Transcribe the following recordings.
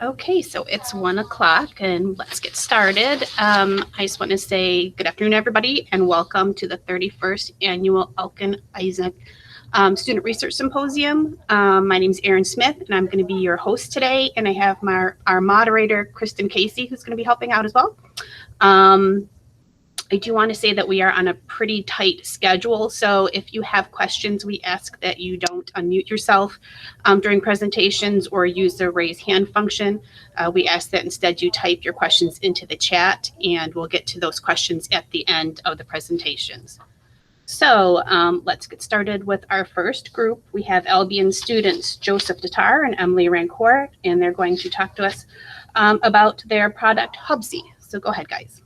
Okay, so it's 1 o'clock and let's get started. I just want to say good afternoon, everybody, and welcome to the 31st Annual Elkin Isaac Student Research Symposium. My name is Erin Smith, and I'm going to be your host today. And I have our moderator, Kristen Casey, who's going to be helping out as well. I do want to say that we are on a pretty tight schedule, so if you have questions, we ask that you don't unmute yourself during presentations or use the raise hand function. We ask that instead you type your questions into the chat, and we'll get to those questions at the end of the presentations. So let's get started with our first group. We have Albion students, Joseph Tatar and Emily Rancourt, and they're going to talk to us about their product, Hubsy. So go ahead, guys.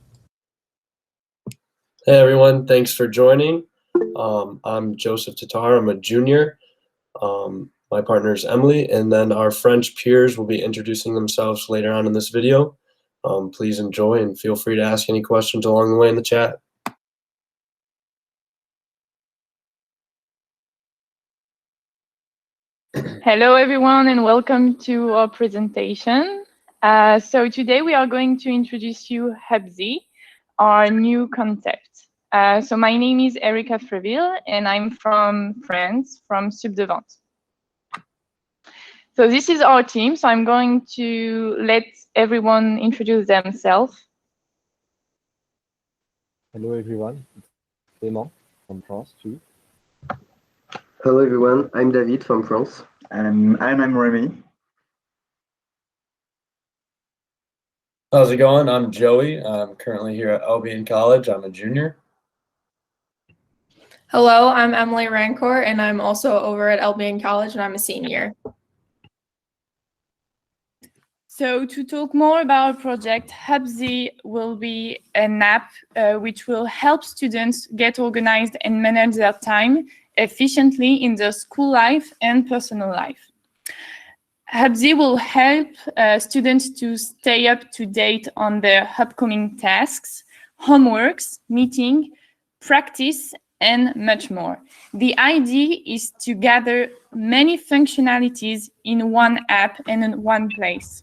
Hey everyone, thanks for joining. I'm Joseph Tatar, I'm a junior. My partner is Emily, and then our French peers will be introducing themselves later on in this video. Please enjoy and feel free to ask any questions along the way in the chat. Hello everyone and welcome to our presentation. So today we are going to introduce you Hubsy, our new concept. So my name is Erica Freville and I'm from France, from Sub de Vente. So this is our team, so I'm going to let everyone introduce themselves. Hello everyone, it's Clément from France too. Hello everyone, I'm David from France. And I'm Remy. How's it going? I'm Joey. I'm currently here at Albion College. I'm a junior. Hello, I'm Emily Rancourt, and I'm also over at Albion College, and I'm a senior. So to talk more about our project, Hubsy will be an app which will help students get organized and manage their time efficiently in their school life and personal life. Hubsy will help students to stay up to date on their upcoming tasks, homeworks, meeting, practice, and much more. The idea is to gather many functionalities in one app and in one place.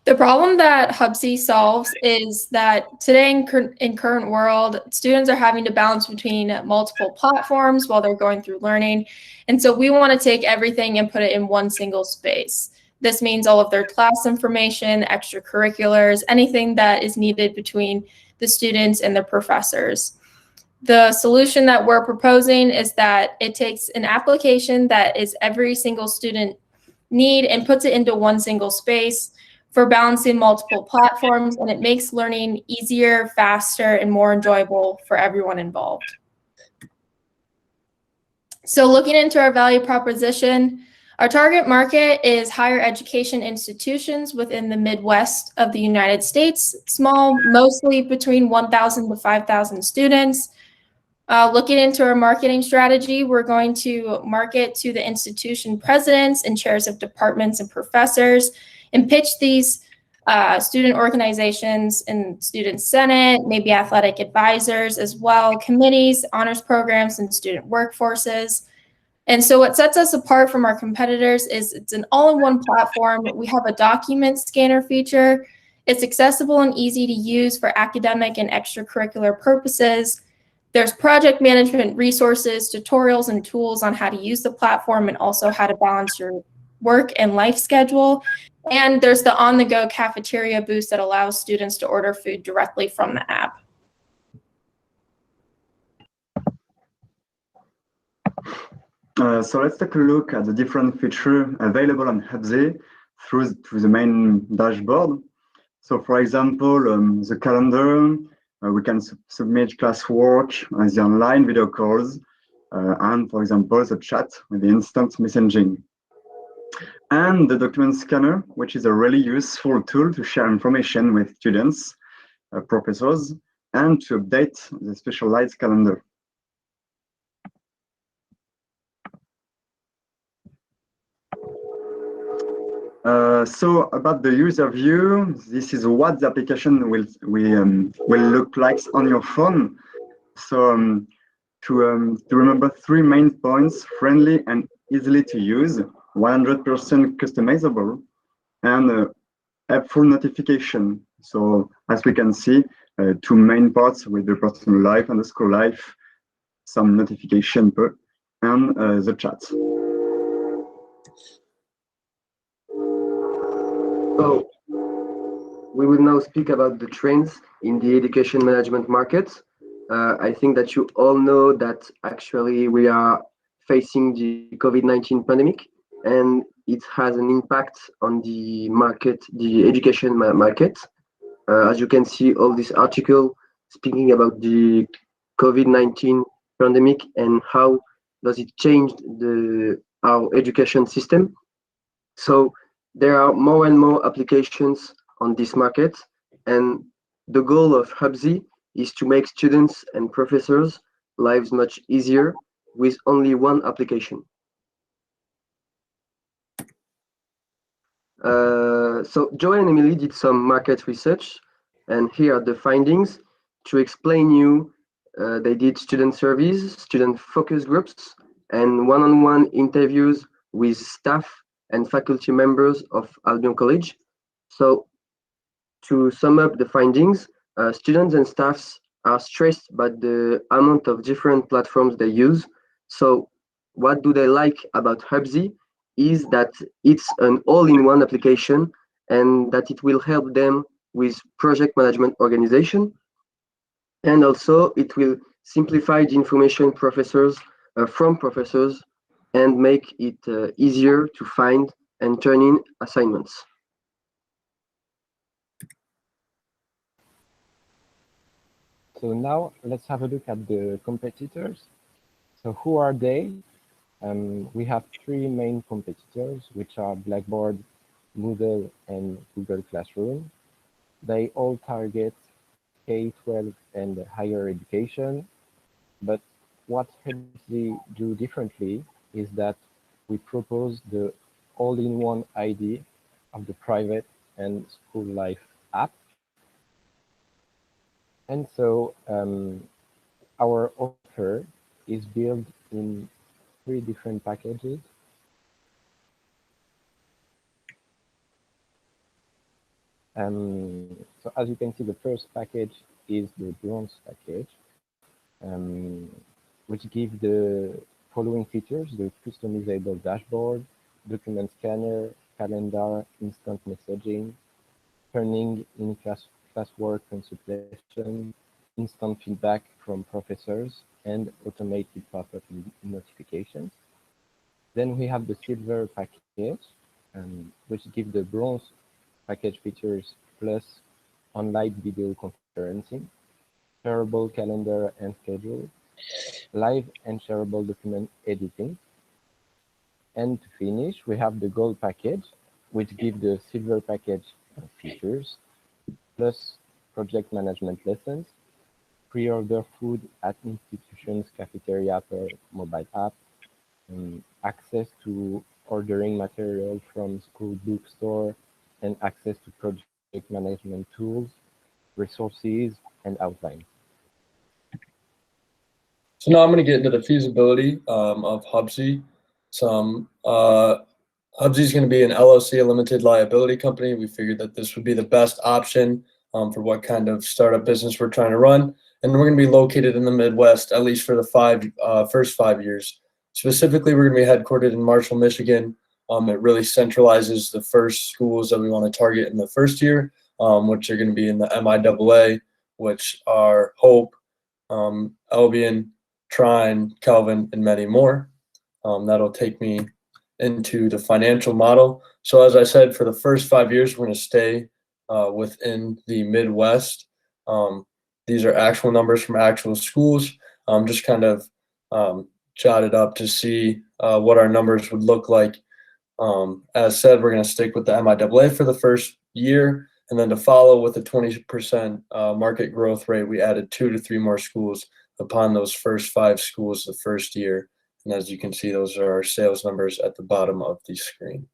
The problem that Hubsy solves is that today in current world, students are having to balance between multiple platforms while they're going through learning. And so we want to take everything and put it in one single space. This means all of their class information, extracurriculars, anything that is needed between the students and the professors. The solution that we're proposing is that it takes an application that is every single student need and puts it into one single space for balancing multiple platforms, and it makes learning easier, faster, and more enjoyable for everyone involved. So looking into our value proposition, our target market is higher education institutions within the Midwest of the United States, small, mostly between 1,000 to 5,000 students. Looking into our marketing strategy, we're going to market to the institution presidents and chairs of departments and professors and pitch these student organizations and student senate, maybe athletic advisors as well, committees, honors programs, and student workforces. And so what sets us apart from our competitors is it's an all-in-one platform. We have a document scanner feature. It's accessible and easy to use for academic and extracurricular purposes. There's project management resources, tutorials, and tools on how to use the platform and also how to balance your work and life schedule. And there's the on-the-go cafeteria booth that allows students to order food directly from the app. So let's take a look at the different features available on Hubsy through the main dashboard. So for example, the calendar, we can submit classwork, the online video calls, and for example, the chat with the instant messaging. And the document scanner, which is a really useful tool to share information with students, professors, and to update the specialized calendar. So about the user view, this is what the application will look like on your phone. So To remember 3 main points: friendly and easily to use, 100% customizable, and helpful notification. So as we can see, 2 main parts with the personal life and the school life, some notification per, and the chat. So we will now speak about the trends in the education management market. I think that you all know that actually we are facing the COVID-19 pandemic, and it has an impact on the market, the education market. As you can see, all this article speaking about the COVID-19 pandemic and how does it change our education system. So there are more and more applications on this market, and the goal of Hubzy is to make students and professors' lives much easier with only one application. So Joy and Emily did some market research, and here are the findings. To explain you, they did student surveys, student focus groups, and one-on-one interviews with staff and faculty members of Albion College. So to sum up the findings, students and staffs are stressed by the amount of different platforms they use. So what do they like about Hubzy is that it's an all-in-one application and that it will help them with project management organization. And also it will simplify the information from professors and make it easier to find and turn in assignments. So now let's have a look at the competitors. So who are they? We have 3 main competitors, which are Blackboard, Moodle, and Google Classroom. They all target K-12 and higher education, but what Hubzy do differently is that we propose the all-in-one ID of the private and school life app. And so our offer is built in 3 different packages. So as you can see, the first package is the bronze package, which gives the following features: the customizable dashboard, document scanner, calendar, instant messaging, turning in classwork consultation, instant feedback from professors, and automated pop-up notifications. Then we have the silver package, which gives the bronze package features plus online video conferencing, shareable calendar and schedule, live and shareable document editing. And to finish, we have the gold package, which gives the silver package features, plus project management lessons, pre-order food at institutions' cafeteria per mobile app, access to ordering material from school bookstore, and access to project management tools, resources, and outline. So now I'm going to get into the feasibility of Hubzy. Hubzy is going to be an LLC, a limited liability company. We figured that this would be the best option for what kind of startup business we're trying to run. And we're going to be located in the Midwest, at least for the first 5 years. Specifically, we're going to be headquartered in Marshall, Michigan. It really centralizes the first schools that we want to target in the first year, which are going to be in the MIAA, which are Hope, Albion, Trine, Calvin, and many more. That'll take me into the financial model. So as I said, for the first 5 years, we're going to stay within the Midwest. These are actual numbers from actual schools. Just kind of jotted up to see what our numbers would look like. As said, we're going to stick with the MIAA for the first year, and then to follow with a 20% market growth rate, we added 2 to 3 more schools upon those first 5 schools the first year. And as you can see, those are our sales numbers at the bottom of the screen.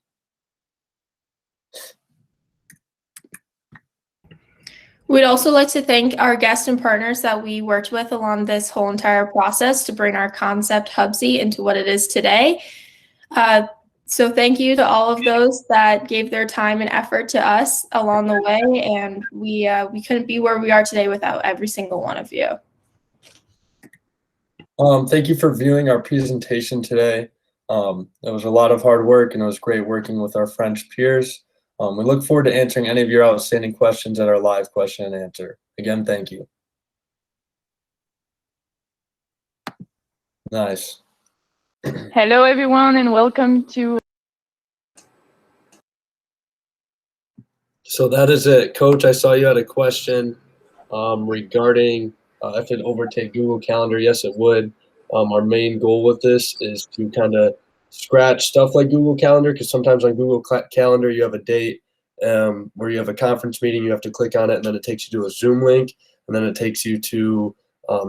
We'd also like to thank our guests and partners that we worked with along this whole entire process to bring our concept Hubsy into what it is today. So thank you to all of those that gave their time and effort to us along the way, and we couldn't be where we are today without every single one of you. Thank you for viewing our presentation today. It was a lot of hard work, and it was great working with our French peers. We look forward to answering any of your outstanding questions at our live question and answer. Again, thank you. Nice. Hello, everyone, and welcome to. So that is it. Coach, I saw you had a question regarding if it overtake Google Calendar. Yes, it would. Our main goal with this is to kind of scratch stuff like Google Calendar, because sometimes on Google Calendar you have a date where you have a conference meeting, you have to click on it, and then it takes you to a Zoom link, and then it takes you to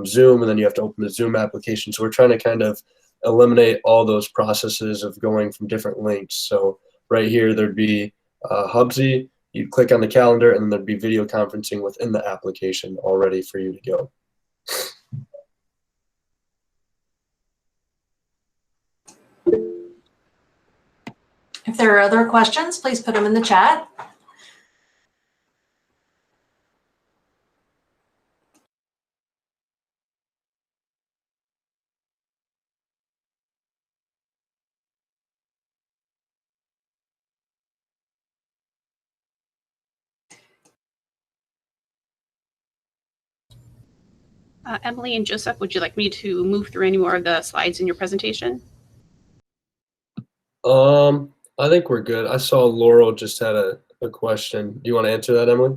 Zoom, and then you have to open the Zoom application. So we're trying to kind of eliminate all those processes of going from different links. So right here there'd be Hubsy. You'd click on the calendar, and then there'd be video conferencing within the application all ready for you to go. If there are other questions, please put them in the chat. Emily and Joseph, would you like me to move through any more of the slides in your presentation? I think we're good. I saw Laurel just had a question. Do you want to answer that, Emily?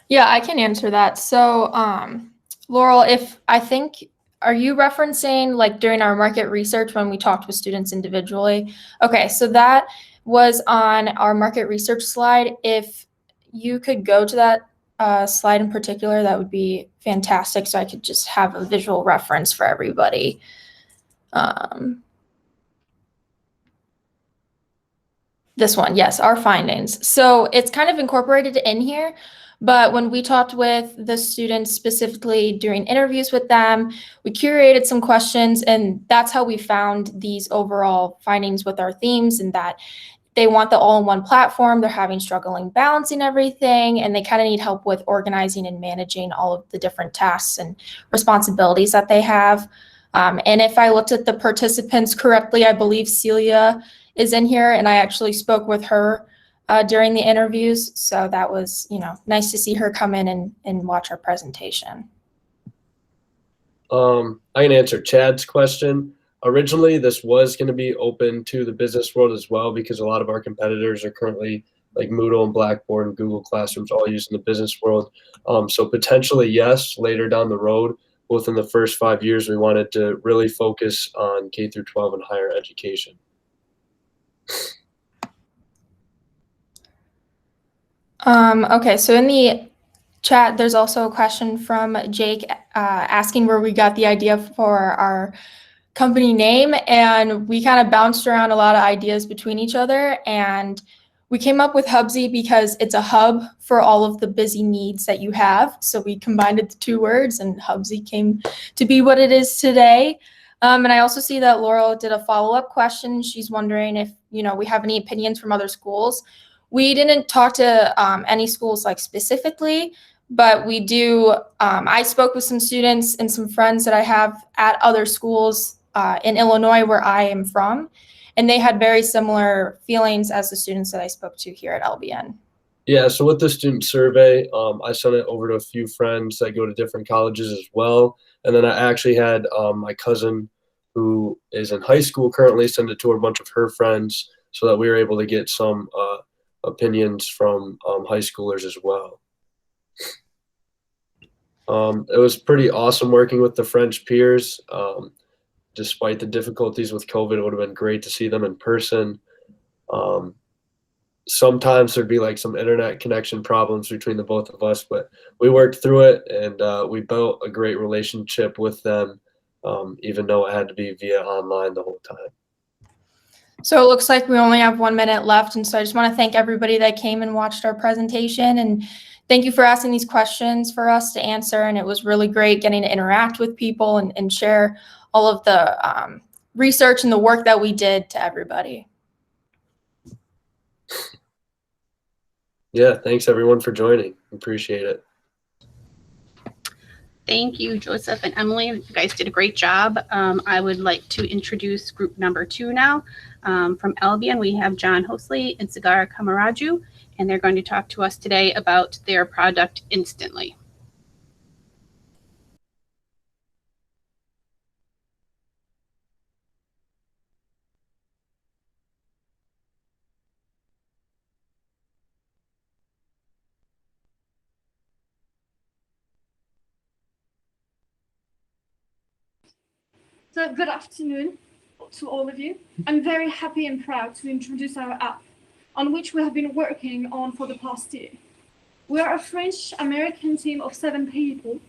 Yeah, I can answer that. So, Laurel, are you referencing like during our market research when we talked with students individually? Okay, so that was on our market research slide. If you could go to that slide in particular, that would be fantastic. So I could just have a visual reference for everybody. This one, yes, our findings. So it's kind of incorporated in here, but when we talked with the students specifically during interviews with them, we curated some questions, and that's how we found these overall findings with our themes, and that they want the all-in-one platform. They're having struggling balancing everything, and they kind of need help with organizing and managing all of the different tasks and responsibilities that they have. And if I looked at the participants correctly, I believe Celia is in here, and I actually spoke with her during the interviews. So that was, nice to see her come in and watch our presentation. I can answer Chad's question. Originally, this was going to be open to the business world as well, because a lot of our competitors are currently like Moodle and Blackboard and Google Classrooms all used in the business world. So potentially, yes, later down the road, within the first 5 years, we wanted to really focus on K through 12 and higher education. Okay, so in the chat, there's also a question from Jake asking where we got the idea for our company name, and we kind of bounced around a lot of ideas between each other, and we came up with Hubsy because it's a hub for all of the busy needs that you have. So we combined the two words, and Hubsy came to be what it is today. And I also see that Laurel did a follow-up question. She's wondering if we have any opinions from other schools. We didn't talk to any schools like specifically, but we do. I spoke with some students and some friends that I have at other schools in Illinois, where I am from, and they had very similar feelings as the students that I spoke to here at LBN. Yeah, so with the student survey, I sent it over to a few friends that go to different colleges as well. And then I actually had my cousin, who is in high school currently, send it to a bunch of her friends, so that we were able to get some opinions from high schoolers as well. It was pretty awesome working with the French peers. Despite the difficulties with COVID, it would have been great to see them in person. Sometimes there'd be like some internet connection problems between the both of us, but we worked through it, and we built a great relationship with them, even though it had to be via online the whole time. So it looks like we only have 1 minute left. And so I just want to thank everybody that came and watched our presentation. And thank you for asking these questions for us to answer. And it was really great getting to interact with people and share all of the research and the work that we did to everybody. Yeah, thanks everyone for joining. Appreciate it. Thank you, Joseph and Emily. You guys did a great job. I would like to introduce group number 2 now. From Albion, we have John Hosley and Sagar Kamaraju, and they're going to talk to us today about their product Instantly. So good afternoon to all of you. I'm very happy and proud to introduce our app, on which we have been working on for the past year. We are a French-American team of 7 people.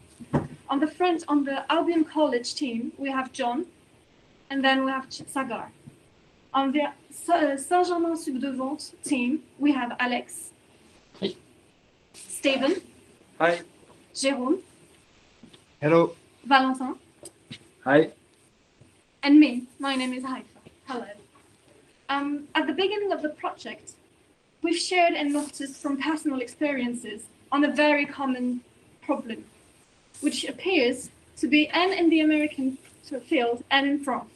On the Albion College team, we have John, and then we have Sagar. On the Saint-Germain-Sud-de-Vente team, we have Alex, Hi. Steven, Hi. Jérôme, Hello. Valentin, Hi. and me. My name is Haifa. Hello. At the beginning of the project, we've shared and noticed from personal experiences on a very common problem, which appears to be in the American field and in France.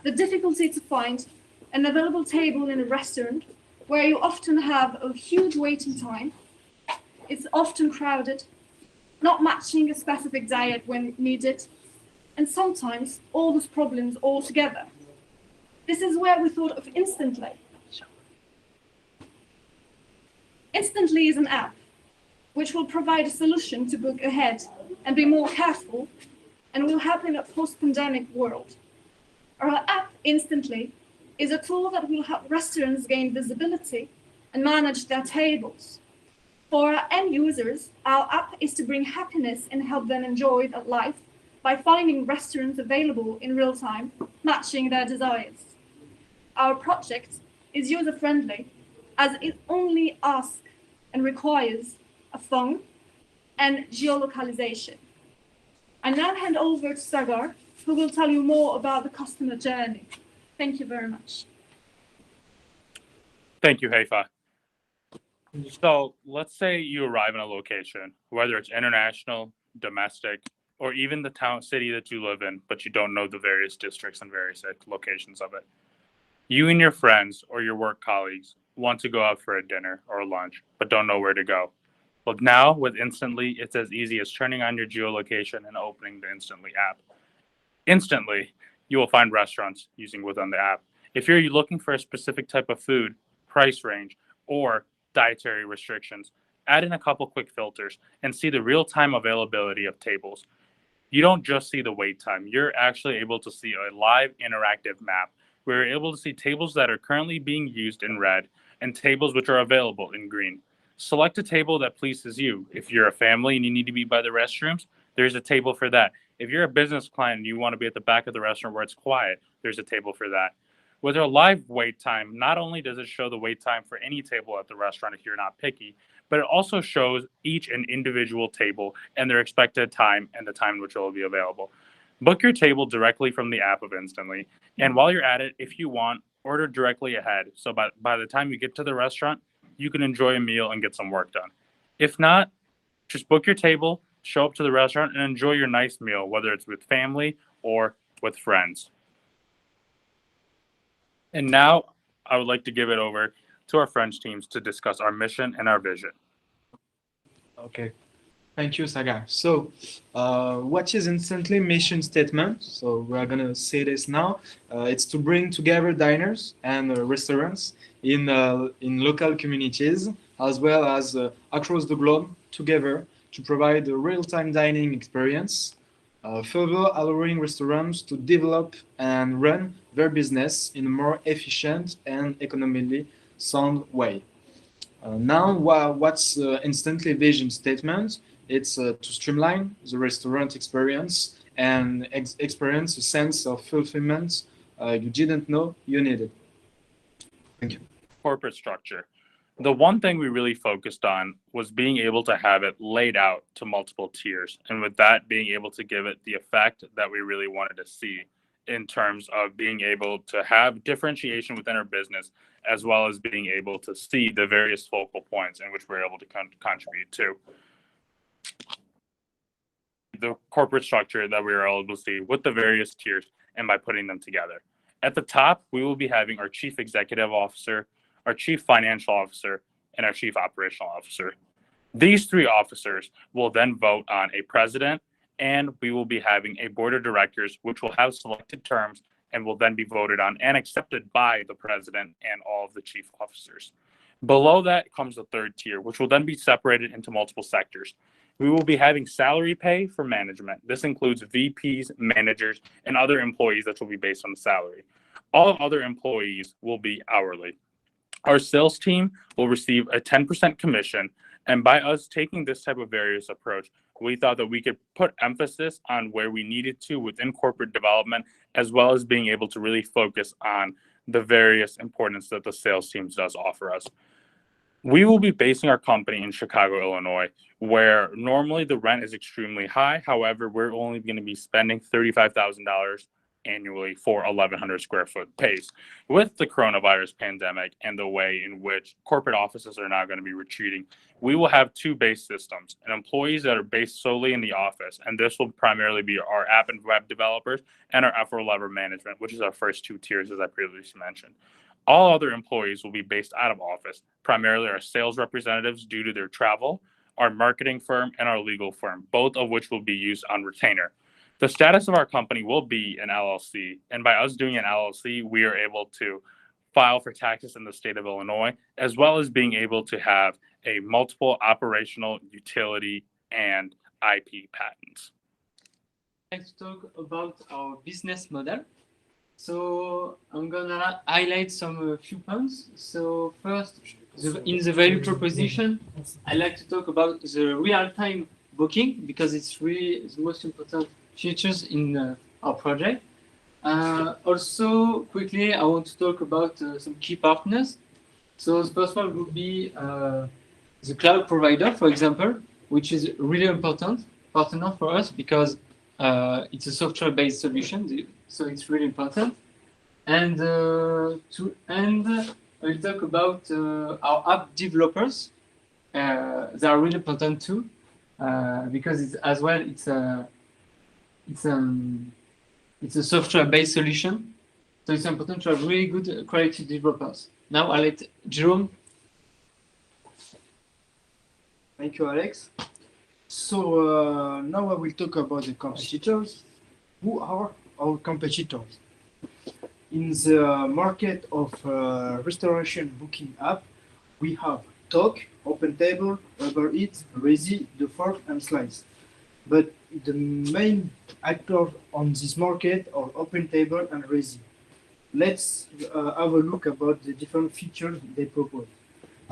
The difficulty to find an available table in a restaurant where you often have a huge waiting time. It's often crowded, not matching a specific diet when needed, and sometimes all those problems all together. This is where we thought of Instantly. Instantly is an app which will provide a solution to book ahead and be more careful and will help in a post-pandemic world. Our app, Instantly, is a tool that will help restaurants gain visibility and manage their tables. For our end users, our app is to bring happiness and help them enjoy their life by finding restaurants available in real time, matching their desires. Our project is user-friendly as it only asks and requires a phone and geolocalization. I now hand over to Sagar, who will tell you more about the customer journey. Thank you very much. Thank you, Haifa. So let's say you arrive in a location, whether it's international, domestic, or even the town, city that you live in, but you don't know the various districts and various locations of it. You and your friends or your work colleagues want to go out for a dinner or lunch, but don't know where to go. Well, now with Instantly, it's as easy as turning on your geolocation and opening the Instantly app. Instantly, you will find restaurants using within the app. If you're looking for a specific type of food, price range, or dietary restrictions, add in a couple quick filters and see the real-time availability of tables. You don't just see the wait time, you're actually able to see a live interactive map where you're able to see tables that are currently being used in red and tables which are available in green. Select a table that pleases you. If you're a family and you need to be by the restrooms, there's a table for that. If you're a business client and you want to be at the back of the restaurant where it's quiet, there's a table for that. With our live wait time, not only does it show the wait time for any table at the restaurant if you're not picky, but it also shows each an individual table and their expected time and the time in which it will be available. Book your table directly from the app of Instantly. And while you're at it, if you want, order directly ahead. So by the time you get to the restaurant, you can enjoy a meal and get some work done. If not, just book your table, show up to the restaurant, and enjoy your nice meal, whether it's with family or with friends. And now I would like to give it over to our French teams to discuss our mission and our vision. Okay. Thank you, Sagar. So, what is Instantly mission statement? So we are gonna say this now. It's to bring together diners and restaurants in local communities as well as across the globe together to provide a real-time dining experience, further allowing restaurants to develop and run their business in a more efficient and economically sound way. Now, what's Instantly vision statement? It's to streamline the restaurant experience and experience a sense of fulfillment you didn't know you needed. Thank you. Corporate structure. The one thing we really focused on was being able to have it laid out to multiple tiers, and with that being able to give it the effect that we really wanted to see in terms of being able to have differentiation within our business, as well as being able to see the various focal points in which we're able to contribute to. The corporate structure that we are able to see with the various tiers and by putting them together. At the top, we will be having our Chief Executive Officer, our Chief Financial Officer, and our Chief Operational Officer. These three officers will then vote on a president, and we will be having a board of directors, which will have selected terms and will then be voted on and accepted by the president and all of the chief officers. Below that comes the third tier, which will then be separated into multiple sectors. We will be having salary pay for management. This includes VPs, managers, and other employees that will be based on the salary. All other employees will be hourly. Our sales team will receive a 10% commission, and by us taking this type of various approach, we thought that we could put emphasis on where we needed to within corporate development, as well as being able to really focus on the various importance that the sales teams does offer us. We will be basing our company in Chicago, Illinois, where normally the rent is extremely high. However, we're only going to be spending $35,000 annually for 1,100 square foot space. With the coronavirus pandemic and the way in which corporate offices are now going to be retreating, we will have two base systems, and employees that are based solely in the office, and this will primarily be our app and web developers and our effort level management, which is our first two tiers, as I previously mentioned. All other employees will be based out of office, primarily our sales representatives due to their travel, our marketing firm, and our legal firm, both of which will be used on retainer. The status of our company will be an LLC, and by us doing an LLC, we are able to file for taxes in the state of Illinois, as well as being able to have a multiple operational, utility, and IP patents. Let's talk about our business model. So I'm gonna highlight some few points. So first, in the value proposition, I like to talk about the real-time booking because it's really the most important features in our project. Also, quickly, I want to talk about some key partners. So the first one would be the cloud provider, for example, which is really important partner for us because it's a software-based solution, so it's really important. And to end, I'll talk about our app developers. They are really important too because it's a software-based solution, so it's important to have really good quality developers. Now I'll let Jerome. Thank you, Alex. So now I will talk about the competitors. Who are our competitors? In the market of restoration booking app, we have Talk, OpenTable, Uber Eats, Resi, TheFork, and Slice. But the main actors on this market are OpenTable and Resi. Let's have a look about the different features they propose.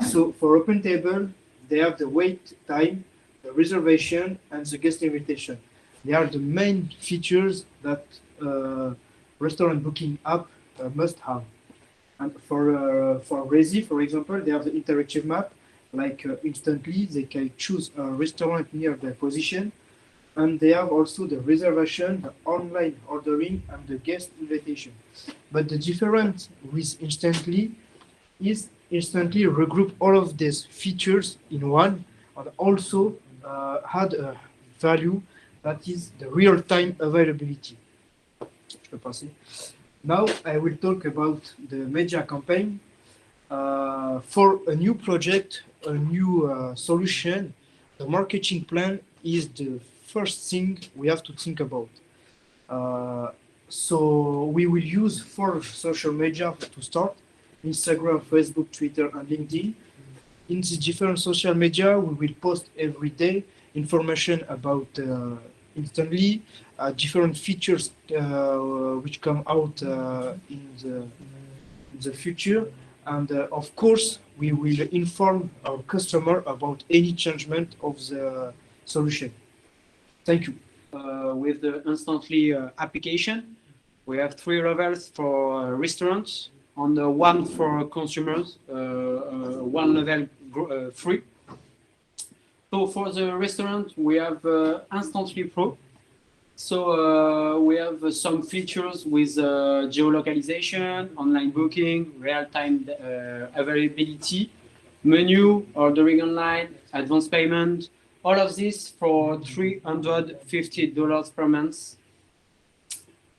So for OpenTable, they have the wait time, the reservation, and the guest invitation. They are the main features that restaurant booking app must have. And for Resi, for example, they have the interactive map, like instantly they can choose a restaurant near their position. And they have also the reservation, the online ordering, and the guest invitation. But the difference with Instantly is Instantly regroup all of these features in one and also had a value that is the real-time availability. Now I will talk about the media campaign. For a new project, a new solution, the marketing plan is the first thing we have to think about. So we will use 4 social media to start: Instagram, Facebook, Twitter, and LinkedIn. In the different social media, we will post every day information about Instantly, different features which come out in the future. And of course, we will inform our customer about any changement of the solution. Thank you. With the Instantly application, we have 3 levels for restaurants. on the one for consumers, one level free. So for the restaurant, we have Instantly Pro. So we have some features with geolocalization, online booking, real-time availability, menu, ordering online, advance payment, all of this for $350 per month.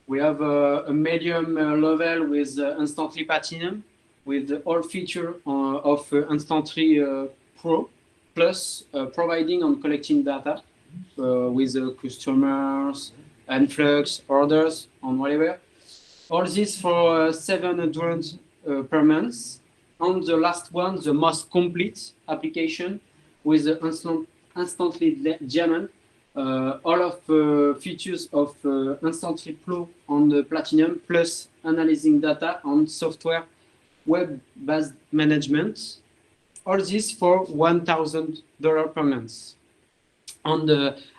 We have a medium level with Instantly Platinum, with all feature of Instantly Pro, plus providing and collecting data with customers, influx, orders, on whatever. All this for $700 per month. And the last one, the most complete application with the Instantly Diamond. All of features of Instantly Pro on the Platinum, plus analyzing data on software web-based management. All this for $1,000 per month. And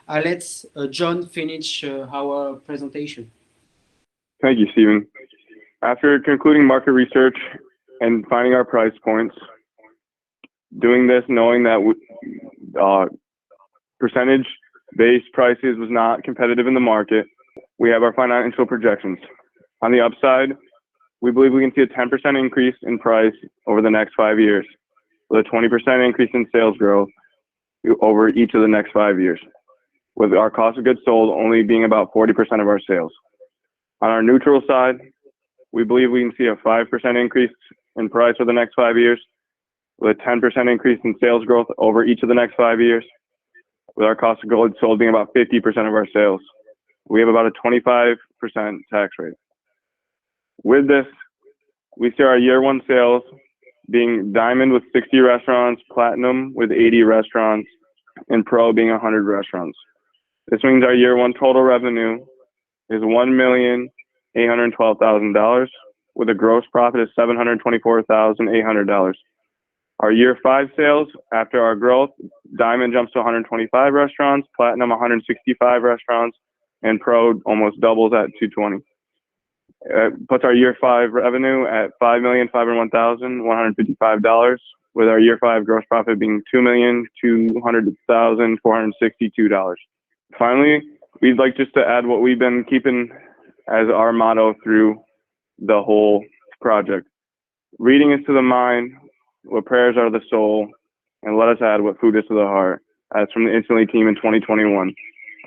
I'll let John finish our presentation. Thank you, Stephen. After concluding market research and finding our price points, doing this knowing that percentage-based prices was not competitive in the market, we have our financial projections. On the upside, we believe we can see a 10% increase in price over the next 5 years, with a 20% increase in sales growth over each of the next 5 years, with our cost of goods sold only being about 40% of our sales. On our neutral side, we believe we can see a 5% increase in price for the next 5 years, with a 10% increase in sales growth over each of the next 5 years, with our cost of goods sold being about 50% of our sales. We have about a 25% tax rate. With this, we see our year one sales being Diamond with 60 restaurants, Platinum with 80 restaurants, and Pro being 100 restaurants. This means our year one total revenue is $1,812,000 with a gross profit of $724,800. Our year 5 sales after our growth, Diamond jumps to 125 restaurants, Platinum 165 restaurants, and Pro almost doubles at 220. Puts our year 5 revenue at $5,501,155, with our year 5 gross profit being $2,200,462. Finally, we'd like just to add what we've been keeping as our motto through the whole project. Reading is to the mind what prayers are to the soul, and let us add what food is to the heart. That's from the Instantly team in 2021.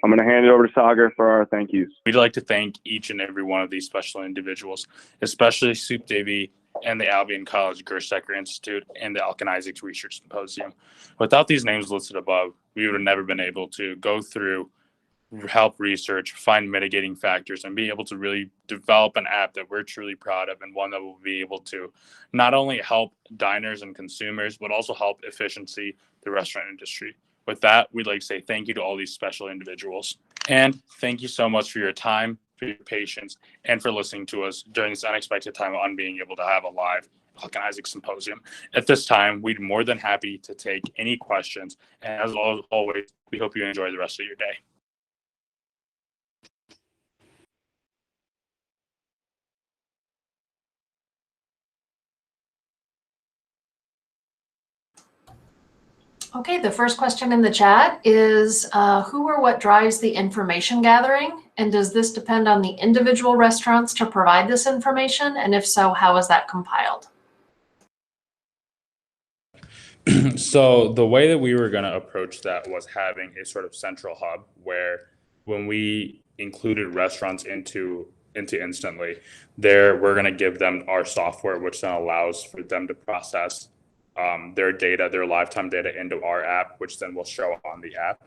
I'm going to hand it over to Sagar for our thank yous. We'd like to thank each and every one of these special individuals, especially Soup Davy and the Albion College Gerstecker Institute and the Elkin Isaacs Research Symposium. Without these names listed above, we would have never been able to go through, help research, find mitigating factors, and be able to really develop an app that we're truly proud of, and one that will be able to not only help diners and consumers, but also help efficiency the restaurant industry. With that, we'd like to say thank you to all these special individuals. And thank you so much for your time, for your patience, and for listening to us during this unexpected time on being able to have a live Elkin Isaacs Symposium. At this time, we'd be more than happy to take any questions. And as always, we hope you enjoy the rest of your day. Okay, the first question in the chat is who or what drives the information gathering? And does this depend on the individual restaurants to provide this information? And if so, how is that compiled? So the way that we were going to approach that was having a sort of central hub where when we included restaurants into Instantly, we're going to give them our software, which then allows for them to process their data, their lifetime data into our app, which then will show on the app.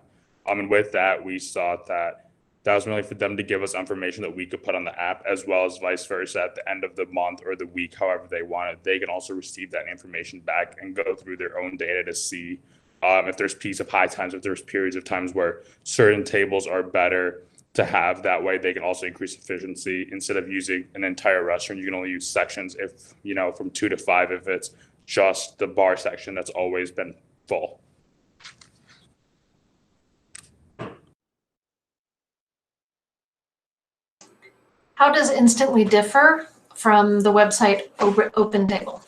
And with that, we saw that was really for them to give us information that we could put on the app, as well as vice versa at the end of the month or the week, however they want it. They can also receive that information back and go through their own data to see if there's peaks of high times, if there's periods of times where certain tables are better to have. That way they can also increase efficiency. Instead of using an entire restaurant, you can only use sections if, from 2 to 5 if it's just the bar section that's always been full. How does Instantly differ from the website OpenTable.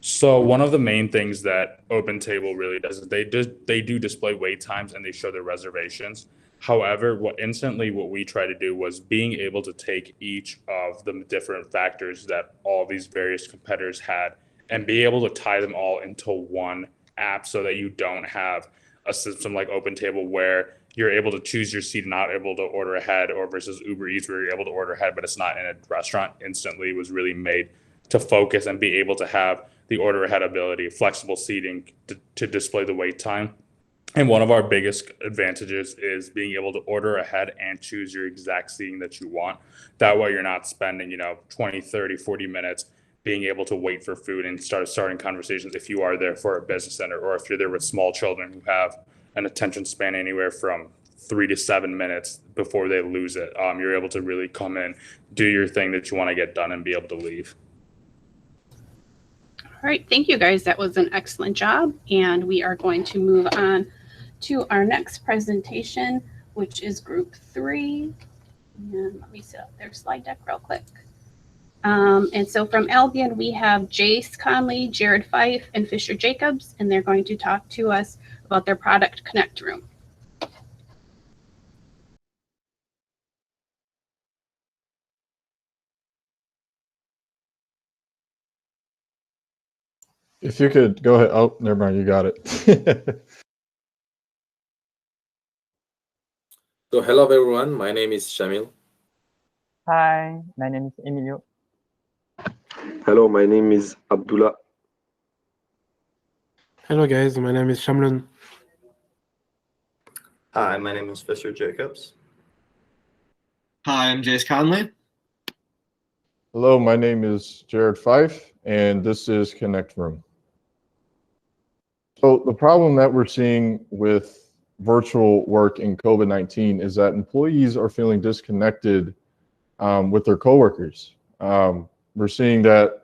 So one of the main things that OpenTable really does is they do display wait times and they show their reservations. However, what we try to do was being able to take each of the different factors that all these various competitors had and be able to tie them all into one app so that you don't have a system like OpenTable where you're able to choose your seat and not able to order ahead, or versus Uber Eats where you're able to order ahead but it's not in a restaurant instantly. Was really made to focus and be able to have the order ahead ability, flexible seating to display the wait time. And one of our biggest advantages is being able to order ahead and choose your exact seating that you want. That way you're not spending, 20, 30, 40 minutes being able to wait for food and starting conversations if you are there for a business center, or if you're there with small children who have an attention span anywhere from 3 to 7 minutes before they lose it. You're able to really come in, do your thing that you want to get done, and be able to leave. All right, thank you guys. That was an excellent job. And we are going to move on to our next presentation, which is group 3. And let me set up their slide deck real quick. And so from Albion, we have Jace Conley, Jared Fife, and Fisher Jacobs, and they're going to talk to us about their product Connect Room. If you could go ahead. Oh, never mind. You got it. So hello everyone, my name is Shamil. Hi, my name is Emilio. Hello, my name is Abdullah. Hello guys, my name is Shamlun. Hi, my name is Fisher Jacobs. Hi, I'm Jace Conley. Hello, my name is Jared Fife, and this is Connect Room. So the problem that we're seeing with virtual work in COVID-19 is that employees are feeling disconnected with their coworkers. We're seeing that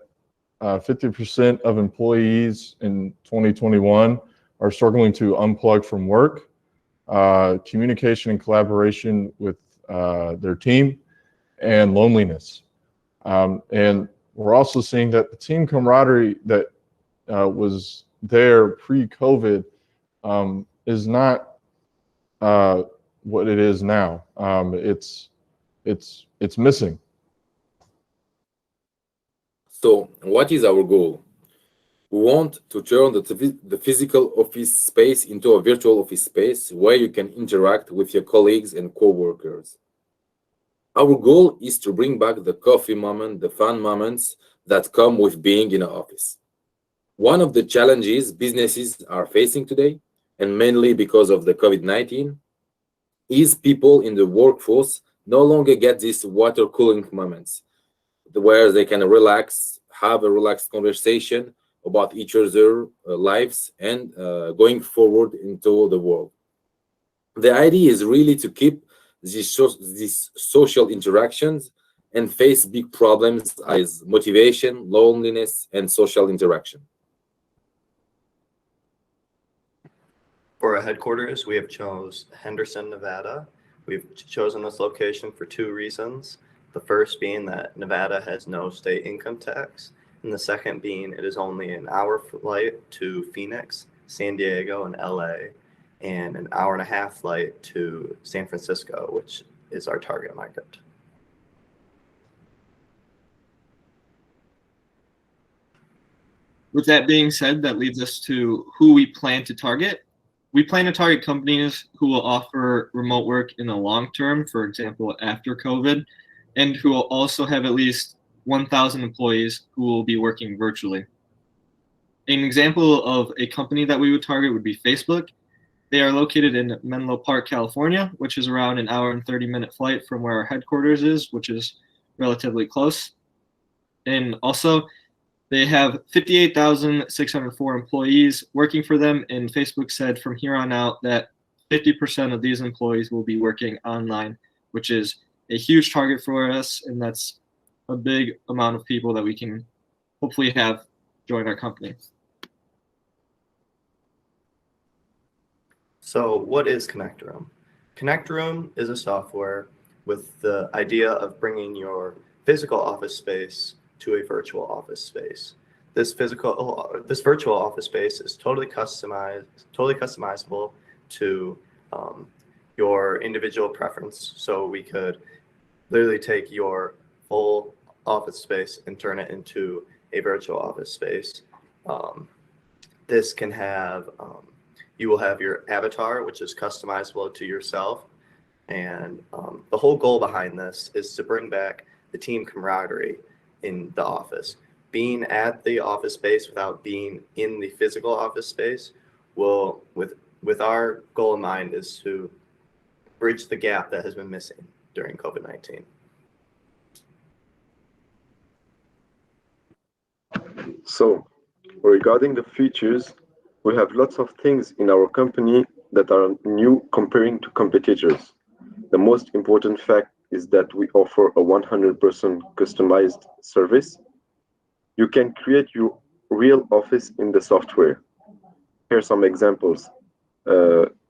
50% of employees in 2021 are struggling to unplug from work, communication and collaboration with their team, and loneliness. And we're also seeing that the team camaraderie that was there pre-COVID is not what it is now. It's missing. So what is our goal? We want to turn the physical office space into a virtual office space where you can interact with your colleagues and co-workers. Our goal is to bring back the coffee moment, the fun moments that come with being in an office. One of the challenges businesses are facing today, and mainly because of the COVID-19, is people in the workforce no longer get these water cooling moments where they can relax, have a relaxed conversation about each other's lives and going forward into the world. The idea is really to keep these social interactions and face big problems as motivation, loneliness, and social interaction. For our headquarters, we have chosen Henderson, Nevada. We've chosen this location for 2 reasons. The first being that Nevada has no state income tax, and the second being it is only an hour flight to Phoenix, San Diego, and LA, and an hour-and-a-half flight to San Francisco, which is our target market. With that being said, that leads us to who we plan to target. We plan to target companies who will offer remote work in the long term, for example, after COVID, and who will also have at least 1,000 employees who will be working virtually. An example of a company that we would target would be Facebook. They are located in Menlo Park, California, which is around an hour and 30-minute flight from where our headquarters is, which is relatively close. And also, they have 58,604 employees working for them, and Facebook said from here on out that 50% of these employees will be working online, which is a huge target for us, and that's a big amount of people that we can hopefully have join our company. So what is Connect Room? Connect Room is a software with the idea of bringing your physical office space to a virtual office space. This virtual office space is totally customizable to your individual preference. So we could literally take your full office space and turn it into a virtual office space. This can have, you will have your avatar, which is customizable to yourself. And the whole goal behind this is to bring back the team camaraderie in the office. Being at the office space without being in the physical office space will, with our goal in mind, is to bridge the gap that has been missing during COVID-19. So, regarding the features, we have lots of things in our company that are new comparing to competitors. The most important fact is that we offer a 100% customized service. You can create your real office in the software. Here are some examples.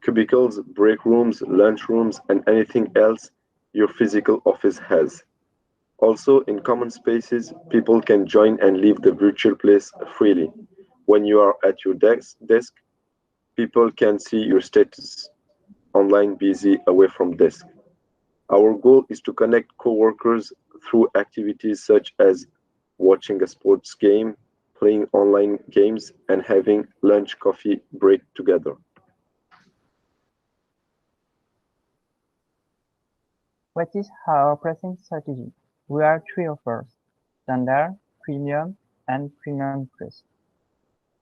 Cubicles, break rooms, lunch rooms, and anything else your physical office has. Also, in common spaces, people can join and leave the virtual place freely. When you are at your desk, people can see your status online, busy, away from desk. Our goal is to connect coworkers through activities such as watching a sports game, playing online games, and having lunch coffee break together. What is our pricing strategy? We are three offers: Standard, Premium, and Premium Plus.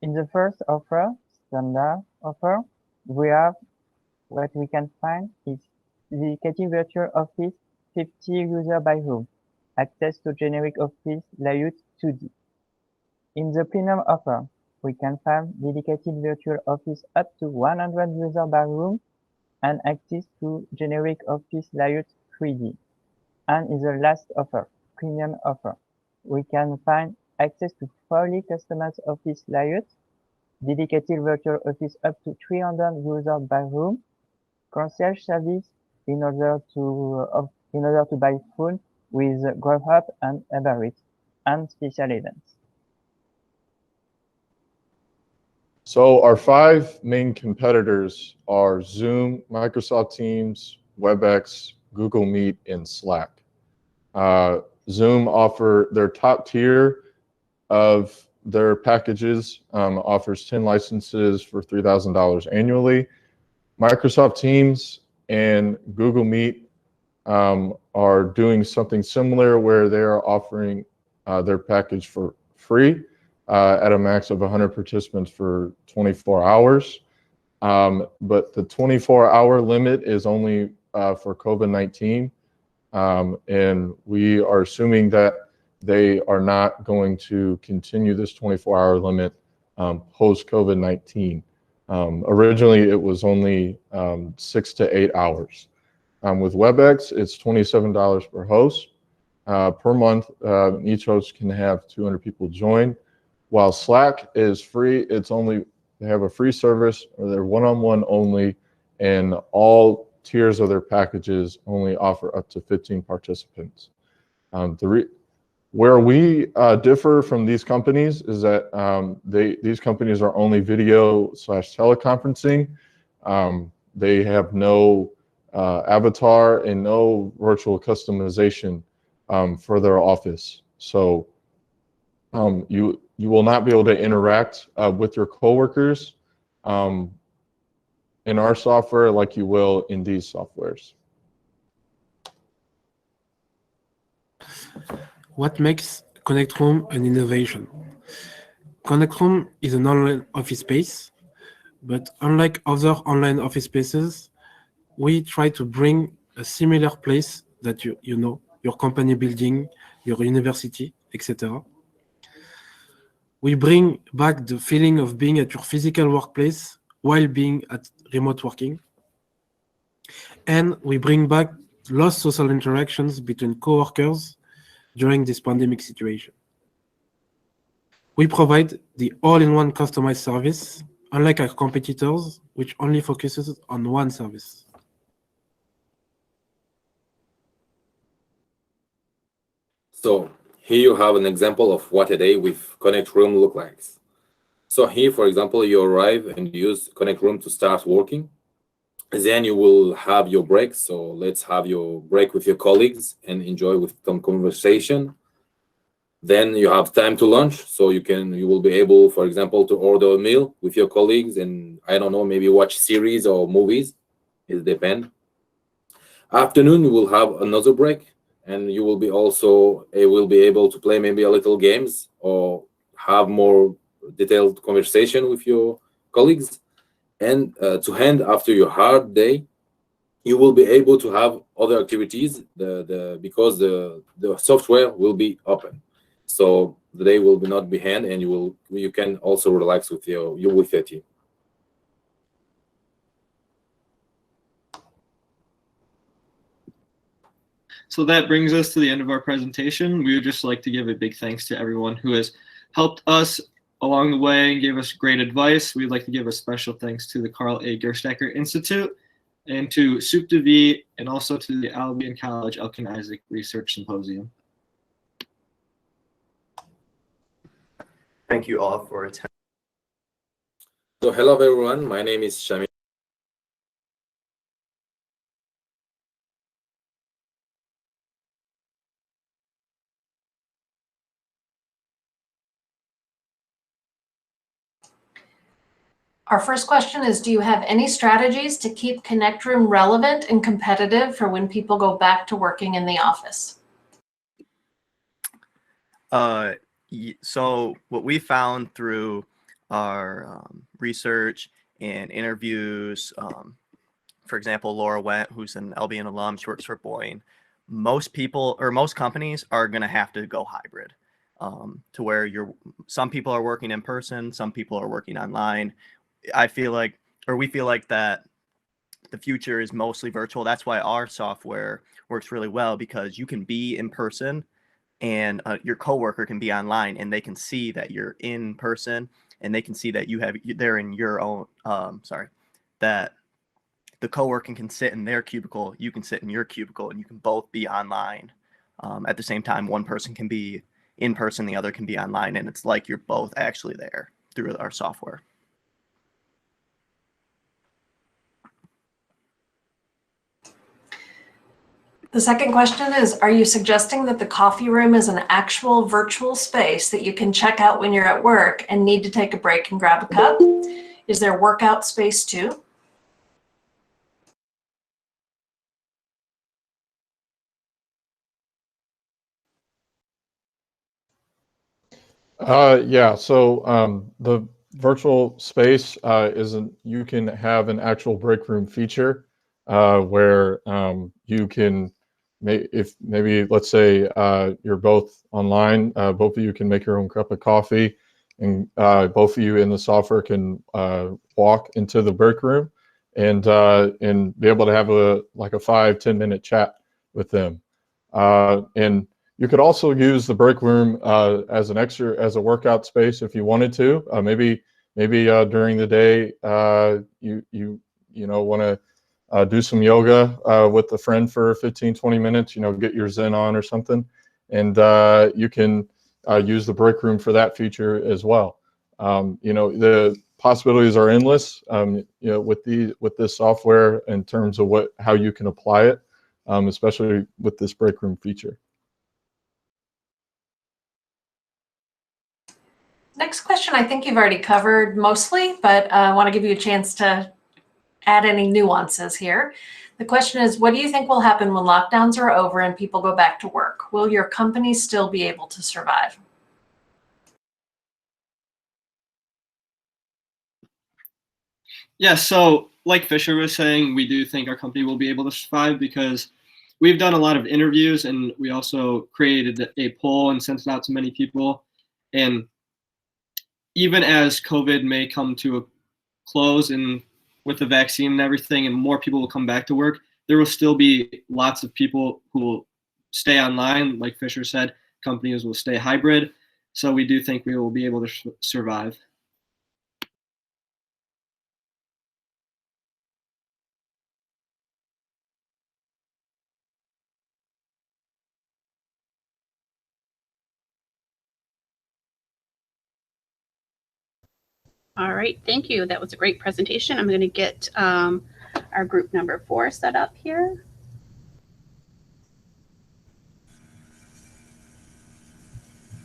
In the first offer, Standard offer, we have what we can find is dedicated virtual office 50 user by room, access to generic office layout 2D. In the Premium offer, we can find dedicated virtual office up to 100 user by room and access to generic office layout 3D. And in the last offer, Premium offer, we can find access to fully customized office layout, dedicated virtual office up to 300 users by room, concierge service in order to buy food with Grubhub and Uber Eats, and special events. So our five main competitors are Zoom, Microsoft Teams, WebEx, Google Meet, and Slack. Zoom offer their top tier of their packages, offers 10 licenses for $3,000 annually. Microsoft Teams and Google Meet are doing something similar where they are offering their package for free at a max of 100 participants for 24 hours. But the 24-hour limit is only for COVID-19. And we are assuming that they are not going to continue this 24-hour limit post-COVID-19. Originally, it was only 6 to 8 hours. With WebEx, it's $27 per host per month. Each host can have 200 people join. While Slack is free, they have a free service, or they're one-on-one only, and all tiers of their packages only offer up to 15 participants. Where we differ from these companies is that these companies are only video/teleconferencing. They have no avatar and no virtual customization for their office. So you will not be able to interact with your coworkers in our software like you will in these softwares. What makes Connect Room an innovation? Connect Room is an online office space, but unlike other online office spaces, we try to bring a similar place that you know, your company building, your university, etc. We bring back the feeling of being at your physical workplace while being at remote working. And we bring back lost social interactions between coworkers during this pandemic situation. We provide the all-in-one customized service unlike our competitors, which only focuses on one service. So here you have an example of what a day with Connect Room looks like. So here, for example, you arrive and use Connect Room to start working. Then you will have your break. So let's have your break with your colleagues and enjoy with some conversation. Then you have time to lunch. So you will be able, for example, to order a meal with your colleagues and I don't know, maybe watch series or movies. It depends. Afternoon, you will have another break and you will be able to play maybe a little games or have more detailed conversation with your colleagues. And to end after your hard day, you will be able to have other activities because the software will be open. So the day will not be hand and you can also relax with your team. So that brings us to the end of our presentation. We would just like to give a big thanks to everyone who has helped us along the way and gave us great advice. We'd like to give a special thanks to the Carl A. Gerstacker Institute and to Soup de Vie and also to the Albion College Elkin Isaac Research Symposium. Thank you all for attending. So hello everyone, my name is Shamil. Our first question is, do you have any strategies to keep Connect Room relevant and competitive for when people go back to working in the office? So what we found through our research and interviews, for example, Laura Wendt, who's an Albion alum, she works for Boeing. Most people or most companies are going to have to go hybrid, to where some people are working in person, some people are working online. We feel like that the future is mostly virtual. That's why our software works really well, because you can be in person and your coworker can be online and they can see that you're in person and they can see that they're in your own, that the coworker can sit in their cubicle, you can sit in your cubicle, and you can both be online. At the same time, one person can be in person, the other can be online, and it's like you're both actually there through our software. The second question is, are you suggesting that the coffee room is an actual virtual space that you can check out when you're at work and need to take a break and grab a cup? Is there workout space too? Yeah, so the virtual space you can have an actual break room feature where you can, if maybe let's say you're both online, both of you can make your own cup of coffee, and both of you in the software can walk into the break room and be able to have a 5-10 minute chat with them, and you could also use the break room as a workout space if you wanted to. Maybe during the day you want to do some yoga with a friend for 15-20 minutes. Get your Zen on or something, and you can use the break room for that feature as well. The possibilities are endless. With this software in terms of how you can apply it, especially with this break room feature. Next question, I think you've already covered mostly, but I want to give you a chance to add any nuances here. The question is, what do you think will happen when lockdowns are over and people go back to work? Will your company still be able to survive? Yeah, so like Fisher was saying, we do think our company will be able to survive because we've done a lot of interviews and we also created a poll and sent it out to many people. And even as COVID may come to a close and with the vaccine and everything and more people will come back to work, there will still be lots of people who will stay online. Like Fisher said, companies will stay hybrid. So we do think we will be able to survive. All right, thank you. That was a great presentation. I'm going to get our group number 4 set up here.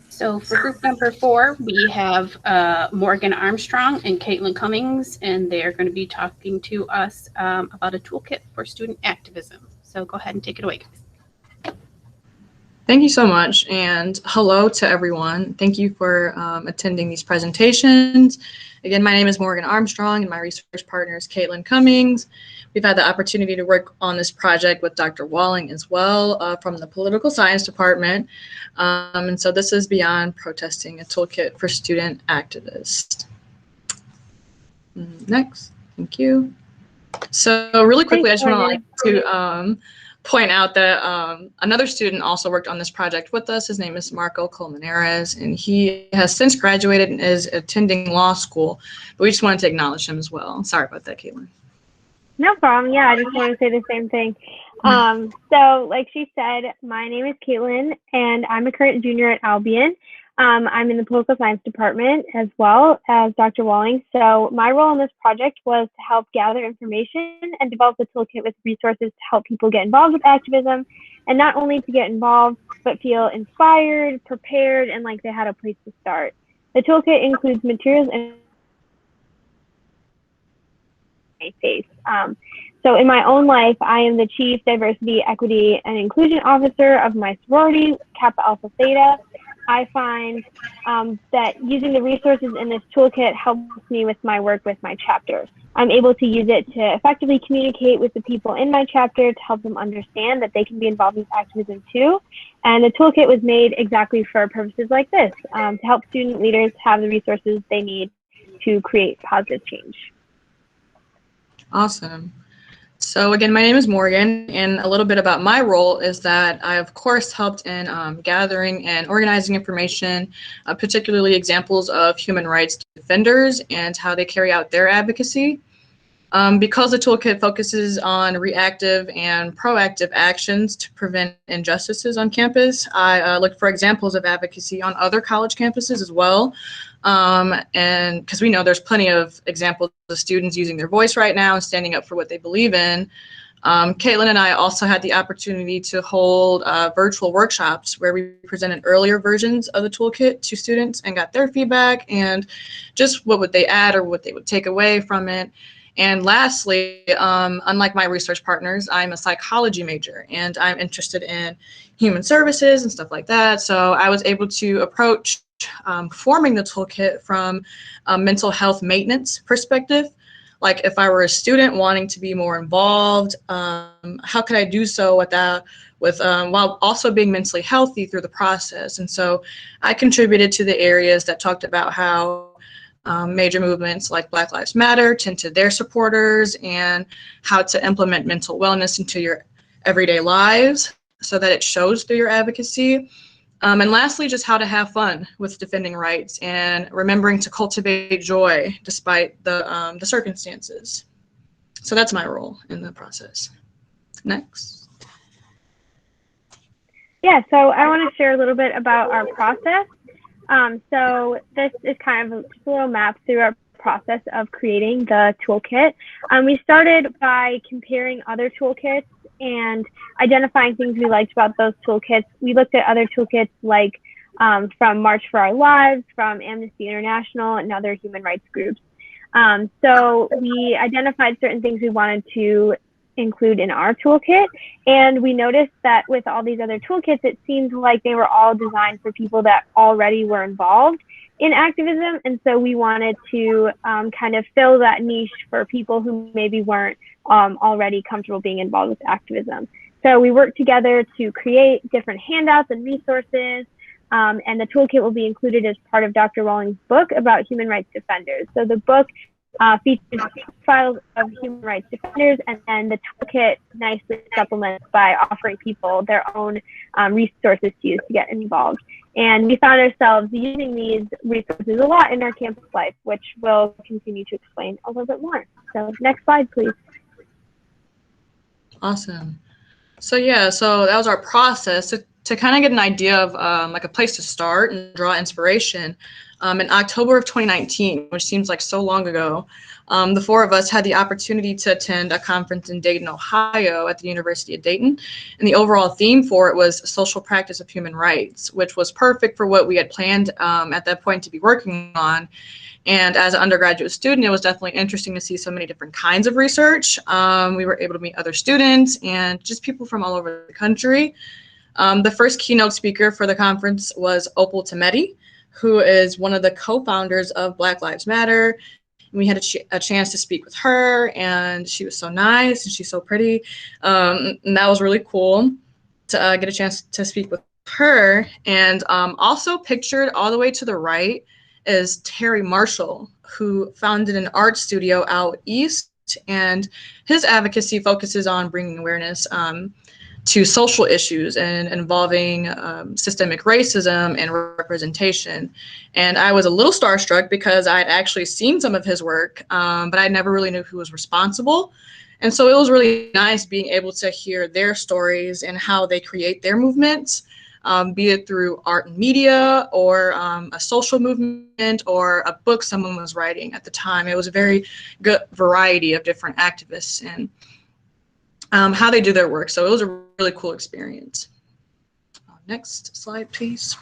So for group number 4, we have Morgan Armstrong and Caitlin Cummings, and they're going to be talking to us about a toolkit for student activism. So go ahead and take it away, guys. Thank you so much, and hello to everyone. Thank you for attending these presentations. Again, my name is Morgan Armstrong, and my research partner is Caitlin Cummings. We've had the opportunity to work on this project with Dr. Walling as well from the Political Science Department. And so this is Beyond Protesting, a toolkit for student activists. Next, thank you. So really quickly, I just want to point out that another student also worked on this project with us. His name is Marco Colmenares, and he has since graduated and is attending law school, but we just wanted to acknowledge him as well. Sorry about that, Caitlin. No problem. Yeah, I just wanted to say the same thing. So like she said, my name is Caitlin, and I'm a current junior at Albion. I'm in the political science department as well as Dr. Walling. So my role in this project was to help gather information and develop a toolkit with resources to help people get involved with activism, and not only to get involved, but feel inspired, prepared, and like they had a place to start. The toolkit includes materials and my face. So in my own life, I am the Chief Diversity, Equity, and Inclusion Officer of my sorority, Kappa Alpha Theta. I find that using the resources in this toolkit helps me with my work with my chapter. I'm able to use it to effectively communicate with the people in my chapter to help them understand that they can be involved with activism too. And the toolkit was made exactly for purposes like this, to help student leaders have the resources they need to create positive change. Awesome. So again, my name is Morgan, and a little bit about my role is that I, of course, helped in gathering and organizing information, particularly examples of human rights defenders and how they carry out their advocacy. Because the toolkit focuses on reactive and proactive actions to prevent injustices on campus, I looked for examples of advocacy on other college campuses as well. And because we know there's plenty of examples of students using their voice right now and standing up for what they believe in. Caitlin and I also had the opportunity to hold virtual workshops where we presented earlier versions of the toolkit to students and got their feedback and just what would they add or what they would take away from it. And lastly, unlike my research partners, I'm a psychology major and I'm interested in human services and stuff like that. So I was able to approach forming the toolkit from a mental health maintenance perspective. Like if I were a student wanting to be more involved, how could I do so while also being mentally healthy through the process? And so I contributed to the areas that talked about how major movements like Black Lives Matter tend to their supporters and how to implement mental wellness into your everyday lives so that it shows through your advocacy. And lastly, just how to have fun with defending rights and remembering to cultivate joy despite the circumstances. So that's my role in the process. Next. Yeah, so I want to share a little bit about our process. So this is kind of just a little map through our process of creating the toolkit. We started by comparing other toolkits and identifying things we liked about those toolkits. We looked at other toolkits like from March for Our Lives, from Amnesty International, and other human rights groups. So we identified certain things we wanted to include in our toolkit, and we noticed that with all these other toolkits, it seemed like they were all designed for people that already were involved in activism, and so we wanted to kind of fill that niche for people who maybe weren't already comfortable being involved with activism. So we worked together to create different handouts and resources, and the toolkit will be included as part of Dr. Walling's book about human rights defenders. So the book features profiles of human rights defenders, and then the toolkit nicely supplements by offering people their own resources to use to get involved. And we found ourselves using these resources a lot in our campus life, which we'll continue to explain a little bit more. So next slide, please. Awesome. So yeah, so that was our process. to kind of get an idea of like a place to start and draw inspiration, in October of 2019, which seems like so long ago, the four of us had the opportunity to attend a conference in Dayton, Ohio at the University of Dayton. And the overall theme for it was social practice of human rights, which was perfect for what we had planned at that point to be working on. And as an undergraduate student, it was definitely interesting to see so many different kinds of research. We were able to meet other students and just people from all over the country. The first keynote speaker for the conference was Opal Tometi, who is one of the co-founders of Black Lives Matter. We had a chance to speak with her, and she was so nice and she's so pretty. And that was really cool to get a chance to speak with her. And also pictured all the way to the right is Terry Marshall, who founded an art studio out east, and his advocacy focuses on bringing awareness to social issues and involving systemic racism and representation. And I was a little starstruck because I had actually seen some of his work, but I never really knew who was responsible. And so it was really nice being able to hear their stories and how they create their movements, be it through art and media or a social movement or a book someone was writing at the time. It was a very good variety of different activists and how they do their work. So it was a really cool experience. Next slide, please.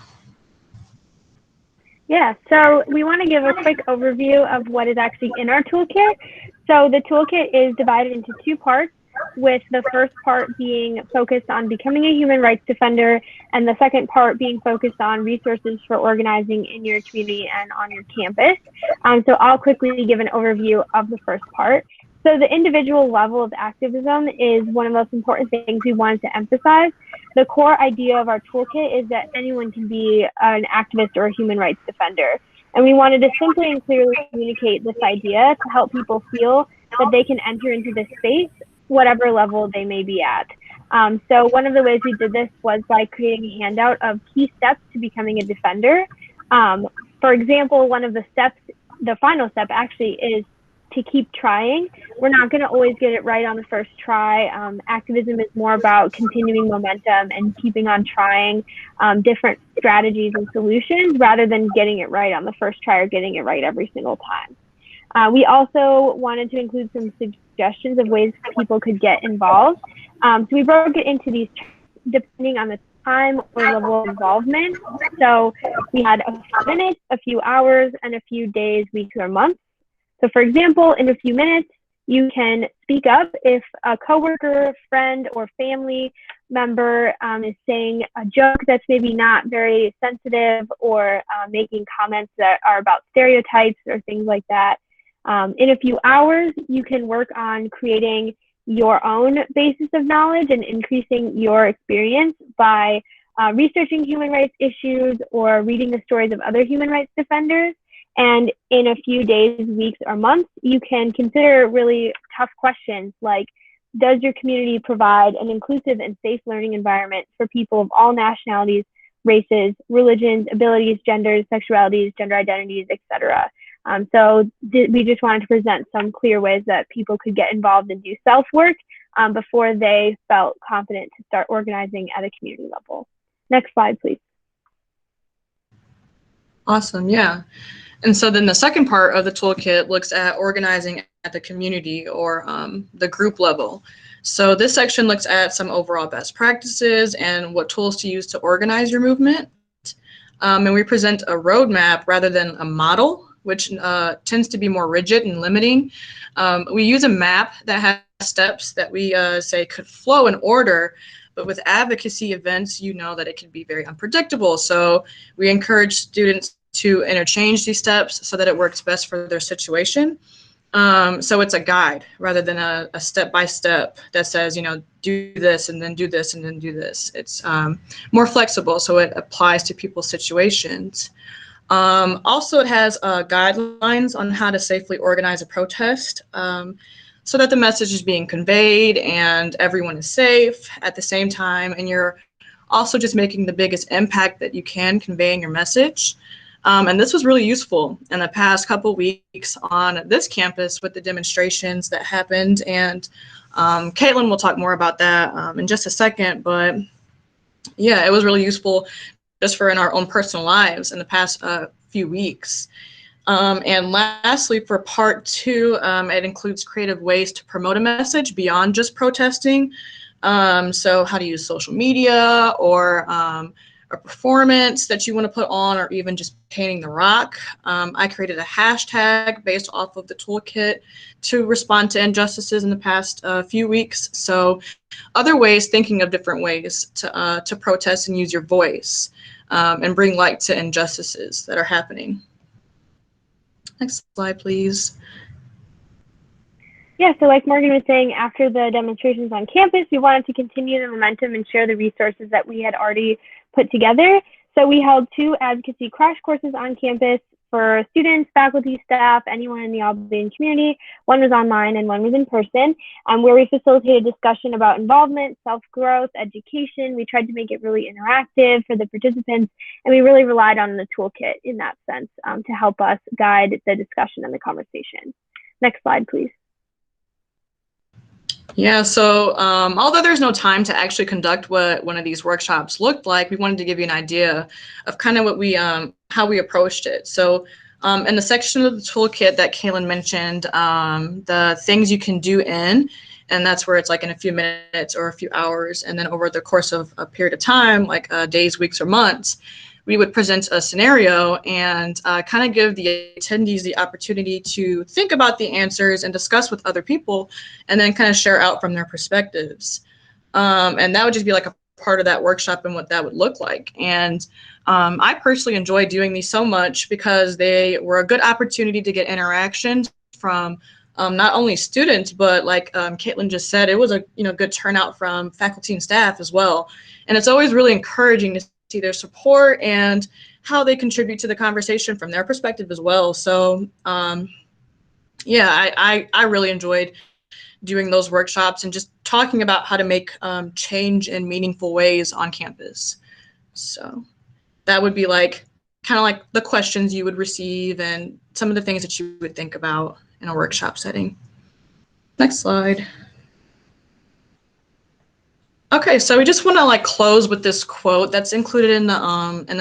Yeah, so we want to give a quick overview of what is actually in our toolkit. So the toolkit is divided into two parts, with the first part being focused on becoming a human rights defender, and the second part being focused on resources for organizing in your community and on your campus. So I'll quickly give an overview of the first part. So the individual level of activism is one of the most important things we wanted to emphasize. The core idea of our toolkit is that anyone can be an activist or a human rights defender. And we wanted to simply and clearly communicate this idea to help people feel that they can enter into this space, whatever level they may be at. So one of the ways we did this was by creating a handout of key steps to becoming a defender. For example, one of the steps, the final step actually, is to keep trying. We're not going to always get it right on the first try. Activism is more about continuing momentum and keeping on trying different strategies and solutions rather than getting it right on the first try or getting it right every single time. We also wanted to include some suggestions of ways people could get involved. So we broke it into these depending on the time or level of involvement. So we had a few minutes, a few hours, and a few days, weeks, or months. So for example, in a few minutes, you can speak up if a coworker, friend, or family member is saying a joke that's maybe not very sensitive or making comments that are about stereotypes or things like that. In a few hours, you can work on creating your own basis of knowledge and increasing your experience by researching human rights issues or reading the stories of other human rights defenders. And in a few days, weeks, or months, you can consider really tough questions like, does your community provide an inclusive and safe learning environment for people of all nationalities, races, religions, abilities, genders, sexualities, gender identities, etc.? So we just wanted to present some clear ways that people could get involved and do self-work before they felt confident to start organizing at a community level. Next slide, please. Awesome, yeah. And so then the second part of the toolkit looks at organizing at the community or the group level. So this section looks at some overall best practices and what tools to use to organize your movement. And we present a roadmap rather than a model, which tends to be more rigid and limiting. We use a map that has steps that we say could flow in order, but with advocacy events, you know that it can be very unpredictable. So we encourage students to interchange these steps so that it works best for their situation. So it's a guide rather than a step-by-step that says, you know, do this and then do this and then do this. It's more flexible, so it applies to people's situations. Also, it has guidelines on how to safely organize a protest so that the message is being conveyed and everyone is safe at the same time, and you're also just making the biggest impact that you can conveying your message. And this was really useful in the past couple weeks on this campus with the demonstrations that happened. And Caitlin will talk more about that in just a second. But yeah, it was really useful just for in our own personal lives in the past few weeks. And lastly, for part 2, it includes creative ways to promote a message beyond just protesting. So how to use social media, or a performance that you want to put on, or even just painting the rock. I created a hashtag based off of the toolkit to respond to injustices in the past few weeks. So other ways, thinking of different ways to protest and use your voice and bring light to injustices that are happening. Next slide, please. Yeah, so like Morgan was saying, after the demonstrations on campus, we wanted to continue the momentum and share the resources that we had already put together. So we held 2 advocacy crash courses on campus for students, faculty, staff, anyone in the Albany community. One was online and one was in person, where we facilitated discussion about involvement, self-growth, education. We tried to make it really interactive for the participants, and we really relied on the toolkit in that sense to help us guide the discussion and the conversation. Next slide, please. Yeah, so although there's no time to actually conduct what one of these workshops looked like, we wanted to give you an idea of kind of what we, how we approached it. So in the section of the toolkit that Kaylin mentioned, the things you can do in, and that's where it's like in a few minutes or a few hours, and then over the course of a period of time, like days, weeks, or months, we would present a scenario and kind of give the attendees the opportunity to think about the answers and discuss with other people, and then kind of share out from their perspectives. And that would just be like a part of that workshop and what that would look like. And I personally enjoy doing these so much because they were a good opportunity to get interactions from not only students, but like Caitlin just said, it was a good turnout from faculty and staff as well. And it's always really encouraging to see their support and how they contribute to the conversation from their perspective as well. So yeah, I really enjoyed doing those workshops and just talking about how to make change in meaningful ways on campus. So that would be like kind of like the questions you would receive and some of the things that you would think about in a workshop setting. Next slide. Okay, so we just want to like close with this quote that's included in the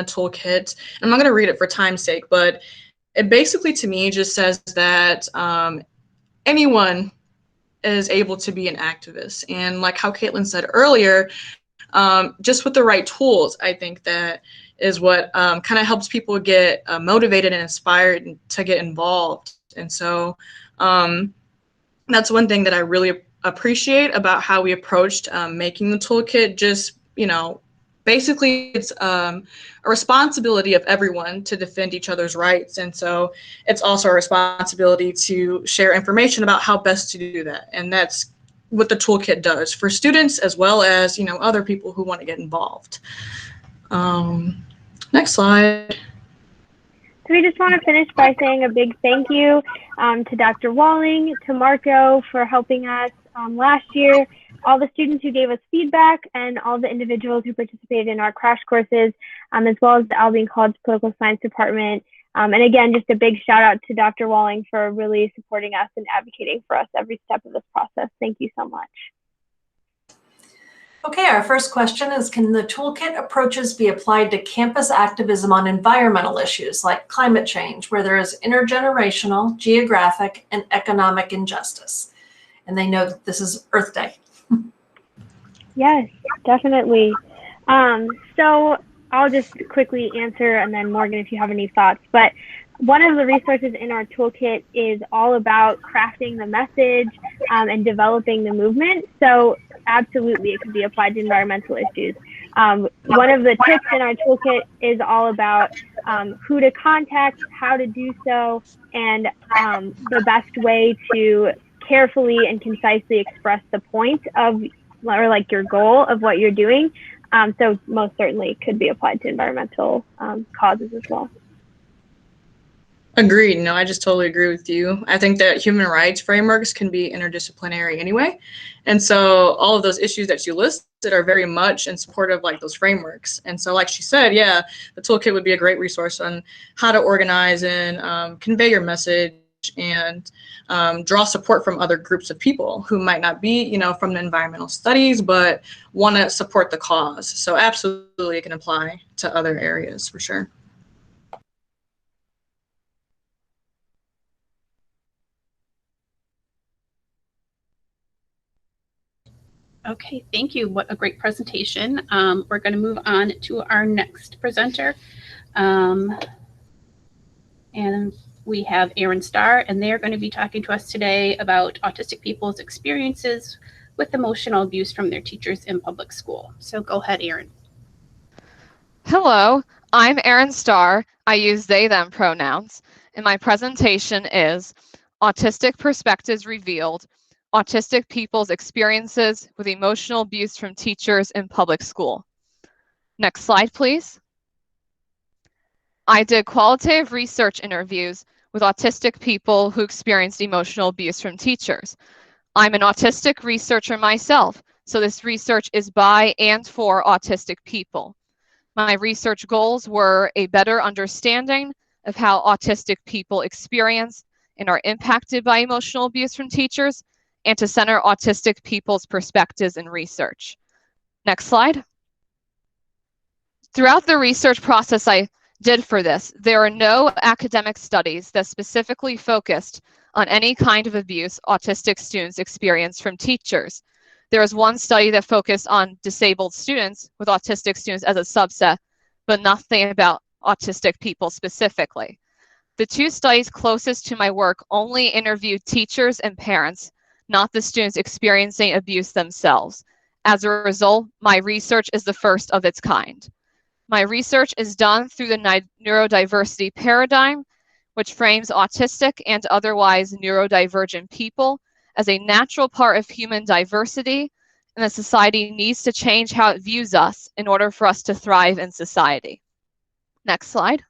toolkit. I'm not going to read it for time's sake, but it basically to me just says that anyone is able to be an activist. And like how Caitlin said earlier, just with the right tools, I think that is what kind of helps people get motivated and inspired to get involved. And so that's one thing that I really appreciate about how we approached making the toolkit. Just, basically it's a responsibility of everyone to defend each other's rights. And so it's also a responsibility to share information about how best to do that. And that's what the toolkit does for students as well as, other people who want to get involved. Next slide. So we just want to finish by saying a big thank you to Dr. Walling, to Marco for helping us last year, all the students who gave us feedback, and all the individuals who participated in our crash courses, as well as the Albany College Political Science Department. And again, just a big shout out to Dr. Walling for really supporting us and advocating for us every step of this process. Thank you so much. Okay, our first question is, can the toolkit approaches be applied to campus activism on environmental issues like climate change, where there is intergenerational, geographic, and economic injustice? And they know that this is Earth Day. Yes, definitely. So I'll just quickly answer, and then Morgan, if you have any thoughts. But one of the resources in our toolkit is all about crafting the message and developing the movement. So absolutely, it could be applied to environmental issues. One of the tips in our toolkit is all about who to contact, how to do so, and the best way to carefully and concisely express the point of, or like your goal of what you're doing. So most certainly could be applied to environmental causes as well. Agreed. No, I just totally agree with you. I think that human rights frameworks can be interdisciplinary anyway. And so all of those issues that you listed are very much in support of like those frameworks. And so like she said, yeah, the toolkit would be a great resource on how to organize and convey your message and draw support from other groups of people who might not be, you know, from the environmental studies, but want to support the cause. So absolutely it can apply to other areas for sure. Okay, thank you. What a great presentation. We're going to move on to our next presenter. And we have Aaron Starr, and they're going to be talking to us today about autistic people's experiences with emotional abuse from their teachers in public school. So go ahead, Aaron. Hello, I'm Aaron Starr. I use they, them pronouns, and my presentation is Autistic Perspectives Revealed, Autistic People's Experiences with Emotional Abuse from Teachers in Public School. Next slide, please. I did qualitative research interviews with autistic people who experienced emotional abuse from teachers. I'm an autistic researcher myself, so this research is by and for autistic people. My research goals were a better understanding of how autistic people experience and are impacted by emotional abuse from teachers, and to center autistic people's perspectives in research. Next slide. Throughout the research process I did for this, there are no academic studies that specifically focused on any kind of abuse autistic students experience from teachers. There was one study that focused on disabled students with autistic students as a subset, but nothing about autistic people specifically. The two studies closest to my work only interviewed teachers and parents, not the students experiencing abuse themselves. As a result, my research is the first of its kind. My research is done through the neurodiversity paradigm, which frames autistic and otherwise neurodivergent people as a natural part of human diversity, and that society needs to change how it views us in order for us to thrive in society. Next slide.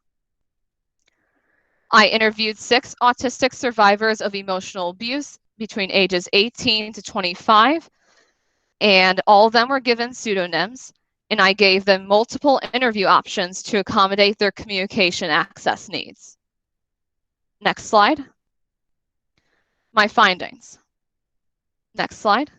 I interviewed 6 autistic survivors of emotional abuse between ages 18 to 25, and all of them were given pseudonyms, and I gave them multiple interview options to accommodate their communication access needs. Next slide. My findings. Next slide.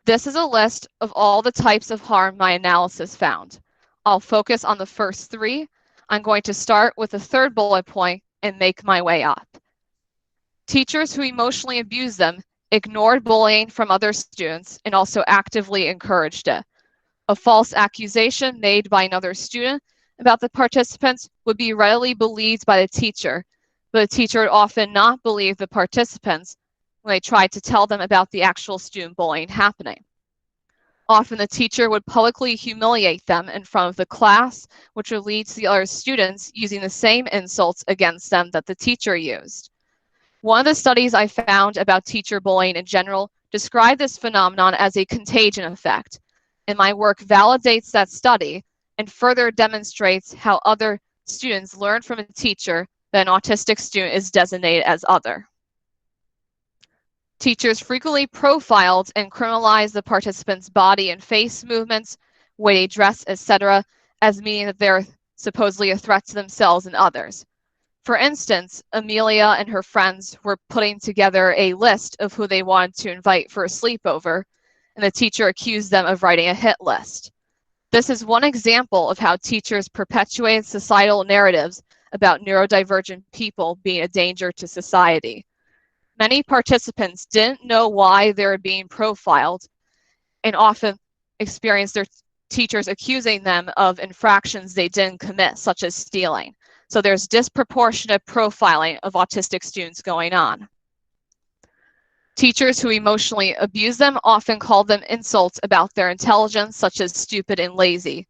This is a list of all the types of harm my analysis found. I'll focus on the first 3. I'm going to start with the third bullet point and make my way up. Teachers who emotionally abused them ignored bullying from other students and also actively encouraged it. A false accusation made by another student about the participants would be readily believed by the teacher, but the teacher would often not believe the participants when they tried to tell them about the actual student bullying happening. Often the teacher would publicly humiliate them in front of the class, which would lead to the other students using the same insults against them that the teacher used. One of the studies I found about teacher bullying in general described this phenomenon as a contagion effect, and my work validates that study and further demonstrates how other students learn from a teacher that an autistic student is designated as other. Teachers frequently profiled and criminalized the participants' body and face movements, way they dress, etc., as meaning that they're supposedly a threat to themselves and others. For instance, Amelia and her friends were putting together a list of who they wanted to invite for a sleepover, and the teacher accused them of writing a hit list. This is one example of how teachers perpetuate societal narratives about neurodivergent people being a danger to society. Many participants didn't know why they were being profiled and often experienced their teachers accusing them of infractions they didn't commit, such as stealing. So there's disproportionate profiling of autistic students going on. Teachers who emotionally abuse them often call them insults about their intelligence, such as stupid and lazy.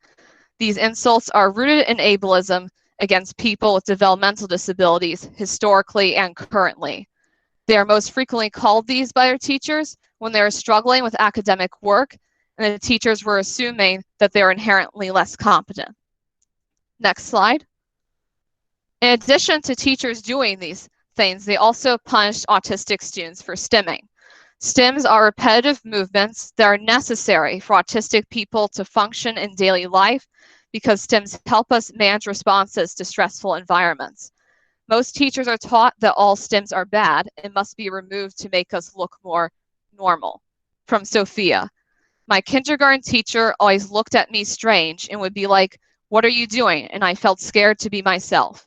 These insults are rooted in ableism against people with developmental disabilities historically and currently. They are most frequently called these by their teachers when they are struggling with academic work, and the teachers were assuming that they are inherently less competent. Next slide. In addition to teachers doing these things, they also punished autistic students for stimming. Stims are repetitive movements that are necessary for autistic people to function in daily life because stims help us manage responses to stressful environments. Most teachers are taught that all stims are bad and must be removed to make us look more normal. From Sophia. My kindergarten teacher always looked at me strange and would be like, "What are you doing?" And I felt scared to be myself.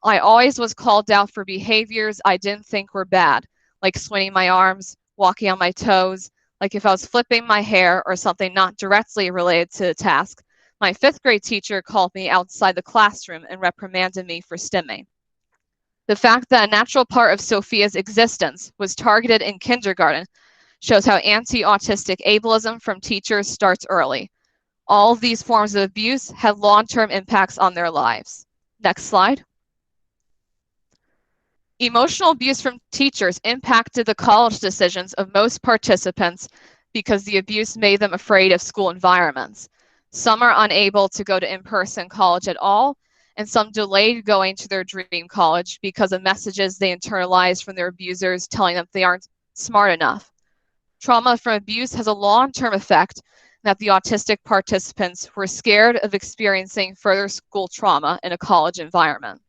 I always was called out for behaviors I didn't think were bad, like swinging my arms, walking on my toes, like if I was flipping my hair or something not directly related to the task. My 5th grade teacher called me outside the classroom and reprimanded me for stimming. The fact that a natural part of Sophia's existence was targeted in kindergarten shows how anti-autistic ableism from teachers starts early. All of these forms of abuse have long-term impacts on their lives. Next slide. Emotional abuse from teachers impacted the college decisions of most participants because the abuse made them afraid of school environments. Some are unable to go to in-person college at all, and some delayed going to their dream college because of messages they internalized from their abusers telling them they aren't smart enough. Trauma from abuse has a long-term effect that the autistic participants were scared of experiencing further school trauma in a college environment.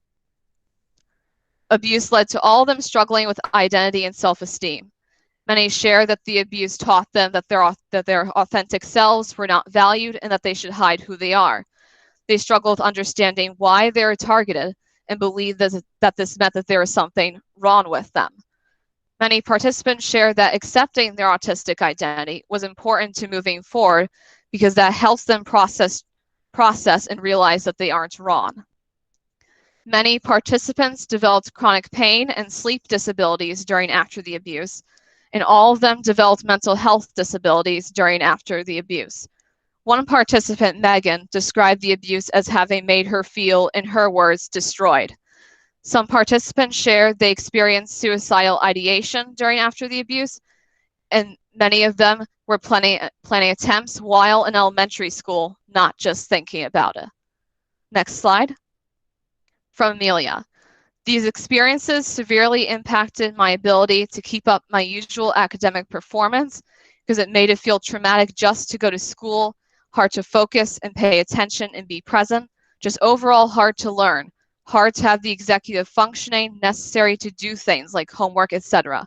Abuse led to all of them struggling with identity and self-esteem. Many share that the abuse taught them that their authentic selves were not valued and that they should hide who they are. They struggle with understanding why they are targeted and believe that this meant that there was something wrong with them. Many participants share that accepting their autistic identity was important to moving forward because that helps them process and realize that they aren't wrong. Many participants developed chronic pain and sleep disabilities during and after the abuse, and all of them developed mental health disabilities during and after the abuse. One participant, Megan, described the abuse as having made her feel, in her words, destroyed. Some participants shared they experienced suicidal ideation during and after the abuse, and many of them were planning attempts while in elementary school, not just thinking about it. Next slide. From Amelia. These experiences severely impacted my ability to keep up my usual academic performance because it made it feel traumatic just to go to school, hard to focus and pay attention and be present, just overall hard to learn, hard to have the executive functioning necessary to do things like homework, etc.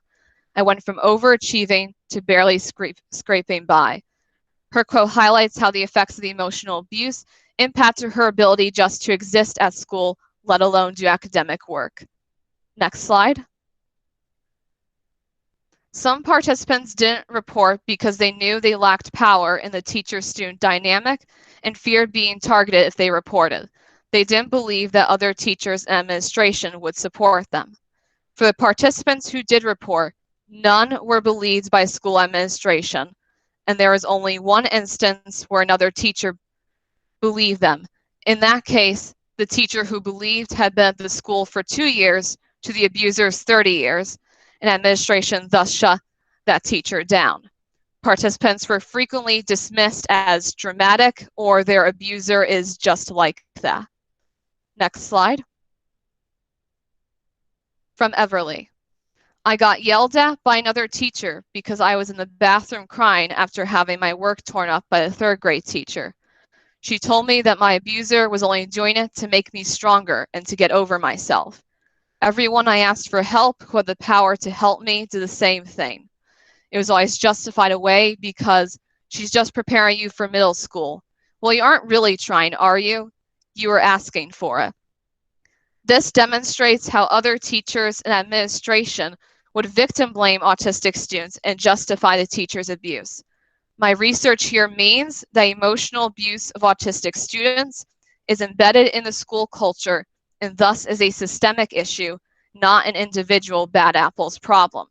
I went from overachieving to barely scraping by. Her quote highlights how the effects of the emotional abuse impacted her ability just to exist at school, let alone do academic work. Next slide. Some participants didn't report because they knew they lacked power in the teacher-student dynamic and feared being targeted if they reported. They didn't believe that other teachers and administration would support them. For the participants who did report, none were believed by school administration, and there was only one instance where another teacher believed them. In that case, the teacher who believed had been at the school for 2 years to the abuser's 30 years, and administration thus shut that teacher down. Participants were frequently dismissed as dramatic or their abuser is just like that. Next slide. From Everly. I got yelled at by another teacher because I was in the bathroom crying after having my work torn up by a 3rd grade teacher. She told me that my abuser was only doing it to make me stronger and to get over myself. Everyone I asked for help who had the power to help me did the same thing. It was always justified away because she's just preparing you for middle school. Well, you aren't really trying, are you? You are asking for it. This demonstrates how other teachers and administration would victim blame autistic students and justify the teacher's abuse. My research here means that emotional abuse of autistic students is embedded in the school culture and thus is a systemic issue, not an individual bad apples problem.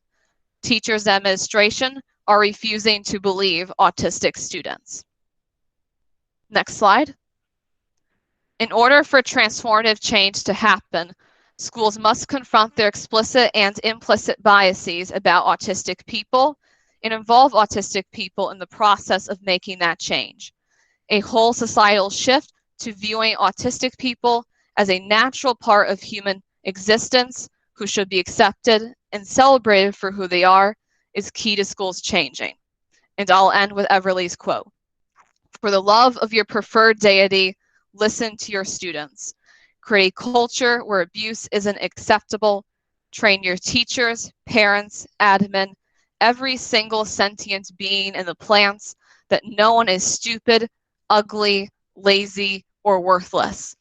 Teachers and administration are refusing to believe autistic students. Next slide. In order for transformative change to happen, schools must confront their explicit and implicit biases about autistic people and involve autistic people in the process of making that change. A whole societal shift to viewing autistic people as a natural part of human existence who should be accepted and celebrated for who they are is key to schools changing. And I'll end with Everly's quote. For the love of your preferred deity, listen to your students. create a culture where abuse isn't acceptable, train your teachers, parents, admin, every single sentient being in the plants that no one is stupid, ugly, lazy, or worthless.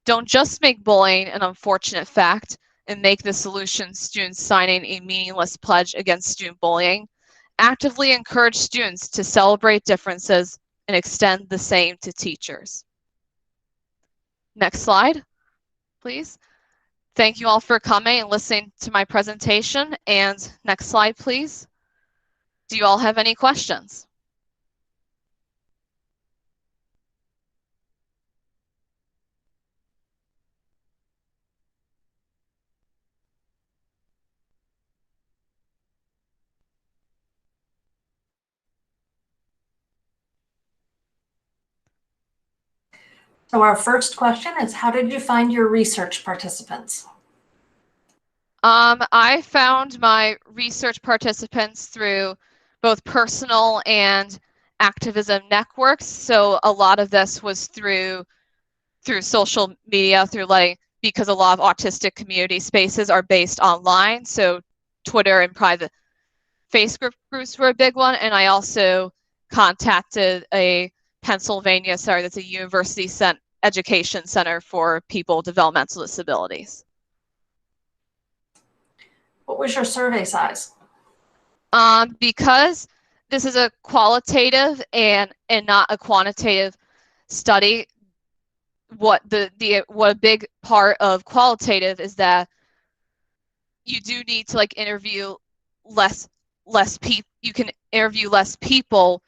Don't just make bullying an unfortunate fact and make the solution students signing a meaningless pledge against student bullying. Actively encourage students to celebrate differences and extend the same to teachers. Next slide, please. Thank you all for coming and listening to my presentation. And next slide, please. Do you all have any questions? So our first question is, how did you find your research participants? I found my research participants through both personal and activism networks. So a lot of this was through social media, because a lot of autistic community spaces are based online. So Twitter and private Facebook groups were a big one. And I also contacted a that's a university education center for people with developmental disabilities. What was your survey size? Because this is a qualitative and not a quantitative study, what a big part of qualitative is that you do need to interview less people. You can interview less people,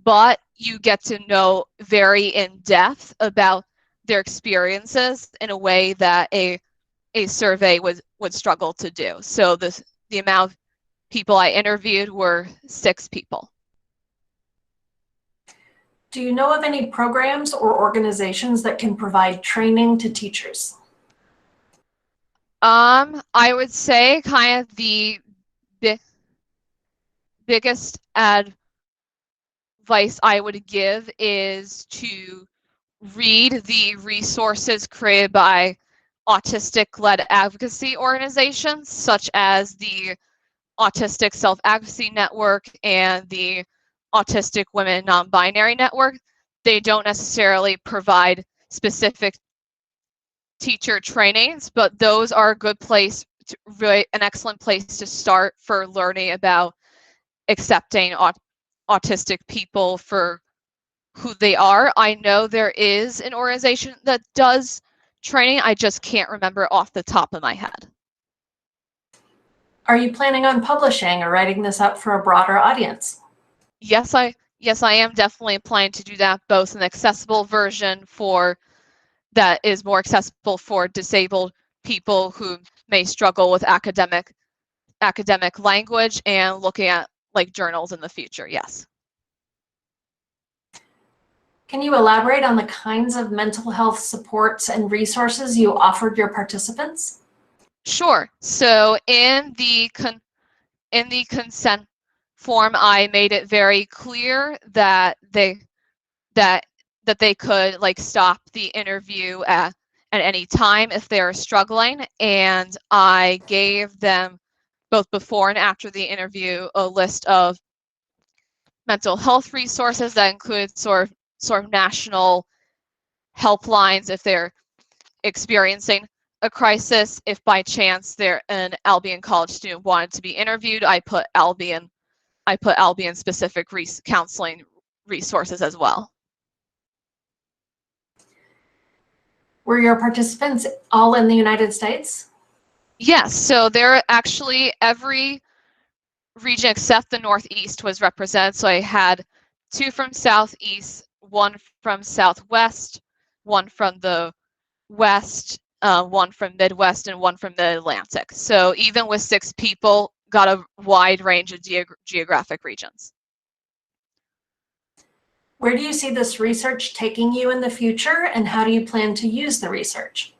but you get to know very in depth about their experiences in a way that a survey would struggle to do. So the amount of people I interviewed were 6 people. Do you know of any programs or organizations that can provide training to teachers? I would say kind of the biggest advice I would give is to read the resources created by autistic-led advocacy organizations, such as the Autistic Self-Advocacy Network and the Autistic Women Non-Binary Network. They don't necessarily provide specific teacher trainings, but those are a good place, an excellent place to start for learning about accepting autistic people for who they are. I know there is an organization that does training. I just can't remember off the top of my head. Are you planning on publishing or writing this up for a broader audience? Yes, I am definitely planning to do that, both an accessible version that is more accessible for disabled people who may struggle with academic language, and looking at journals in the future. Yes. Can you elaborate on the kinds of mental health supports and resources you offered your participants? Sure. So in the consent form, I made it very clear that they could stop the interview at any time if they're struggling, and I gave them both before and after the interview a list of mental health resources that include sort of national helplines if they're experiencing a crisis. If by chance an Albion college student wanted to be interviewed, I put Albion specific counseling resources as well. Were your participants all in the United States? Yes, so they're actually every region except the Northeast was represented. So I had 2 from Southeast, 1 from Southwest, 1 from the West, 1 from Midwest, and 1 from the Atlantic. So even with 6 people, got a wide range of geographic regions. Where do you see this research taking you in the future, and how do you plan to use the research?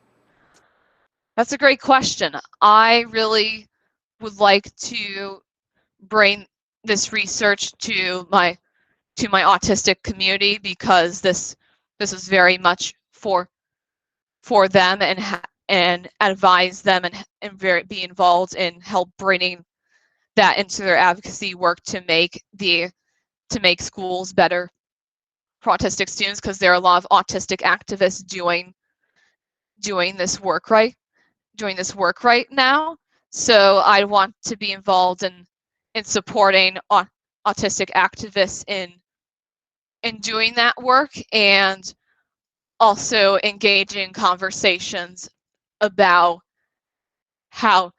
That's a great question. I really would like to bring this research to my autistic community, because this is very much for for them and advise them and be involved in help bringing that into their advocacy work to make schools better for autistic students, because there are a lot of autistic activists doing this work right now. So I want to be involved in supporting autistic activists in doing that work, and also engaging in conversations about how,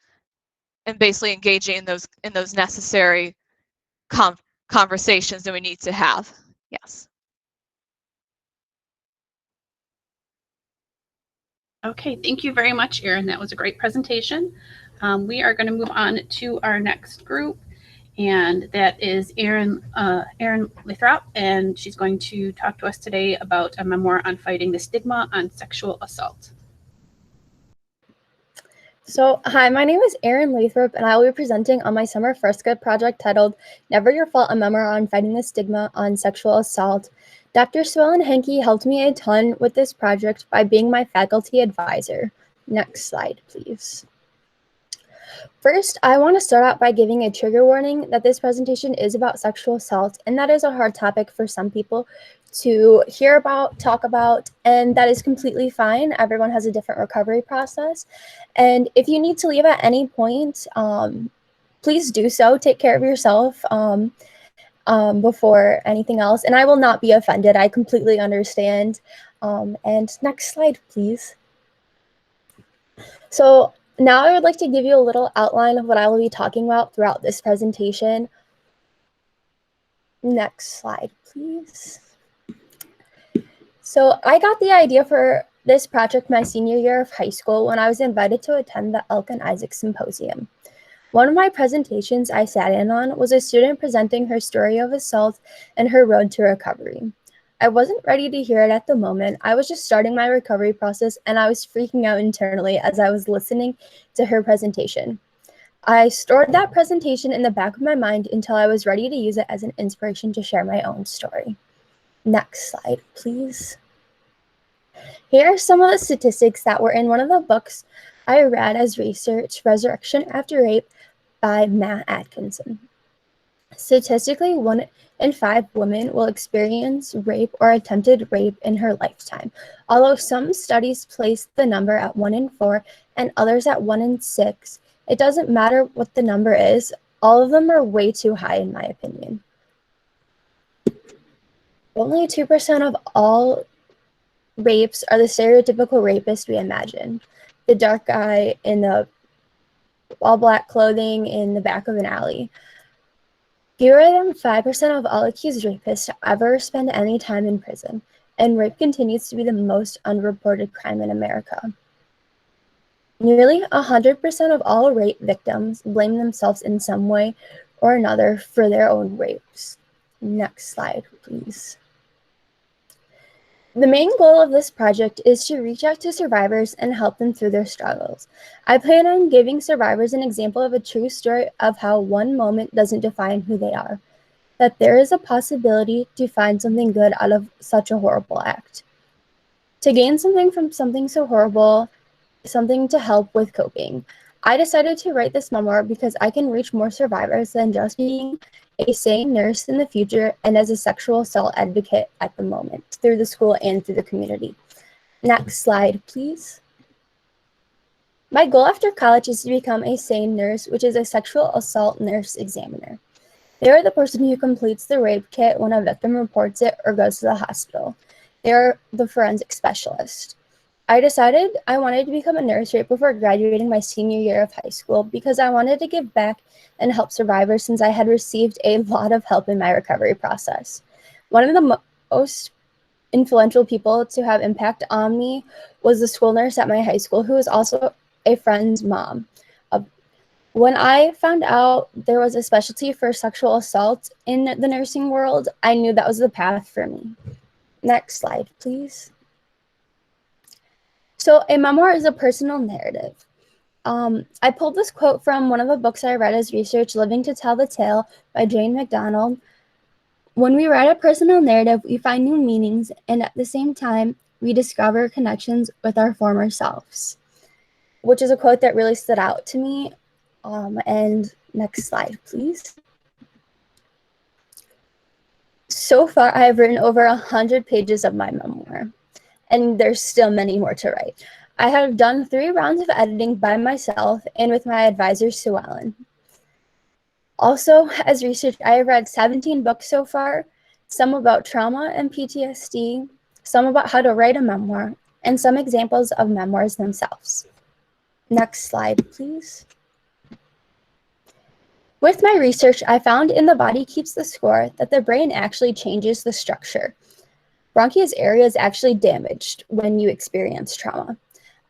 and basically engaging in those necessary conversations that we need to have. Yes. Okay, thank you very much, Erin. That was a great presentation. We are going to move on to our next group, and that is Erin Lathrop, and she's going to talk to us today about a memoir on fighting the stigma on sexual assault. So, hi, my name is Erin Lathrop, and I will be presenting on my summer first grade project titled Never Your Fault, a memoir on fighting the stigma on sexual assault. Dr. Swellen Henke helped me a ton with this project by being my faculty advisor. Next slide, please. First, I want to start out by giving a trigger warning that this presentation is about sexual assault, and that is a hard topic for some people to hear about, talk about, and that is completely fine. Everyone has a different recovery process. And if you need to leave at any point, please do so. Take care of yourself before anything else. And I will not be offended. I completely understand. And next slide, please. So now I would like to give you a little outline of what I will be talking about throughout this presentation. Next slide, please. So I got the idea for this project my senior year of high school when I was invited to attend the Elkin Symposium. One of my presentations I sat in on was a student presenting her story of assault and her road to recovery. I wasn't ready to hear it at the moment. I was just starting my recovery process, and I was freaking out internally as I was listening to her presentation. I stored that presentation in the back of my mind until I was ready to use it as an inspiration to share my own story. Next slide, please. Here are some of the statistics that were in one of the books I read as research, Resurrection After Rape by Matt Atkinson. Statistically, 1 in 5 women will experience rape or attempted rape in her lifetime. Although some studies place the number at 1 in 4 and others at 1 in 6, it doesn't matter what the number is. All of them are way too high in my opinion. Only 2% of all rapes are the stereotypical rapist we imagine. The dark guy in the all-black clothing in the back of an alley. Fewer than 5% of all accused rapists ever spend any time in prison, and rape continues to be the most unreported crime in America. Nearly 100% of all rape victims blame themselves in some way or another for their own rapes. Next slide, please. The main goal of this project is to reach out to survivors and help them through their struggles. I plan on giving survivors an example of a true story of how one moment doesn't define who they are, that there is a possibility to find something good out of such a horrible act. To gain something from something so horrible, something to help with coping. I decided to write this memoir because I can reach more survivors than just being a sane nurse in the future and as a sexual assault advocate at the moment, through the school and through the community. Next slide, please. My goal after college is to become a sane nurse, which is a sexual assault nurse examiner. They are the person who completes the rape kit when a victim reports it or goes to the hospital. They are the forensic specialist. I decided I wanted to become a nurse right before graduating my senior year of high school because I wanted to give back and help survivors since I had received a lot of help in my recovery process. One of the most influential people to have impact on me was the school nurse at my high school, who was also a friend's mom. When I found out there was a specialty for sexual assault in the nursing world, I knew that was the path for me. Next slide, please. So a memoir is a personal narrative. I pulled this quote from one of the books I read as research, Living to Tell the Tale by Jane McDonald. When we write a personal narrative, we find new meanings, and at the same time, rediscover connections with our former selves, which is a quote that really stood out to me. And next slide, please. So far, I have written over 100 pages of my memoir, and there's still many more to write. I have done 3 rounds of editing by myself and with my advisor, Sue Ellen. Also, as research, I have read 17 books so far, some about trauma and PTSD, some about how to write a memoir, and some examples of memoirs themselves. Next slide, please. With my research, I found in The Body Keeps the Score that the brain actually changes the structure. Bronchius area is actually damaged when you experience trauma.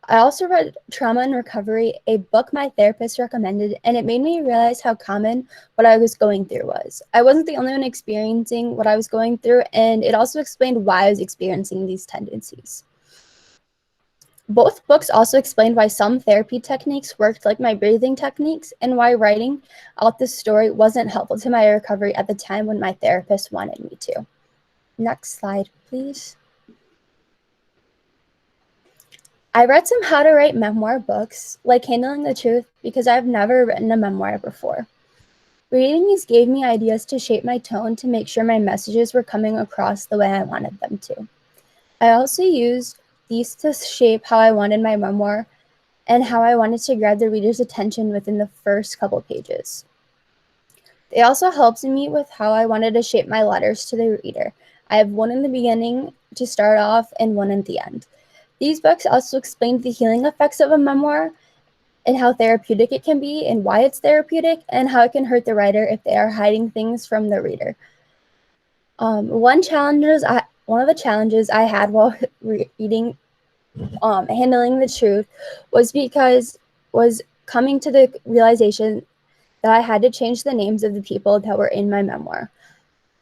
I also read Trauma and Recovery, a book my therapist recommended, and it made me realize how common what I was going through was. I wasn't the only one experiencing what I was going through, and it also explained why I was experiencing these tendencies. Both books also explained why some therapy techniques worked, like my breathing techniques, and why writing out this story wasn't helpful to my recovery at the time when my therapist wanted me to. Next slide, please. I read some how to write memoir books, like Handling the Truth, because I've never written a memoir before. Reading these gave me ideas to shape my tone to make sure my messages were coming across the way I wanted them to. I also used these to shape how I wanted my memoir and how I wanted to grab the reader's attention within the first couple pages. They also helped me with how I wanted to shape my letters to the reader. I have one in the beginning to start off and one at the end. These books also explained the healing effects of a memoir and how therapeutic it can be and why it's therapeutic and how it can hurt the writer if they are hiding things from the reader. One of the challenges I had while reading Handling the Truth was coming to the realization that I had to change the names of the people that were in my memoir.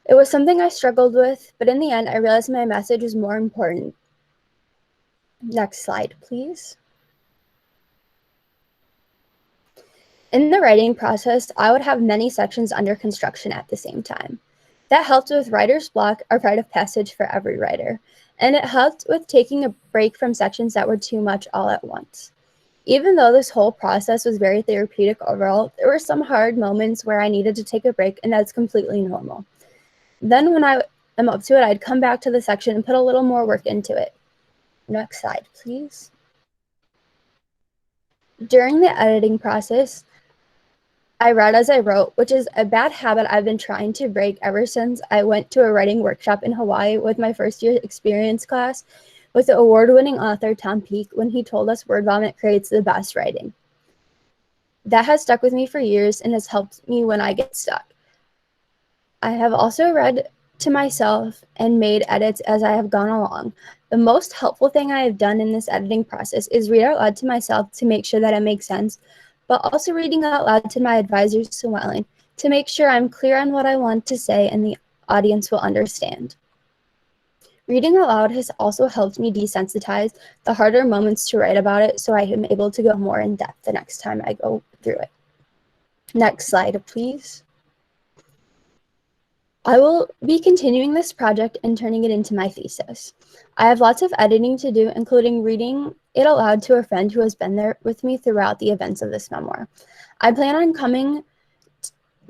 It was something I struggled with, but in the end, I realized my message was more important. Next slide, please. In the writing process, I would have many sections under construction at the same time. That helped with writer's block, or rite of passage for every writer, and it helped with taking a break from sections that were too much all at once. Even though this whole process was very therapeutic overall, there were some hard moments where I needed to take a break, and that's completely normal. Then when I am up to it, I'd come back to the section and put a little more work into it. Next slide, please. During the editing process, I read as I wrote, which is a bad habit I've been trying to break ever since I went to a writing workshop in Hawaii with my first year experience class with the award-winning author Tom Peake when he told us word vomit creates the best writing. That has stuck with me for years and has helped me when I get stuck. I have also read to myself and made edits as I have gone along. The most helpful thing I have done in this editing process is read out loud to myself to make sure that it makes sense, but also reading out loud to my advisor, Sue Ellen, to make sure I'm clear on what I want to say and the audience will understand. Reading out loud has also helped me desensitize the harder moments to write about it, so I am able to go more in depth the next time I go through it. Next slide, please. I will be continuing this project and turning it into my thesis. I have lots of editing to do, including reading it aloud to a friend who has been there with me throughout the events of this memoir. I plan on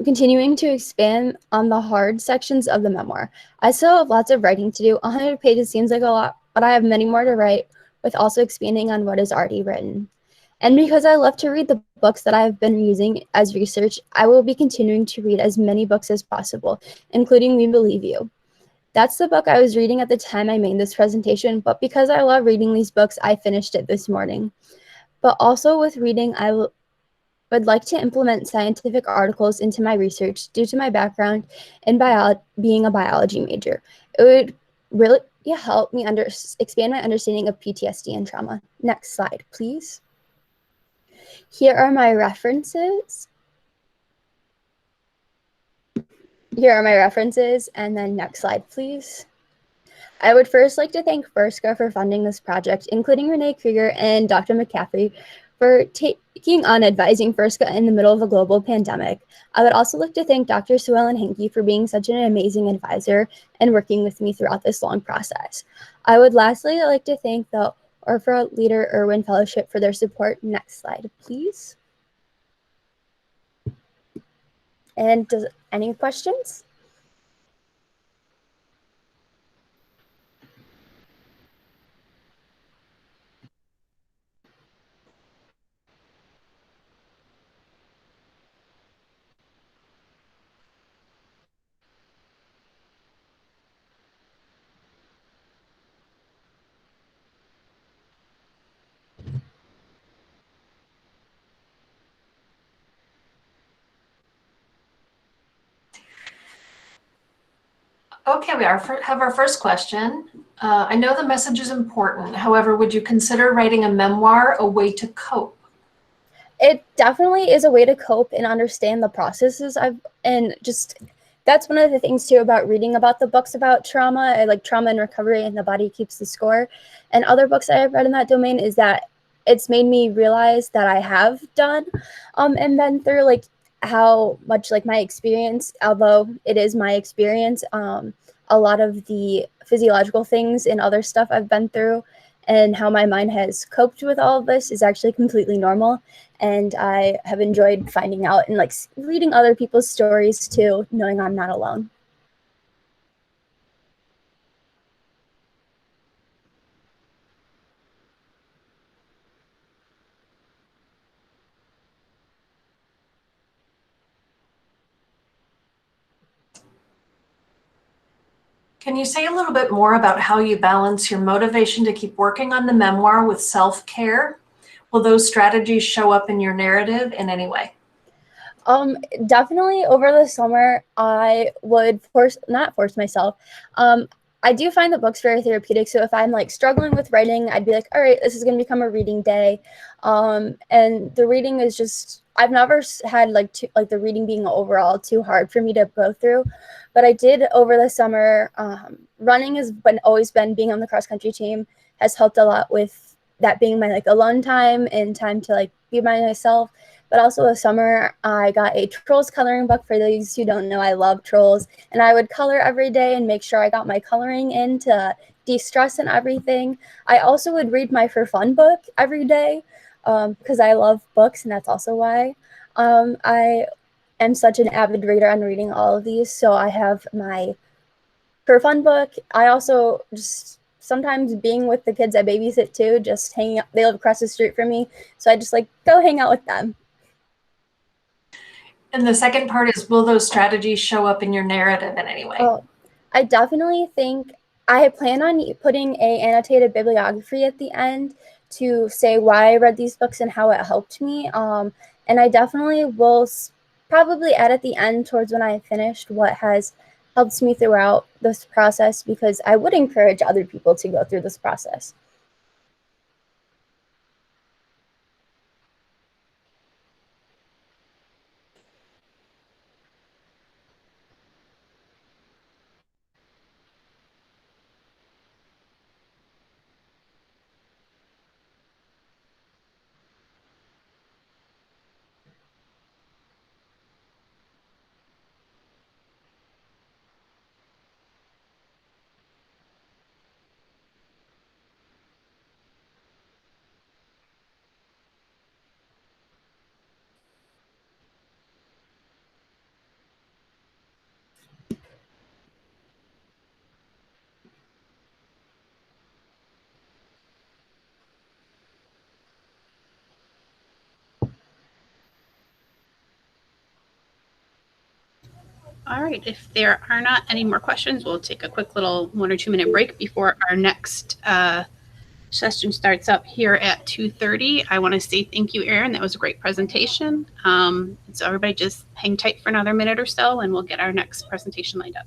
continuing to expand on the hard sections of the memoir. I still have lots of writing to do. 100 pages seems like a lot, but I have many more to write, with also expanding on what is already written. And because I love to read the books that I have been using as research, I will be continuing to read as many books as possible, including We Believe You. That's the book I was reading at the time I made this presentation, but because I love reading these books, I finished it this morning. But also with reading, I would like to implement scientific articles into my research due to my background in being a biology major. It would really help me expand my understanding of PTSD and trauma. Next slide, please. Here are my references. And then next slide, please. I would first like to thank FIRSCA for funding this project, including Renee Krieger and Dr. McCaffrey for taking on advising FIRSCA in the middle of a global pandemic. I would also like to thank Dr. Sue Ellen Hankey for being such an amazing advisor and working with me throughout this long process. I would lastly like to thank the Orpha Leader Irwin Fellowship for their support. Next slide, please. And any questions? Okay, have our first question. I know the message is important. However, would you consider writing a memoir a way to cope? It definitely is a way to cope and understand the processes that's one of the things too about reading about the books about trauma. I like Trauma and Recovery and The Body Keeps the Score. And other books I have read in that domain is that it's made me realize that I have done and been through like how much like my experience, although it is my experience, a lot of the physiological things and other stuff I've been through and how my mind has coped with all of this is actually completely normal. And I have enjoyed finding out and like reading other people's stories too, knowing I'm not alone. Can you say a little bit more about how you balance your motivation to keep working on the memoir with self-care? Will those strategies show up in your narrative in any way? Definitely over the summer, I would not force myself. I do find the books very therapeutic. So if I'm like struggling with writing, I'd be like, all right, this is going to become a reading day. And the reading is just, I've never had like the reading being overall too hard for me to go through. But I did over the summer. Running has always been being on the cross country team has helped a lot with that being my like alone time and time to like be by myself. But also this summer, I got a trolls coloring book. For those who don't know, I love trolls. And I would color every day and make sure I got my coloring in to de-stress and everything. I also would read my for fun book every day because I love books, and that's also why. I am such an avid reader and reading all of these. So I have my for fun book. I also just sometimes being with the kids I babysit too, just hanging out. They live across the street from me. So I just like go hang out with them. And the second part is, will those strategies show up in your narrative in any way? Oh, I definitely think I plan on putting a annotated bibliography at the end to say why I read these books and how it helped me. And I definitely will probably add at the end towards when I finished what has helped me throughout this process, because I would encourage other people to go through this process. All right, if there are not any more questions, we'll take a quick little 1 or 2 minute break before our next session starts up here at 2:30. I want to say thank you, Erin. That was a great presentation. So everybody just hang tight for another minute or so, and we'll get our next presentation lined up.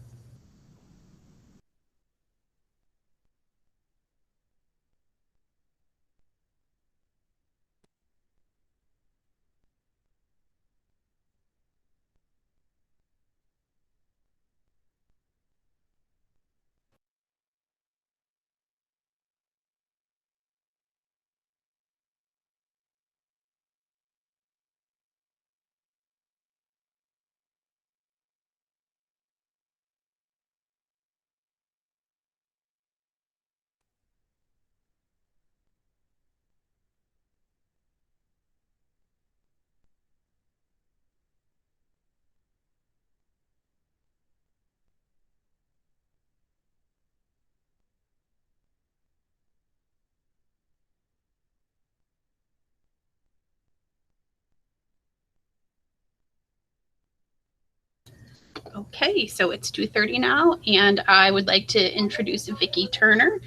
Okay, so it's 2:30 now, and I would like to introduce Vicki Turner.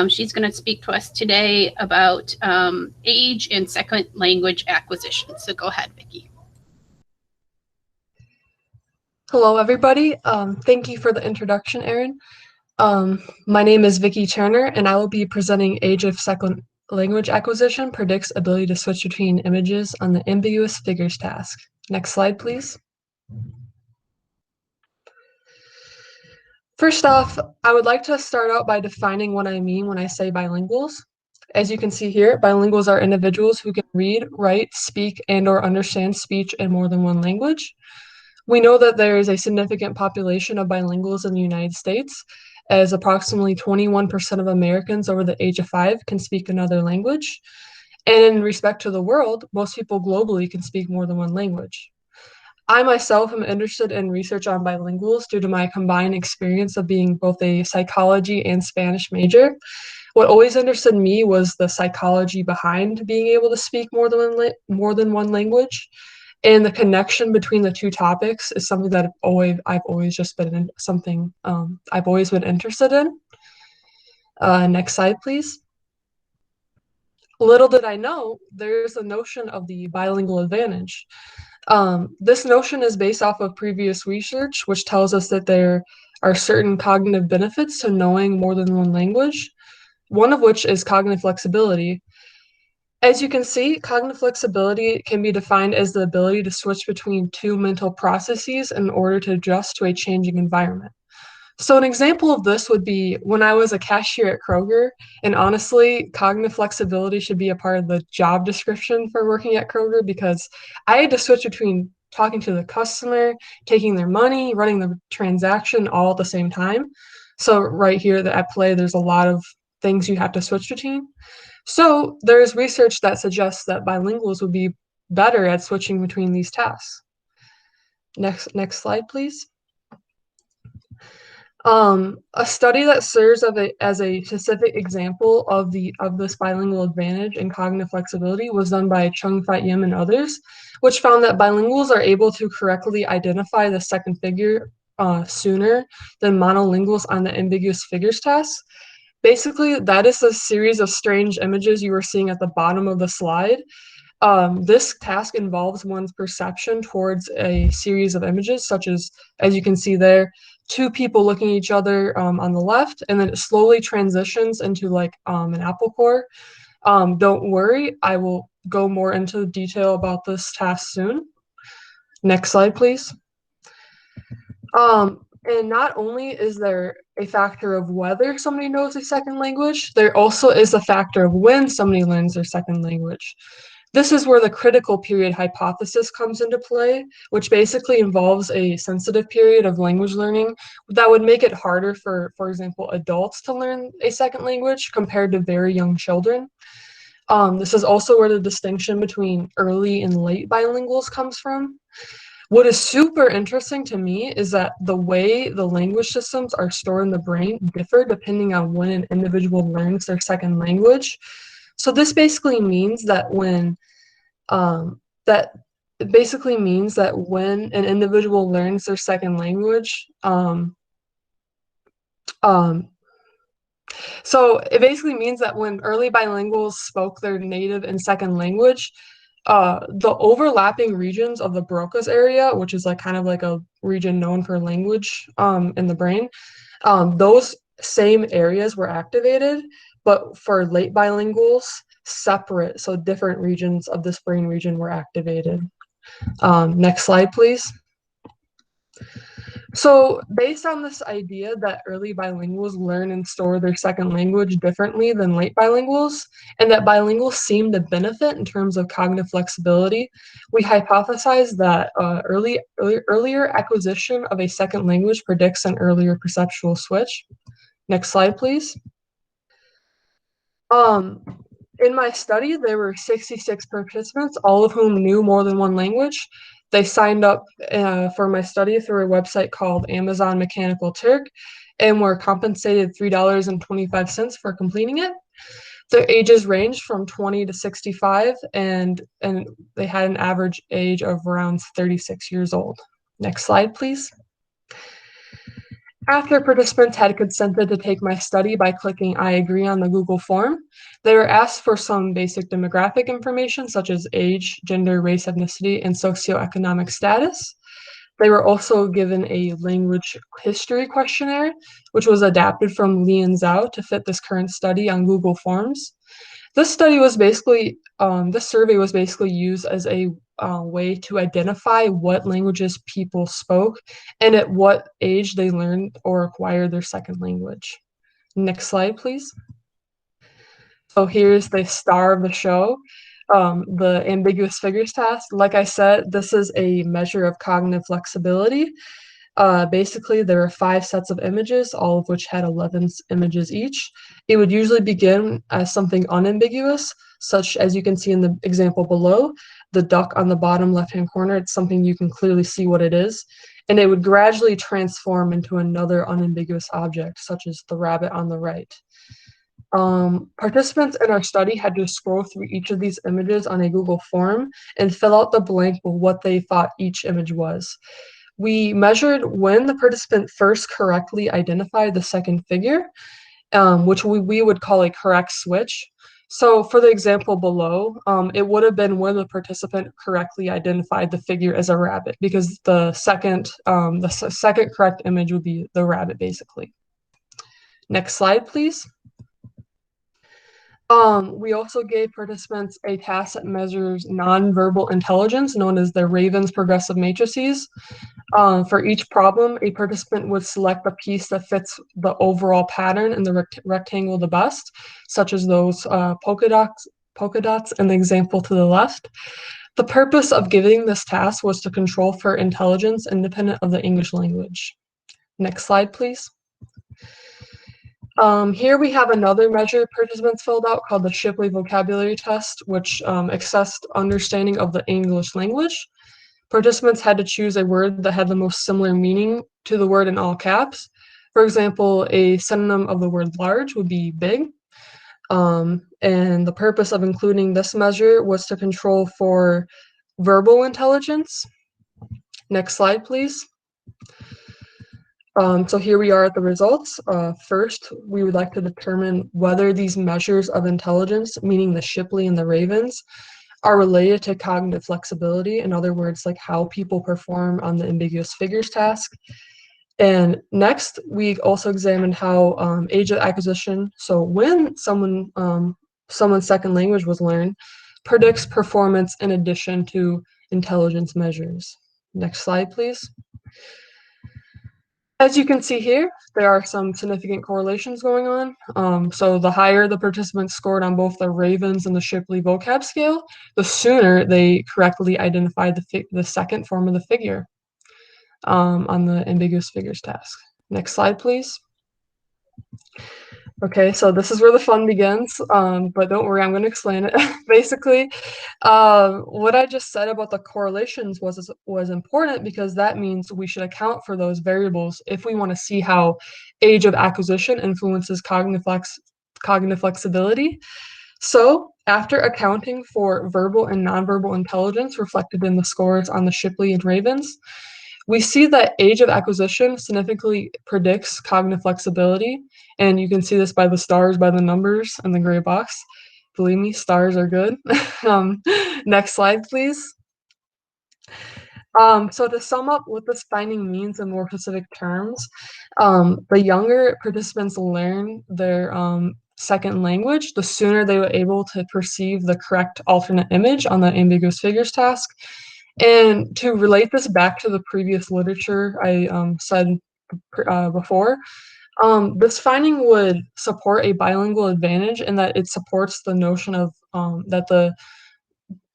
She's going to speak to us today about age and second language acquisition. So go ahead, Vicki. Hello, everybody. Thank you for the introduction, Erin. My name is Vicki Turner, and I will be presenting Age of Second Language Acquisition predicts ability to switch between images on the ambiguous figures task. Next slide, please. First off, I would like to start out by defining what I mean when I say bilinguals. As you can see here, bilinguals are individuals who can read, write, speak, and/or understand speech in more than one language. We know that there is a significant population of bilinguals in the United States, as approximately 21% of Americans over the age of 5 can speak another language. And in respect to the world, most people globally can speak more than one language. I myself am interested in research on bilinguals due to my combined experience of being both a psychology and Spanish major. What always interested me was the psychology behind being able to speak more than one language. And the connection between the two topics is something that I've always been interested in. Next slide, please. Little did I know, there's a notion of the bilingual advantage. This notion is based off of previous research, which tells us that there are certain cognitive benefits to knowing more than one language, one of which is cognitive flexibility. As you can see, cognitive flexibility can be defined as the ability to switch between two mental processes in order to adjust to a changing environment. So an example of this would be when I was a cashier at Kroger, and honestly, cognitive flexibility should be a part of the job description for working at Kroger because I had to switch between talking to the customer, taking their money, running the transaction all at the same time. So right here at play, there's a lot of things you have to switch between. So there's research that suggests that bilinguals would be better at switching between these tasks. Next slide, please. A study that serves as a specific example of this bilingual advantage in cognitive flexibility was done by Chung Fat Yim and others, which found that bilinguals are able to correctly identify the second figure sooner than monolinguals on the ambiguous figures task. Basically, that is a series of strange images you were seeing at the bottom of the slide. This task involves one's perception towards a series of images, such as you can see there, two people looking at each other on the left, and then it slowly transitions into like an apple core. Don't worry, I will go more into detail about this task soon. Next slide, please. And not only is there a factor of whether somebody knows a second language, there also is a factor of when somebody learns their second language. This is where the critical period hypothesis comes into play, which basically involves a sensitive period of language learning that would make it harder for example, adults to learn a second language compared to very young children. This is also where the distinction between early and late bilinguals comes from. What is super interesting to me is that the way the language systems are stored in the brain differ depending on when an individual learns their second language. So this basically means that when an individual learns their second language, so it basically means that when early bilinguals spoke their native and second language, the overlapping regions of the Broca's area, which is like kind of like a region known for language in the brain, those same areas were activated, but for late bilinguals, separate, so different regions of this brain region were activated. Next slide, please. So based on this idea that early bilinguals learn and store their second language differently than late bilinguals, and that bilinguals seem to benefit in terms of cognitive flexibility, we hypothesize that earlier acquisition of a second language predicts an earlier perceptual switch. Next slide, please. In my study, there were 66 participants, all of whom knew more than one language. They signed up for my study through a website called Amazon Mechanical Turk and were compensated $3.25 for completing it. Their ages ranged from 20 to 65, and they had an average age of around 36 years old. Next slide, please. After participants had consented to take my study by clicking I agree on the Google form, they were asked for some basic demographic information such as age, gender, race, ethnicity, and socioeconomic status. They were also given a language history questionnaire, which was adapted from Li and Zhao to fit this current study on Google Forms. This survey was basically used as a way to identify what languages people spoke and at what age they learned or acquired their second language. Next slide, please. So here's the star of the show, the ambiguous figures task. Like I said, this is a measure of cognitive flexibility. Basically, there are 5 sets of images, all of which had 11 images each. It would usually begin as something unambiguous, such as you can see in the example below, the duck on the bottom left-hand corner. It's something you can clearly see what it is. And it would gradually transform into another unambiguous object, such as the rabbit on the right. Participants in our study had to scroll through each of these images on a Google form and fill out the blank with what they thought each image was. We measured when the participant first correctly identified the second figure, which we would call a correct switch. So for the example below, it would have been when the participant correctly identified the figure as a rabbit, because the second correct image would be the rabbit, basically. Next slide, please. We also gave participants a task that measures nonverbal intelligence, known as the Raven's progressive matrices. For each problem, a participant would select a piece that fits the overall pattern in the rectangle the best, such as those polka dots in the example to the left. The purpose of giving this task was to control for intelligence independent of the English language. Next slide, please. Here we have another measure participants filled out called the Shipley Vocabulary Test, which assessed understanding of the English language. Participants had to choose a word that had the most similar meaning to the word in all caps. For example, a synonym of the word large would be big. And the purpose of including this measure was to control for verbal intelligence. Next slide, please. So here we are at the results. First, we would like to determine whether these measures of intelligence, meaning the Shipley and the Ravens, are related to cognitive flexibility. In other words, like how people perform on the ambiguous figures task. And next, we also examined how age of acquisition, so when someone's second language was learned, predicts performance in addition to intelligence measures. Next slide, please. As you can see here, there are some significant correlations going on. So the higher the participants scored on both the Ravens and the Shipley vocab scale, the sooner they correctly identified the second form of the figure on the ambiguous figures task. Next slide, please. Okay, so this is where the fun begins, but don't worry, I'm going to explain it. Basically, what I just said about the correlations was important because that means we should account for those variables if we want to see how age of acquisition influences cognitive flexibility. So after accounting for verbal and nonverbal intelligence reflected in the scores on the Shipley and Ravens, we see that age of acquisition significantly predicts cognitive flexibility, and you can see this by the stars, by the numbers in the gray box. Believe me, stars are good. Next slide, please. So to sum up what this finding means in more specific terms, the younger participants learn their second language, the sooner they were able to perceive the correct alternate image on the ambiguous figures task. And to relate this back to the previous literature I said before, this finding would support a bilingual advantage in that it supports the notion of that the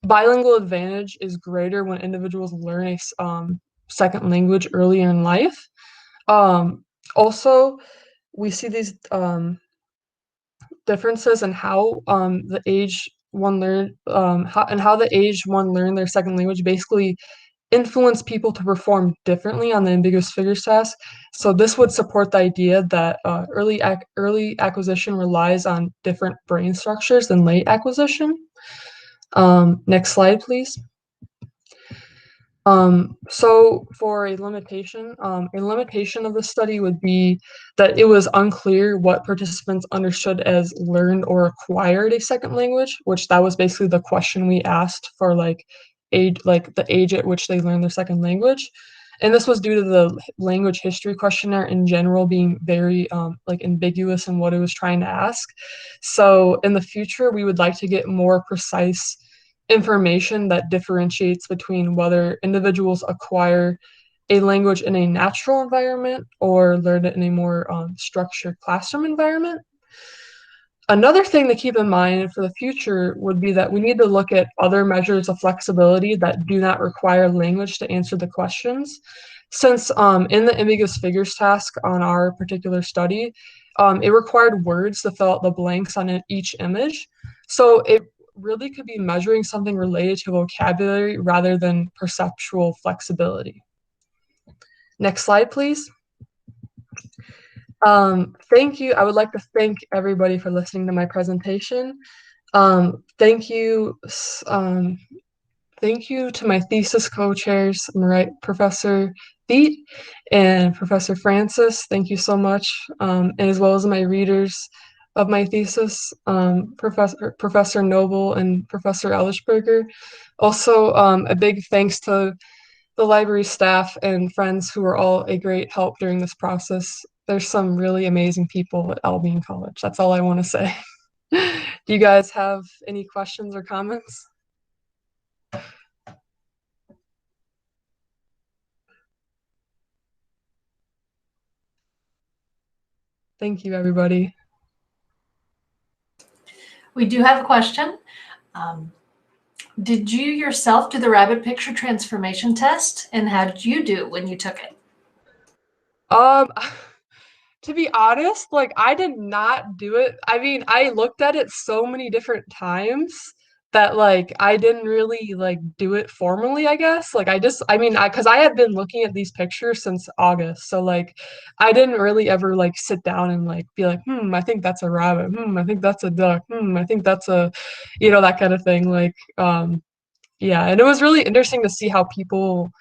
bilingual advantage is greater when individuals learn a second language earlier in life. Also, we see these differences in how the age one learned how the age one learned their second language basically influence people to perform differently on the ambiguous figures task. So this would support the idea that early acquisition relies on different brain structures than late acquisition. Next slide, please. So for a limitation of the study would be that it was unclear what participants understood as learned or acquired a second language, which that was basically the question we asked for like the age at which they learned their second language. And this was due to the language history questionnaire in general being very like ambiguous in what it was trying to ask. So in the future, we would like to get more precise information that differentiates between whether individuals acquire a language in a natural environment or learn it in a more structured classroom environment. Another thing to keep in mind for the future would be that we need to look at other measures of flexibility that do not require language to answer the questions. Since in the ambiguous figures task on our particular study, it required words to fill out the blanks on each image. So it really could be measuring something related to vocabulary rather than perceptual flexibility. Next slide, please. Thank you. I would like to thank everybody for listening to my presentation. Thank you to my thesis co-chairs, Professor Beat and Professor Francis. Thank you so much, and as well as my readers of my thesis, Professor Noble and Professor Elishberger. Also, a big thanks to the library staff and friends who were all a great help during this process. There's some really amazing people at Albion College. That's all I want to say. Do you guys have any questions or comments? Thank you, everybody. We do have a question. Did you yourself do the rabbit picture transformation test? And how did you do when you took it? To be honest, like I did not do it. I mean, I looked at it so many different times that like I didn't really like do it formally, I guess. Like because I had been looking at these pictures since August. So like I didn't really ever like sit down and like be like, I think that's a rabbit. I think that's a duck. I think that's a, that kind of thing. Like, yeah. And it was really interesting to see how people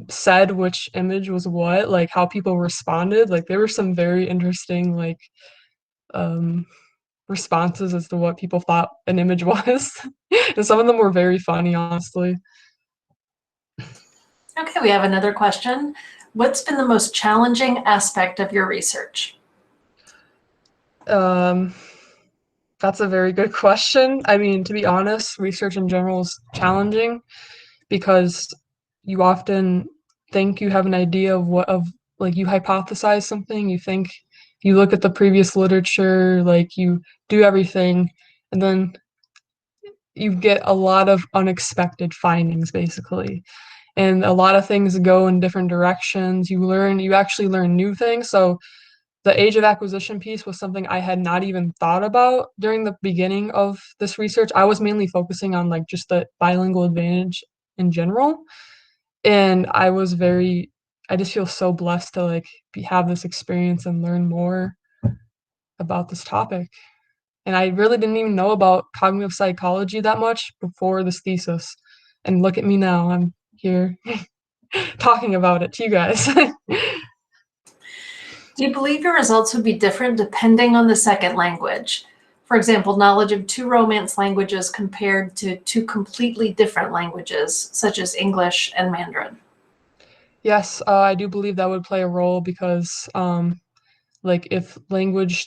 said which image was what, like how people responded. Like there were some very interesting like responses as to what people thought an image was. And some of them were very funny, honestly. Okay, we have another question. What's been the most challenging aspect of your research? That's a very good question. I mean, to be honest, research in general is challenging because you often think you have an idea of like you hypothesize something, you look at the previous literature, like you do everything, and then you get a lot of unexpected findings basically. And a lot of things go in different directions. You actually learn new things. So the age of acquisition piece was something I had not even thought about during the beginning of this research. I was mainly focusing on like just the bilingual advantage in general. And I just feel so blessed to like have this experience and learn more about this topic. And I really didn't even know about cognitive psychology that much before this thesis. And look at me now, I'm here talking about it to you guys. Do you believe your results would be different depending on the second language? For example, knowledge of two Romance languages compared to two completely different languages, such as English and Mandarin. Yes, I do believe that would play a role because like if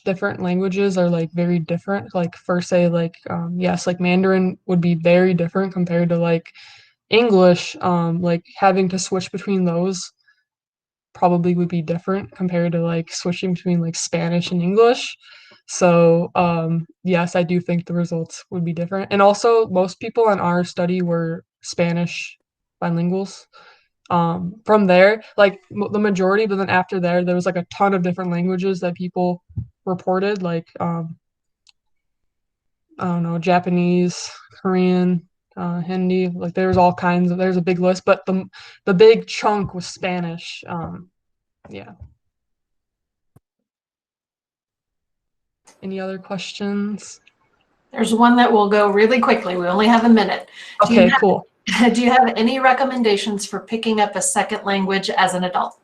different languages are like very different, like for say like yes, like Mandarin would be very different compared to like English, like having to switch between those probably would be different compared to like switching between like Spanish and English. So yes, I do think the results would be different. And also most people in our study were Spanish bilinguals. From there, like the majority, but then after there was like a ton of different languages that people reported, like I don't know, Japanese, Korean, Hindi, like there's a big list, but the big chunk was Spanish. Yeah. Any other questions? There's one that will go really quickly. We only have a minute. Okay, cool. Do you have any recommendations for picking up a second language as an adult?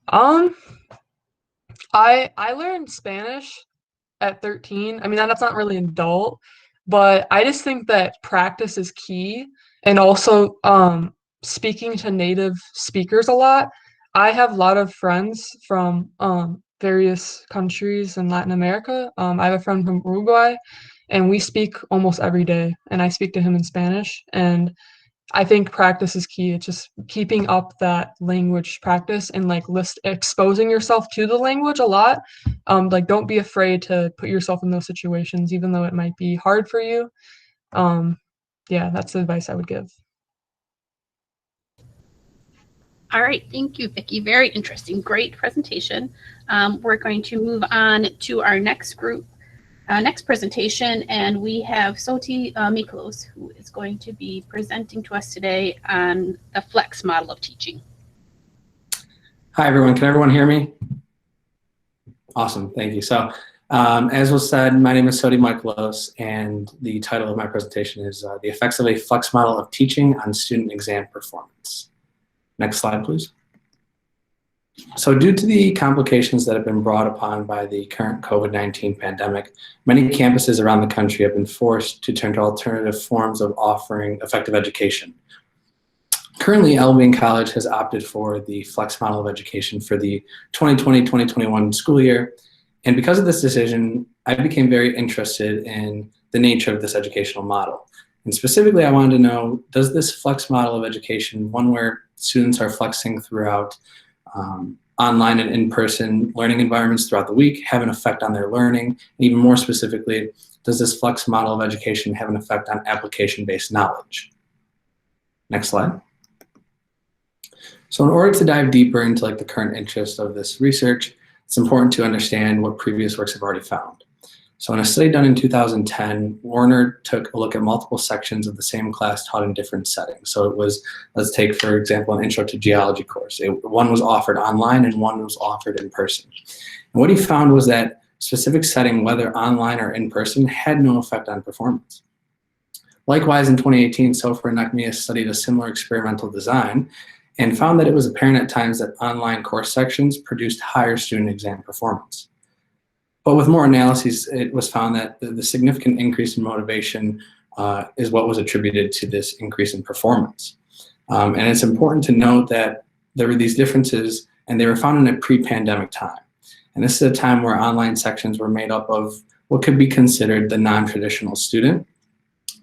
I learned Spanish at 13. I mean, that's not really an adult, but I just think that practice is key, and also speaking to native speakers a lot. I have a lot of friends from various countries in Latin America. I have a friend from Uruguay, and we speak almost every day, and I speak to him in Spanish, and I think practice is key. It's just keeping up that language practice and like exposing yourself to the language a lot. Like don't be afraid to put yourself in those situations, even though it might be hard for you. Yeah, that's the advice I would give. All right, thank you, Vicki. Very interesting, great presentation. We're going to move on to our next group, next presentation, and we have Soti Miklos, who is going to be presenting to us today on the flex model of teaching. Hi, everyone. Can everyone hear me? Awesome. Thank you. So, as was said, my name is Soti Miklos, and the title of my presentation is The Effects of a Flex Model of Teaching on Student Exam Performance. Next slide, please. So due to the complications that have been brought upon by the current COVID-19 pandemic, many campuses around the country have been forced to turn to alternative forms of offering effective education. Currently, Elkin College has opted for the flex model of education for the 2020-2021 school year. And because of this decision, I became very interested in the nature of this educational model. And specifically, I wanted to know, does this flex model of education, one where students are flexing throughout online and in-person learning environments throughout the week, have an effect on their learning? And even more specifically, does this flex model of education have an effect on application-based knowledge? Next slide. So in order to dive deeper into the current interest of this research, it's important to understand what previous works have already found. So in a study done in 2010, Warner took a look at multiple sections of the same class taught in different settings. So it was, let's take, for example, an Intro to Geology course. One was offered online and one was offered in person. And what he found was that specific setting, whether online or in person, had no effect on performance. Likewise, in 2018, Sofer and Nachmias studied a similar experimental design and found that it was apparent at times that online course sections produced higher student exam performance. But with more analyses, it was found that the significant increase in motivation is what was attributed to this increase in performance. And it's important to note that there were these differences, and they were found in a pre-pandemic time. And this is a time where online sections were made up of what could be considered the non-traditional student.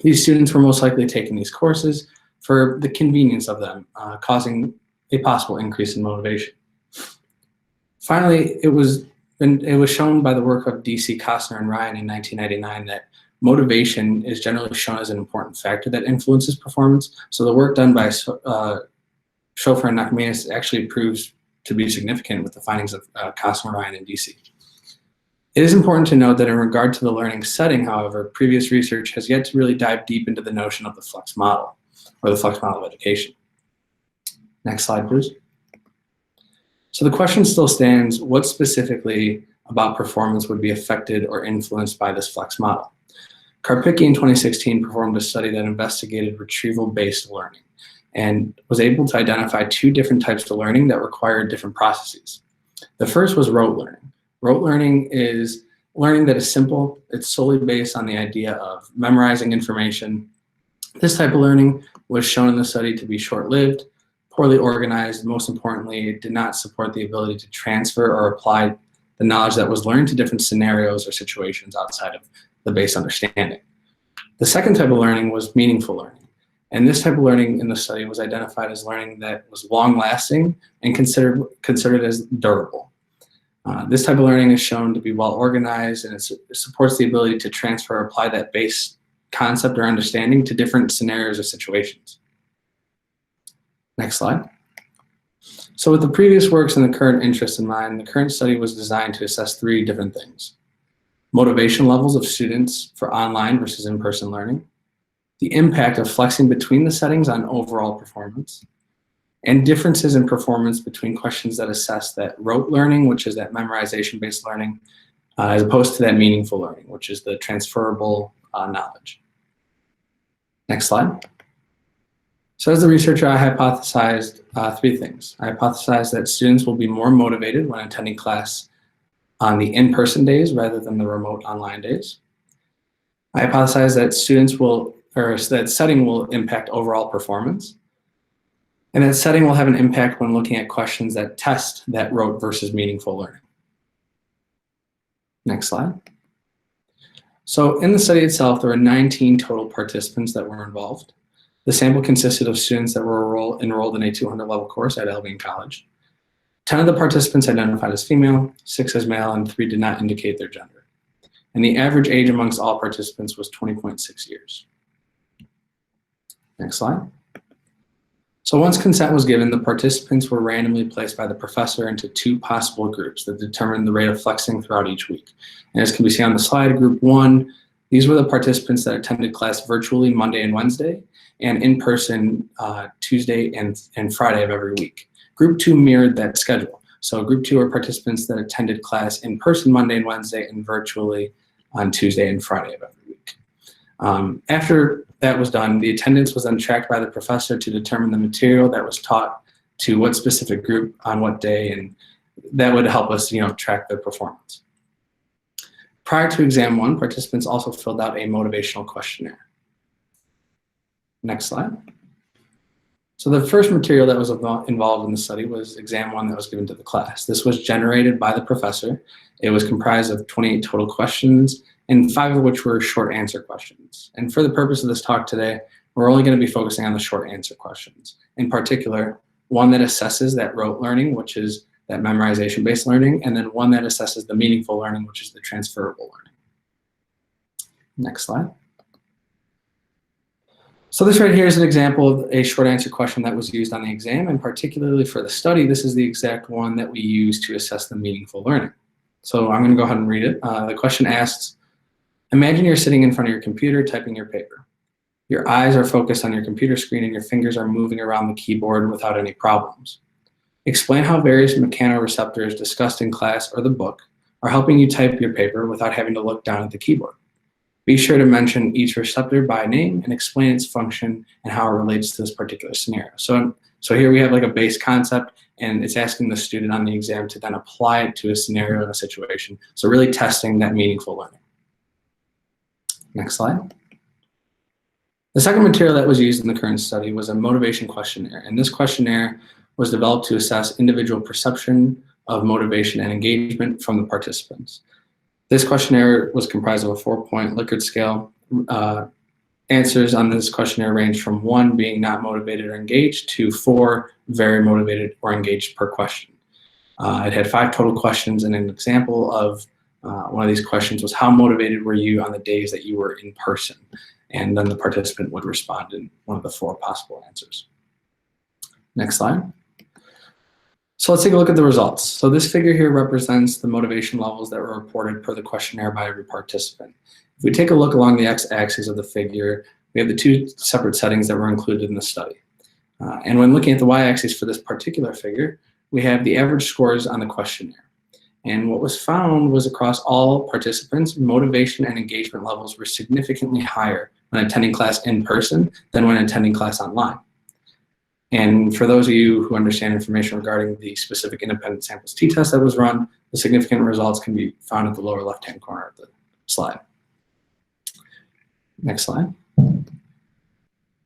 These students were most likely taking these courses for the convenience of them, causing a possible increase in motivation. Finally, it was shown by the work of DC, Kostner, and Ryan in 1999 that motivation is generally shown as an important factor that influences performance. So the work done by Schofer and Nachmias actually proves to be significant with the findings of Kostner, Ryan, and DC. It is important to note that in regard to the learning setting, however, previous research has yet to really dive deep into the notion of the flex model, or the flex model of education. Next slide, please. So the question still stands, what specifically about performance would be affected or influenced by this flex model? Karpicki in 2016 performed a study that investigated retrieval-based learning and was able to identify two different types of learning that required different processes. The first was rote learning. Rote learning is learning that is simple. It's solely based on the idea of memorizing information. This type of learning was shown in the study to be short-lived, poorly organized. Most importantly, it did not support the ability to transfer or apply the knowledge that was learned to different scenarios or situations outside of the base understanding. The second type of learning was meaningful learning. And this type of learning in the study was identified as learning that was long-lasting and considered as durable. This type of learning is shown to be well-organized, and it supports the ability to transfer or apply that base concept or understanding to different scenarios or situations. Next slide. So with the previous works and the current interest in mind, the current study was designed to assess three different things: motivation levels of students for online versus in-person learning, the impact of flexing between the settings on overall performance, and differences in performance between questions that assess that rote learning, which is that memorization-based learning, as opposed to that meaningful learning, which is the transferable knowledge. Next slide. So as the researcher, I hypothesized 3 things. I hypothesized that students will be more motivated when attending class on the in-person days rather than the remote online days. I hypothesized that that setting will impact overall performance, and that setting will have an impact when looking at questions that test that rote versus meaningful learning. Next slide. So in the study itself, there were 19 total participants that were involved. The sample consisted of students that were enrolled in a 200 level course at Elkin College. 10 of the participants identified as female, 6 as male, and 3 did not indicate their gender. And the average age amongst all participants was 20.6 years. Next slide. So once consent was given, the participants were randomly placed by the professor into 2 possible groups that determined the rate of flexing throughout each week. And as can be seen on the slide, group 1, these were the participants that attended class virtually Monday and Wednesday, and in person Tuesday and Friday of every week. Group 2 mirrored that schedule. So group 2 are participants that attended class in person Monday and Wednesday and virtually on Tuesday and Friday of every week. After that was done, the attendance was then tracked by the professor to determine the material that was taught to what specific group on what day, and that would help us, track their performance. Prior to exam 1, participants also filled out a motivational questionnaire. Next slide. So the first material that was involved in the study was exam 1 that was given to the class. This was generated by the professor. It was comprised of 28 total questions, and 5 of which were short answer questions. And for the purpose of this talk today, we're only going to be focusing on the short answer questions. In particular, one that assesses that rote learning, which is that memorization-based learning, and then one that assesses the meaningful learning, which is the transferable learning. Next slide. So this right here is an example of a short answer question that was used on the exam, and particularly for the study, this is the exact one that we use to assess the meaningful learning. So I'm going to go ahead and read it. The question asks, imagine you're sitting in front of your computer typing your paper. Your eyes are focused on your computer screen and your fingers are moving around the keyboard without any problems. Explain how various mechanoreceptors discussed in class or the book are helping you type your paper without having to look down at the keyboard. Be sure to mention each receptor by name and explain its function and how it relates to this particular scenario. So here we have like a base concept, and it's asking the student on the exam to then apply it to a scenario and a situation. So really testing that meaningful learning. Next slide. The second material that was used in the current study was a motivation questionnaire, and this questionnaire was developed to assess individual perception of motivation and engagement from the participants. This questionnaire was comprised of a 4-point Likert scale. Answers on this questionnaire range from 1 being not motivated or engaged to 4 very motivated or engaged per question. It had 5 total questions, and an example of one of these questions was, how motivated were you on the days that you were in person? And then the participant would respond in one of the 4 possible answers. Next slide. So let's take a look at the results. So this figure here represents the motivation levels that were reported per the questionnaire by every participant. If we take a look along the x-axis of the figure, we have the 2 separate settings that were included in the study. And when looking at the y-axis for this particular figure, we have the average scores on the questionnaire. And what was found was across all participants, motivation and engagement levels were significantly higher when attending class in person than when attending class online. And for those of you who understand information regarding the specific independent samples t-test that was run, the significant results can be found at the lower left-hand corner of the slide. Next slide.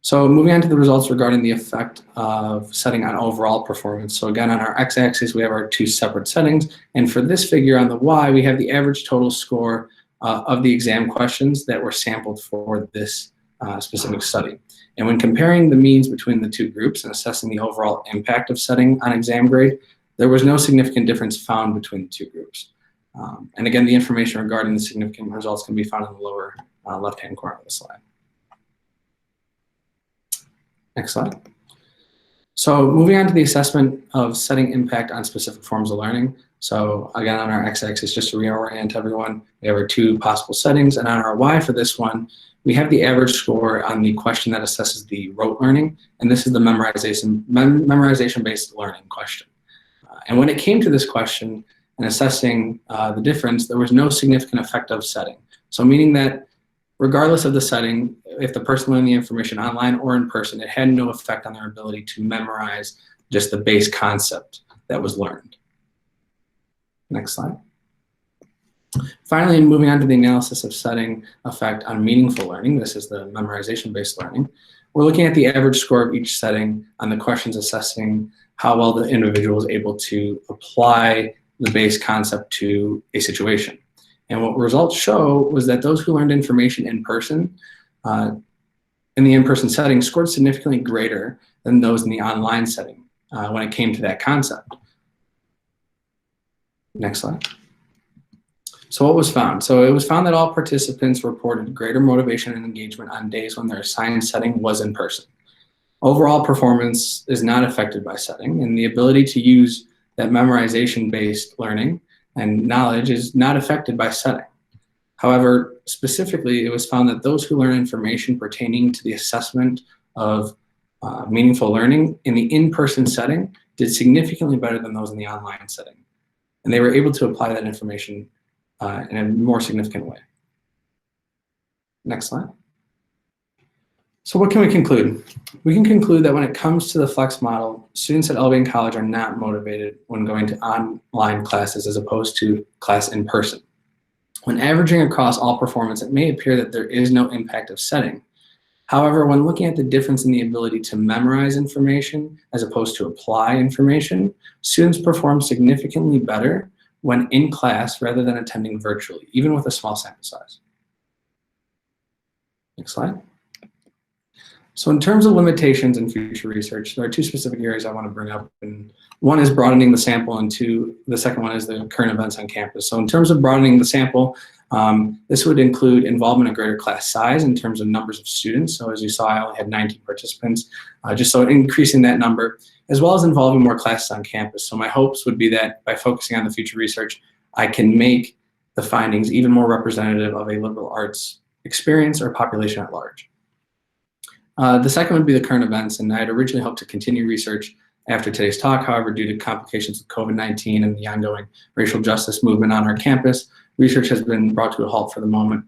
So moving on to the results regarding the effect of setting on overall performance. So again, on our x-axis, we have our 2 separate settings. And for this figure on the y, we have the average total score of the exam questions that were sampled for this specific study. And when comparing the means between the 2 groups and assessing the overall impact of setting on exam grade, there was no significant difference found between the 2 groups. And again, the information regarding the significant results can be found in the lower left-hand corner of the slide. Next slide. So moving on to the assessment of setting impact on specific forms of learning. So again, on our x-axis, just to reorient everyone, we have our 2 possible settings, and on our y for this one, we have the average score on the question that assesses the rote learning, and this is the memorization-based learning question. And when it came to this question and assessing the difference, there was no significant effect of setting. So meaning that Regardless of the setting, if the person learned the information online or in person, it had no effect on their ability to memorize just the base concept that was learned. Next slide. Finally, moving on to the analysis of setting effect on meaningful learning, this is the memorization-based learning. We're looking at the average score of each setting on the questions assessing how well the individual is able to apply the base concept to a situation. And what results show was that those who learned information in person, in the in-person setting, scored significantly greater than those in the online setting when it came to that concept. Next slide. So what was found? So it was found that all participants reported greater motivation and engagement on days when their assigned setting was in person. Overall performance is not affected by setting, and the ability to use that memorization-based learning and knowledge is not affected by setting. However, specifically, it was found that those who learn information pertaining to the assessment of meaningful learning in the in-person setting did significantly better than those in the online setting. And they were able to apply that information in a more significant way. Next slide. So what can we conclude? We can conclude that when it comes to the flex model, students at Elkin College are not motivated when going to online classes as opposed to class in person. When averaging across all performance, it may appear that there is no impact of setting. However, when looking at the difference in the ability to memorize information as opposed to apply information, students perform significantly better when in class rather than attending virtually, even with a small sample size. Next slide. So in terms of limitations in future research, there are two specific areas I want to bring up. And one is broadening the sample, and the second one is the current events on campus. So in terms of broadening the sample, this would include involvement of greater class size in terms of numbers of students. So as you saw, I only had 19 participants, just so increasing that number, as well as involving more classes on campus. So my hopes would be that by focusing on the future research, I can make the findings even more representative of a liberal arts experience or population at large. The second would be the current events, and I had originally hoped to continue research after today's talk. However, due to complications with COVID-19 and the ongoing racial justice movement on our campus, research has been brought to a halt for the moment.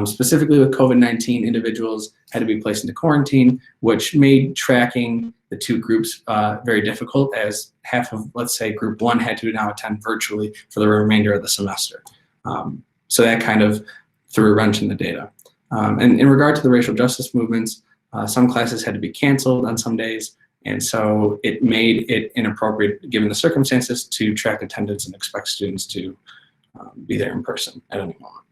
Specifically with COVID-19, individuals had to be placed into quarantine, which made tracking the two groups very difficult, as half of, let's say, group one had to now attend virtually for the remainder of the semester. So that kind of threw a wrench in the data. And in regard to the racial justice movements, some classes had to be canceled on some days, and so it made it inappropriate, given the circumstances, to track attendance and expect students to be there in person at any moment.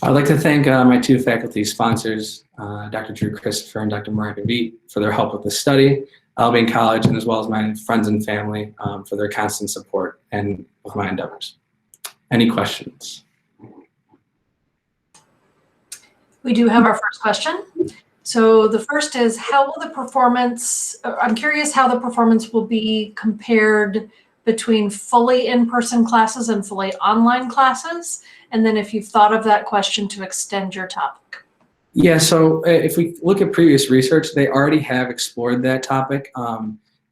I'd like to thank my two faculty sponsors, Dr. Drew Christopher and Dr. Mariah Beat, for their help with this study, Elkin College, and as well as my friends and family for their constant support and with my endeavors. Any questions? We do have our first question. So the first is, how will the performance, I'm curious how the performance will be compared between fully in-person classes and fully online classes? And then if you've thought of that question to extend your topic. Yeah, so if we look at previous research, they already have explored that topic.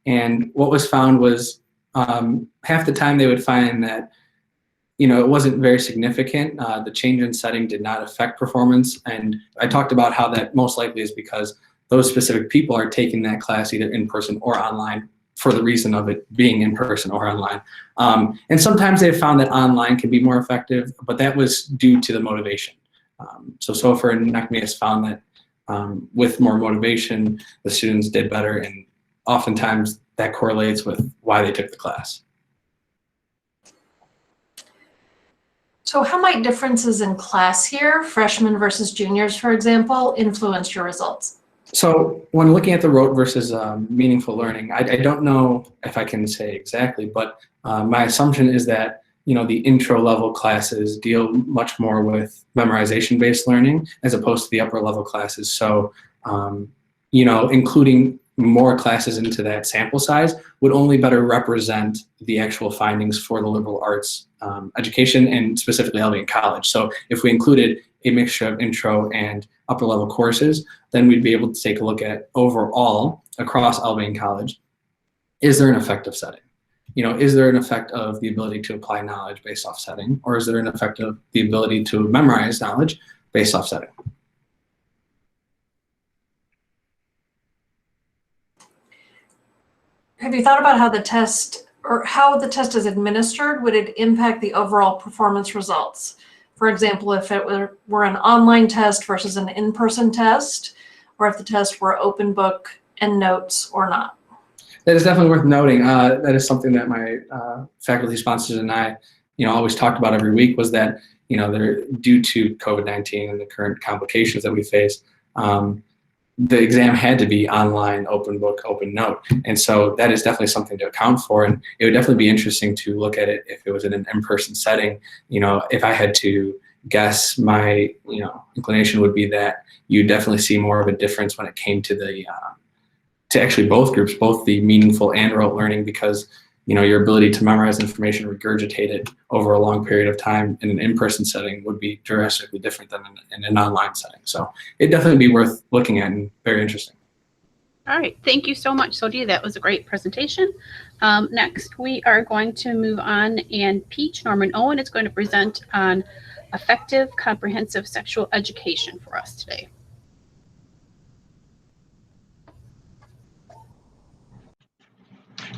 And what was found was half the time they would find that it wasn't very significant. The change in setting did not affect performance. And I talked about how that most likely is because those specific people are taking that class either in person or online for the reason of it being in person or online. And sometimes they've found that online can be more effective, but that was due to the motivation. So SOFR and NECME has found that with more motivation, the students did better, and oftentimes that correlates with why they took the class. So how might differences in class here, freshmen versus juniors, for example, influence your results? So when looking at the rote versus meaningful learning, I don't know if I can say exactly, but my assumption is that the intro level classes deal much more with memorization-based learning as opposed to the upper level classes. So including more classes into that sample size would only better represent the actual findings for the liberal arts education, and specifically Elkin College. So if we included a mixture of intro and upper level courses, then we'd be able to take a look at overall across Elkin College, is there an effective setting? Is there an effect of the ability to apply knowledge based off setting, or is there an effect of the ability to memorize knowledge face-off setting. Have you thought about how the test is administered? Would it impact the overall performance results? For example, if it were an online test versus an in-person test, or if the test were open book and notes or not? That is definitely worth noting. That is something that my faculty sponsors and I, always talked about every week, was that, due to COVID-19 and the current complications that we face, the exam had to be online, open book, open note. And so that is definitely something to account for. And it would definitely be interesting to look at it if it was in an in-person setting. If I had to guess, my, inclination would be that you definitely see more of a difference when it came to the, to actually both groups, both the meaningful and rote learning, because your ability to memorize information, regurgitate it over a long period of time in an in-person setting would be drastically different than in an online setting. So it'd definitely be worth looking at and very interesting. All right, thank you so much, Sodhi. That was a great presentation. Next, we are going to move on, and Peach Norman Owen is going to present on effective comprehensive sexual education for us today.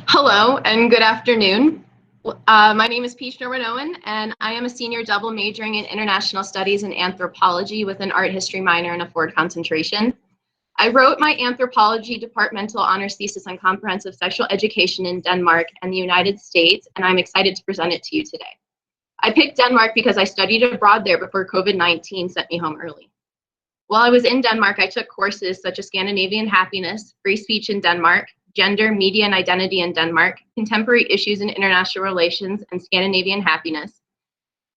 Hello and good afternoon. My name is Peach Norman Owen, and I am a senior double majoring in international studies and anthropology with an art history minor and a Ford concentration. I wrote my anthropology departmental honors thesis on comprehensive sexual education in Denmark and the United States, and I'm excited to present it to you today. I picked Denmark because I studied abroad there before COVID-19 sent me home early. While I was in Denmark, I took courses such as Scandinavian happiness, free speech in Denmark, gender, media, and identity in Denmark, contemporary issues in international relations, and Scandinavian happiness.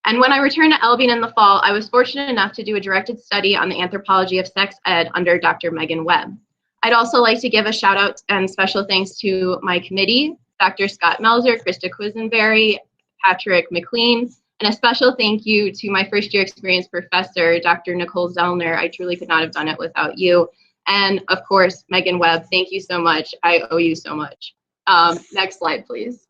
And when I returned to Elkin in the fall, I was fortunate enough to do a directed study on the anthropology of sex ed under Dr. Megan Webb. I'd also like to give a shout out and special thanks to my committee, Dr. Scott Melzer, Krista Quisenberry, Patrick McLean, and a special thank you to my first year experience professor, Dr. Nicole Zellner. I truly could not have done it without you. And of course, Megan Webb, thank you so much. I owe you so much. Next slide, please.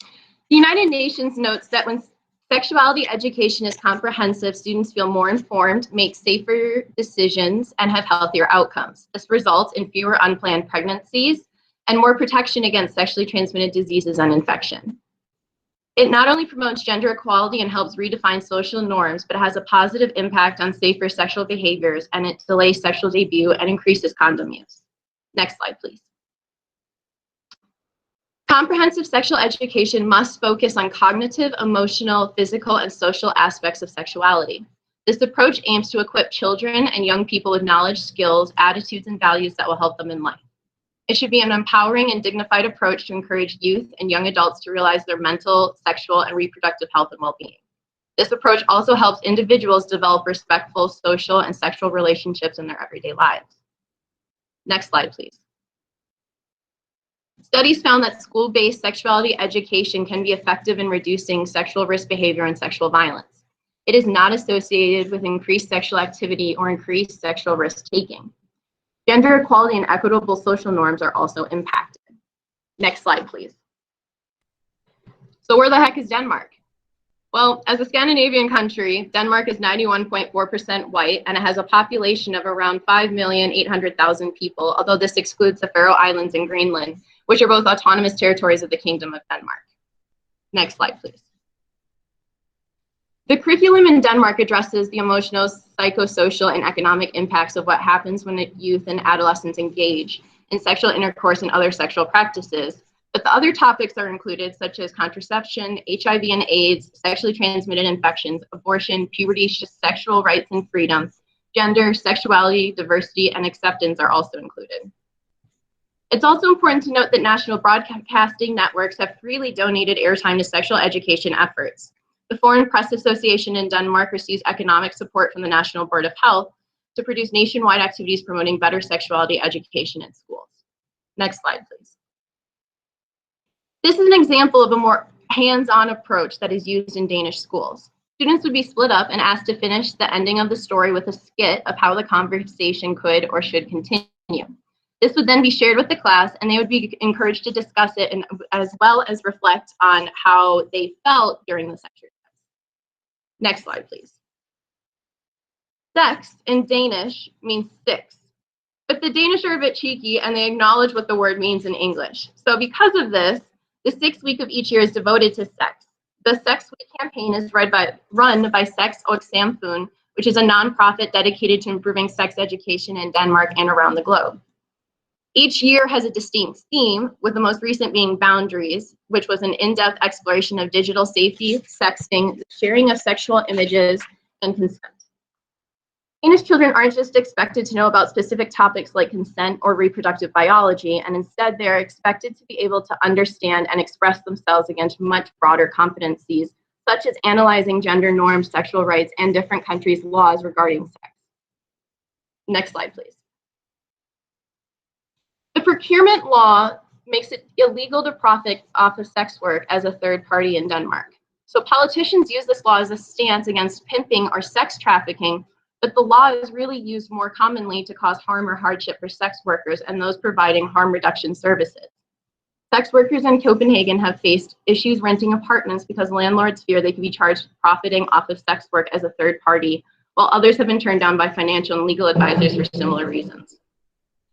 The United Nations notes that when sexuality education is comprehensive, students feel more informed, make safer decisions, and have healthier outcomes. This results in fewer unplanned pregnancies and more protection against sexually transmitted diseases and infection. It not only promotes gender equality and helps redefine social norms, but it has a positive impact on safer sexual behaviors, and it delays sexual debut and increases condom use. Next slide, please. Comprehensive sexual education must focus on cognitive, emotional, physical, and social aspects of sexuality. This approach aims to equip children and young people with knowledge, skills, attitudes, and values that will help them in life. It should be an empowering and dignified approach to encourage youth and young adults to realize their mental, sexual, and reproductive health and well-being. This approach also helps individuals develop respectful social and sexual relationships in their everyday lives. Next slide, please. Studies found that school-based sexuality education can be effective in reducing sexual risk behavior and sexual violence. It is not associated with increased sexual activity or increased sexual risk-taking. Gender equality and equitable social norms are also impacted. Next slide, please. So where the heck is Denmark? Well, as a Scandinavian country, Denmark is 91.4% white, and it has a population of around 5,800,000 people, although this excludes the Faroe Islands and Greenland, which are both autonomous territories of the Kingdom of Denmark. Next slide, please. The curriculum in Denmark addresses the emotional, psychosocial, and economic impacts of what happens when youth and adolescents engage in sexual intercourse and other sexual practices. But the other topics are included, such as contraception, HIV and AIDS, sexually transmitted infections, abortion, puberty, sexual rights and freedom, gender, sexuality, diversity, and acceptance are also included. It's also important to note that national broadcasting networks have freely donated airtime to sexual education efforts. The Foreign Press Association in Denmark receives economic support from the National Board of Health to produce nationwide activities promoting better sexuality education in schools. Next slide, please. This is an example of a more hands-on approach that is used in Danish schools. Students would be split up and asked to finish the ending of the story with a skit of how the conversation could or should continue. This would then be shared with the class, and they would be encouraged to discuss it and as well as reflect on how they felt during this exercise. Next slide, please. Sex in Danish means six, but the Danish are a bit cheeky and they acknowledge what the word means in English. So because of this, the 6th week of each year is devoted to sex. The Sex Week campaign is run by Sex og Samfund, which is a nonprofit dedicated to improving sex education in Denmark and around the globe. Each year has a distinct theme, with the most recent being Boundaries, which was an in-depth exploration of digital safety, sexting, the sharing of sexual images, and consent. Danish children aren't just expected to know about specific topics like consent or reproductive biology, and instead they're expected to be able to understand and express themselves against much broader competencies, such as analyzing gender norms, sexual rights, and different countries' laws regarding sex. Next slide, please. The procurement law makes it illegal to profit off of sex work as a third party in Denmark. So politicians use this law as a stance against pimping or sex trafficking, but the law is really used more commonly to cause harm or hardship for sex workers and those providing harm reduction services. Sex workers in Copenhagen have faced issues renting apartments because landlords fear they could be charged profiting off of sex work as a third party, while others have been turned down by financial and legal advisors for similar reasons.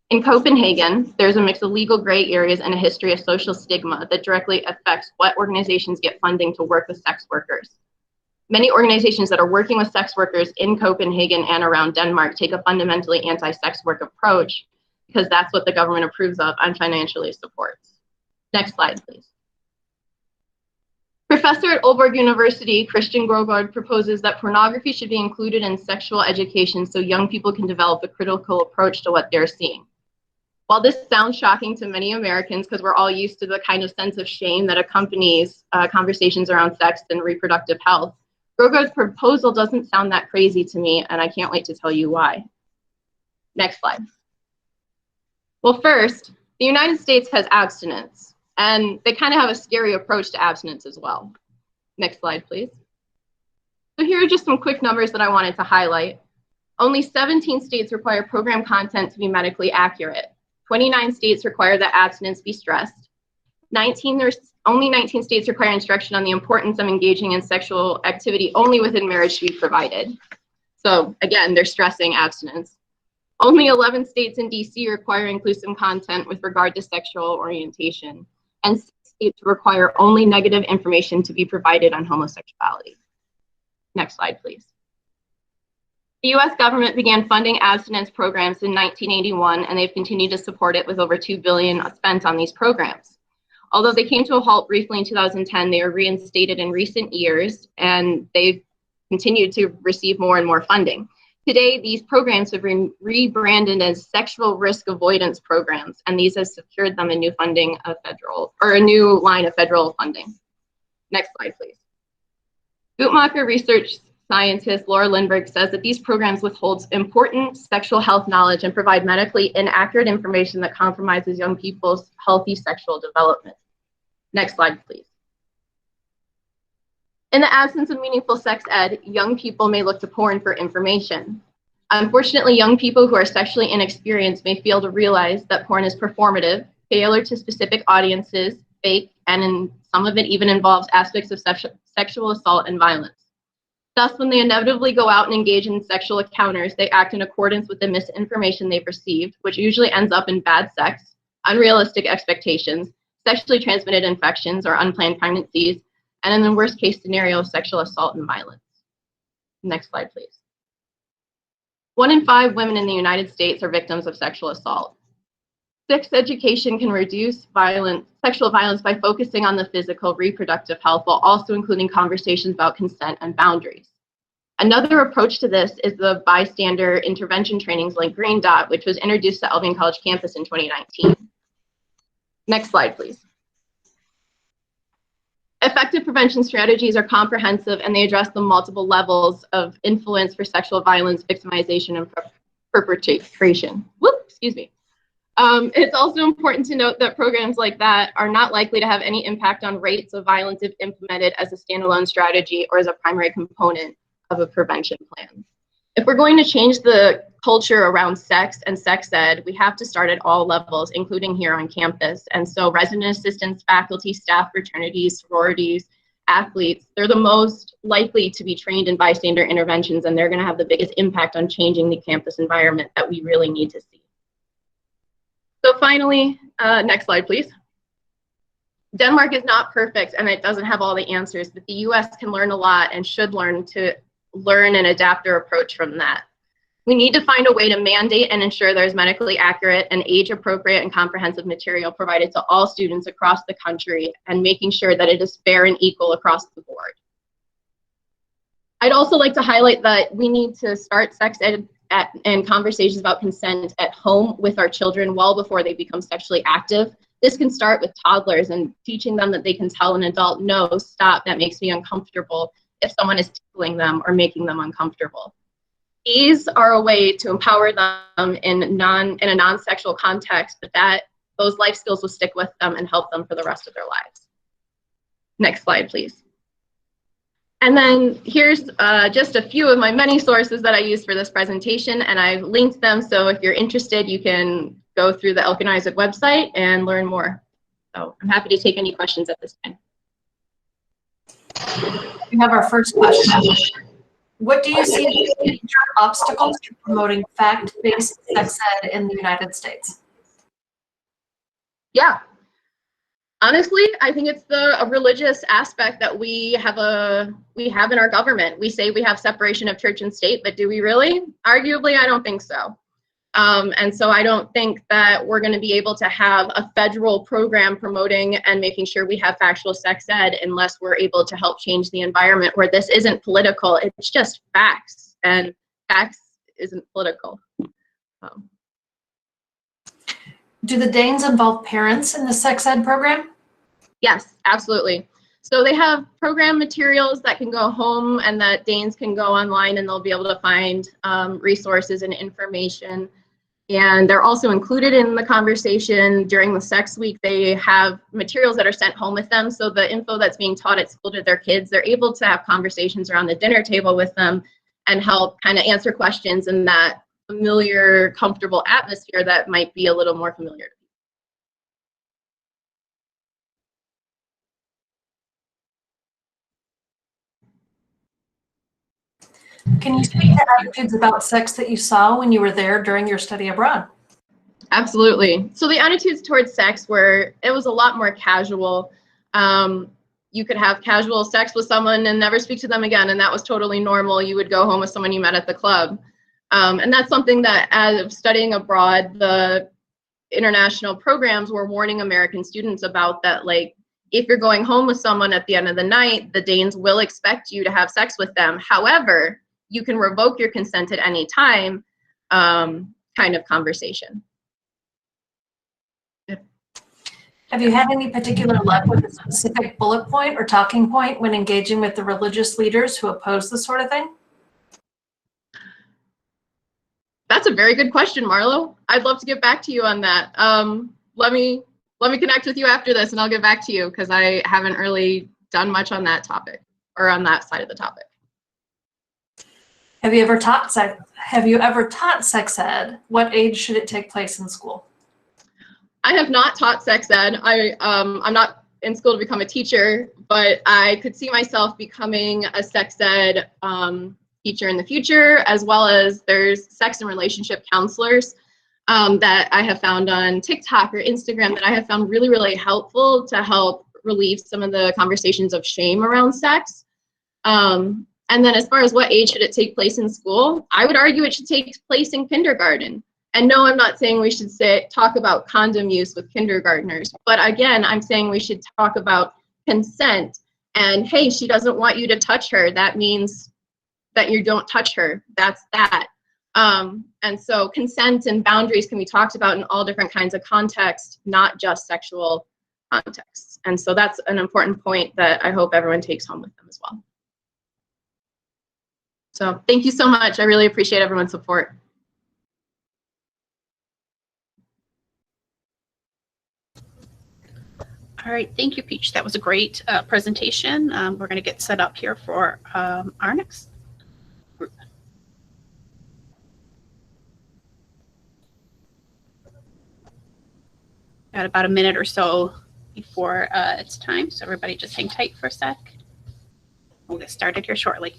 In Copenhagen, there's a mix of legal gray areas and a history of social stigma that directly affects what organizations get funding to work with sex workers. Many organizations that are working with sex workers in Copenhagen and around Denmark take a fundamentally anti-sex work approach because that's what the government approves of and financially supports. Next slide, please. Professor at Aalborg University, Christian Grogard, proposes that pornography should be included in sexual education so young people can develop a critical approach to what they're seeing. While this sounds shocking to many Americans because we're all used to the kind of sense of shame that accompanies conversations around sex and reproductive health, Grogard's proposal doesn't sound that crazy to me, and I can't wait to tell you why. Next slide. Well, first, the United States has abstinence, and they kind of have a scary approach to abstinence as well. Next slide, please. So here are just some quick numbers that I wanted to highlight. Only 17 states require program content to be medically accurate. 29 states require that abstinence be stressed. Only 19 states require instruction on the importance of engaging in sexual activity only within marriage to be provided. So again, they're stressing abstinence. Only 11 states in DC require inclusive content with regard to sexual orientation, and 6 states require only negative information to be provided on homosexuality. Next slide, please. The US government began funding abstinence programs in 1981, and they've continued to support it with over $2 billion spent on these programs. Although they came to a halt briefly in 2010, they were reinstated in recent years, and they've continued to receive more and more funding. Today, these programs have been rebranded as sexual risk avoidance programs, and these have secured them a new funding of a new line of federal funding. Next slide, please. Guttmacher research scientist Laura Lindberg says that these programs withhold important sexual health knowledge and provide medically inaccurate information that compromises young people's healthy sexual development. Next slide, please. In the absence of meaningful sex ed, young people may look to porn for information. Unfortunately, young people who are sexually inexperienced may fail to realize that porn is performative, tailored to specific audiences, fake, and in some of it even involves aspects of sexual assault and violence. Thus, when they inevitably go out and engage in sexual encounters, they act in accordance with the misinformation they've received, which usually ends up in bad sex, unrealistic expectations, sexually transmitted infections or unplanned pregnancies, and in the worst case scenario, sexual assault and violence. Next slide, please. 1 in 5 women in the United States are victims of sexual assault. Sex education can reduce sexual violence by focusing on the physical, reproductive health, while also including conversations about consent and boundaries. Another approach to this is the bystander intervention trainings like Green Dot, which was introduced to Elkin College campus in 2019. Next slide, please. Effective prevention strategies are comprehensive, and they address the multiple levels of influence for sexual violence, victimization, and perpetration. Whoop, excuse me. It's also important to note that programs like that are not likely to have any impact on rates of violence if implemented as a standalone strategy or as a primary component of a prevention plan. If we're going to change the culture around sex and sex ed, we have to start at all levels, including here on campus. And so resident assistants, faculty, staff, fraternities, sororities, athletes, they're the most likely to be trained in bystander interventions, and they're going to have the biggest impact on changing the campus environment that we really need to see. So finally, next slide, please. Denmark is not perfect and it doesn't have all the answers, but the US can learn a lot and should learn and adapt their approach from that. We need to find a way to mandate and ensure there's medically accurate and age-appropriate and comprehensive material provided to all students across the country, and making sure that it is fair and equal across the board. I'd also like to highlight that we need to start sex ed and conversations about consent at home with our children well before they become sexually active. This can start with toddlers and teaching them that they can tell an adult, no, stop, that makes me uncomfortable, if someone is tickling them or making them uncomfortable. These are a way to empower them in a non-sexual context, but those life skills will stick with them and help them for the rest of their lives. Next slide, please. And then here's just a few of my many sources that I used for this presentation, and I've linked them, so if you're interested, you can go through the Elkin website and learn more. So I'm happy to take any questions at this time. We have our first question. What do you see as the major obstacles to promoting fact-based sex ed in the United States? Yeah. Honestly, I think it's a religious aspect that we have in our government. We say we have separation of church and state, but do we really? Arguably, I don't think so. And so I don't think that we're going to be able to have a federal program promoting and making sure we have factual sex ed unless we're able to help change the environment where this isn't political. It's just facts, and facts isn't political. Do the Danes involve parents in the sex ed program? Yes, absolutely. So they have program materials that can go home and that Danes can go online and they'll be able to find resources and information. And they're also included in the conversation during the sex week. They have materials that are sent home with them. So the info that's being taught at school to their kids, they're able to have conversations around the dinner table with them and help kind of answer questions in that familiar, comfortable atmosphere that might be a little more familiar. Can you speak to attitudes about sex that you saw when you were there during your study abroad? Absolutely. So the attitudes towards sex it was a lot more casual. You could have casual sex with someone and never speak to them again, and that was totally normal. You would go home with someone you met at the club. And that's something that, as studying abroad, the international programs were warning American students about, that like, if you're going home with someone at the end of the night, the Danes will expect you to have sex with them. However, you can revoke your consent at any time, kind of conversation. Have you had any particular luck with a specific bullet point or talking point when engaging with the religious leaders who oppose this sort of thing? That's a very good question, Marlo. I'd love to get back to you on that. Let me connect with you after this and I'll get back to you, because I haven't really done much on that topic or on that side of the topic. Have you ever taught sex ed? What age should it take place in school? I have not taught sex ed. I'm not in school to become a teacher, but I could see myself becoming a sex ed teacher in the future, as well as there's sex and relationship counselors that I have found on TikTok or Instagram that I have found really, really helpful to help relieve some of the conversations of shame around sex. And then as far as what age should it take place in school, I would argue it should take place in kindergarten. And no, I'm not saying we should talk about condom use with kindergartners, but again, I'm saying we should talk about consent. And hey, she doesn't want you to touch her. That means that you don't touch her. That's that. And so consent and boundaries can be talked about in all different kinds of contexts, not just sexual contexts. And so that's an important point that I hope everyone takes home with them as well. So thank you so much. I really appreciate everyone's support. All right, thank you, Peach. That was a great presentation. We're going to get set up here for our next group. Got about a minute or so before it's time, so everybody just hang tight for a sec. We'll get started here shortly.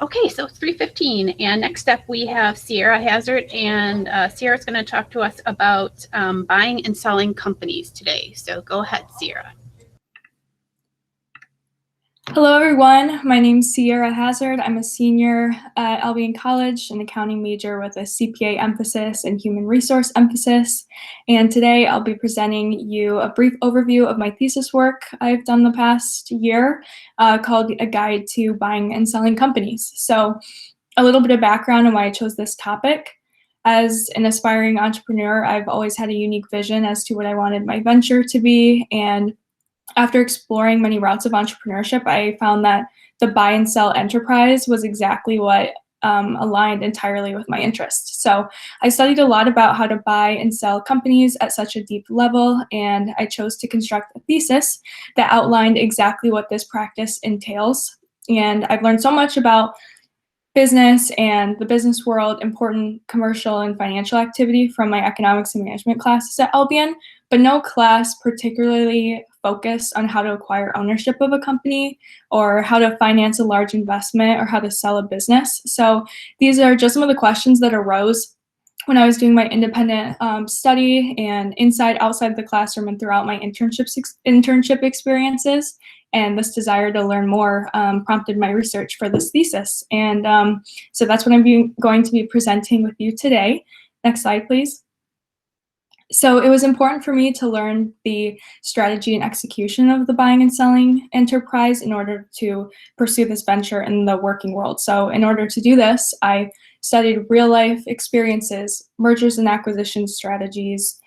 Okay, so it's 3:15, and next up we have Sierra Hazard, and Sierra's going to talk to us about buying and selling companies today. So go ahead, Sierra. Hello, everyone. My name's Sierra Hazard. I'm a senior at Albion College, an accounting major with a CPA emphasis and human resource emphasis. And today I'll be presenting you a brief overview of my thesis work I've done the past year called A Guide to Buying and Selling Companies. So a little bit of background on why I chose this topic. As an aspiring entrepreneur, I've always had a unique vision as to what I wanted my venture to be, and after exploring many routes of entrepreneurship, I found that the buy and sell enterprise was exactly what aligned entirely with my interests. So I studied a lot about how to buy and sell companies at such a deep level, and I chose to construct a thesis that outlined exactly what this practice entails. And I've learned so much about business and the business world, important commercial and financial activity from my economics and management classes at Albion, but no class particularly focused on how to acquire ownership of a company or how to finance a large investment or how to sell a business. So these are just some of the questions that arose when I was doing my independent study and outside the classroom and throughout my internship experiences. And this desire to learn more prompted my research for this thesis. And so that's what I'm going to be presenting with you today. Next slide, please. So it was important for me to learn the strategy and execution of the buying and selling enterprise in order to pursue this venture in the working world. So in order to do this, I studied real life experiences, mergers and acquisition strategies,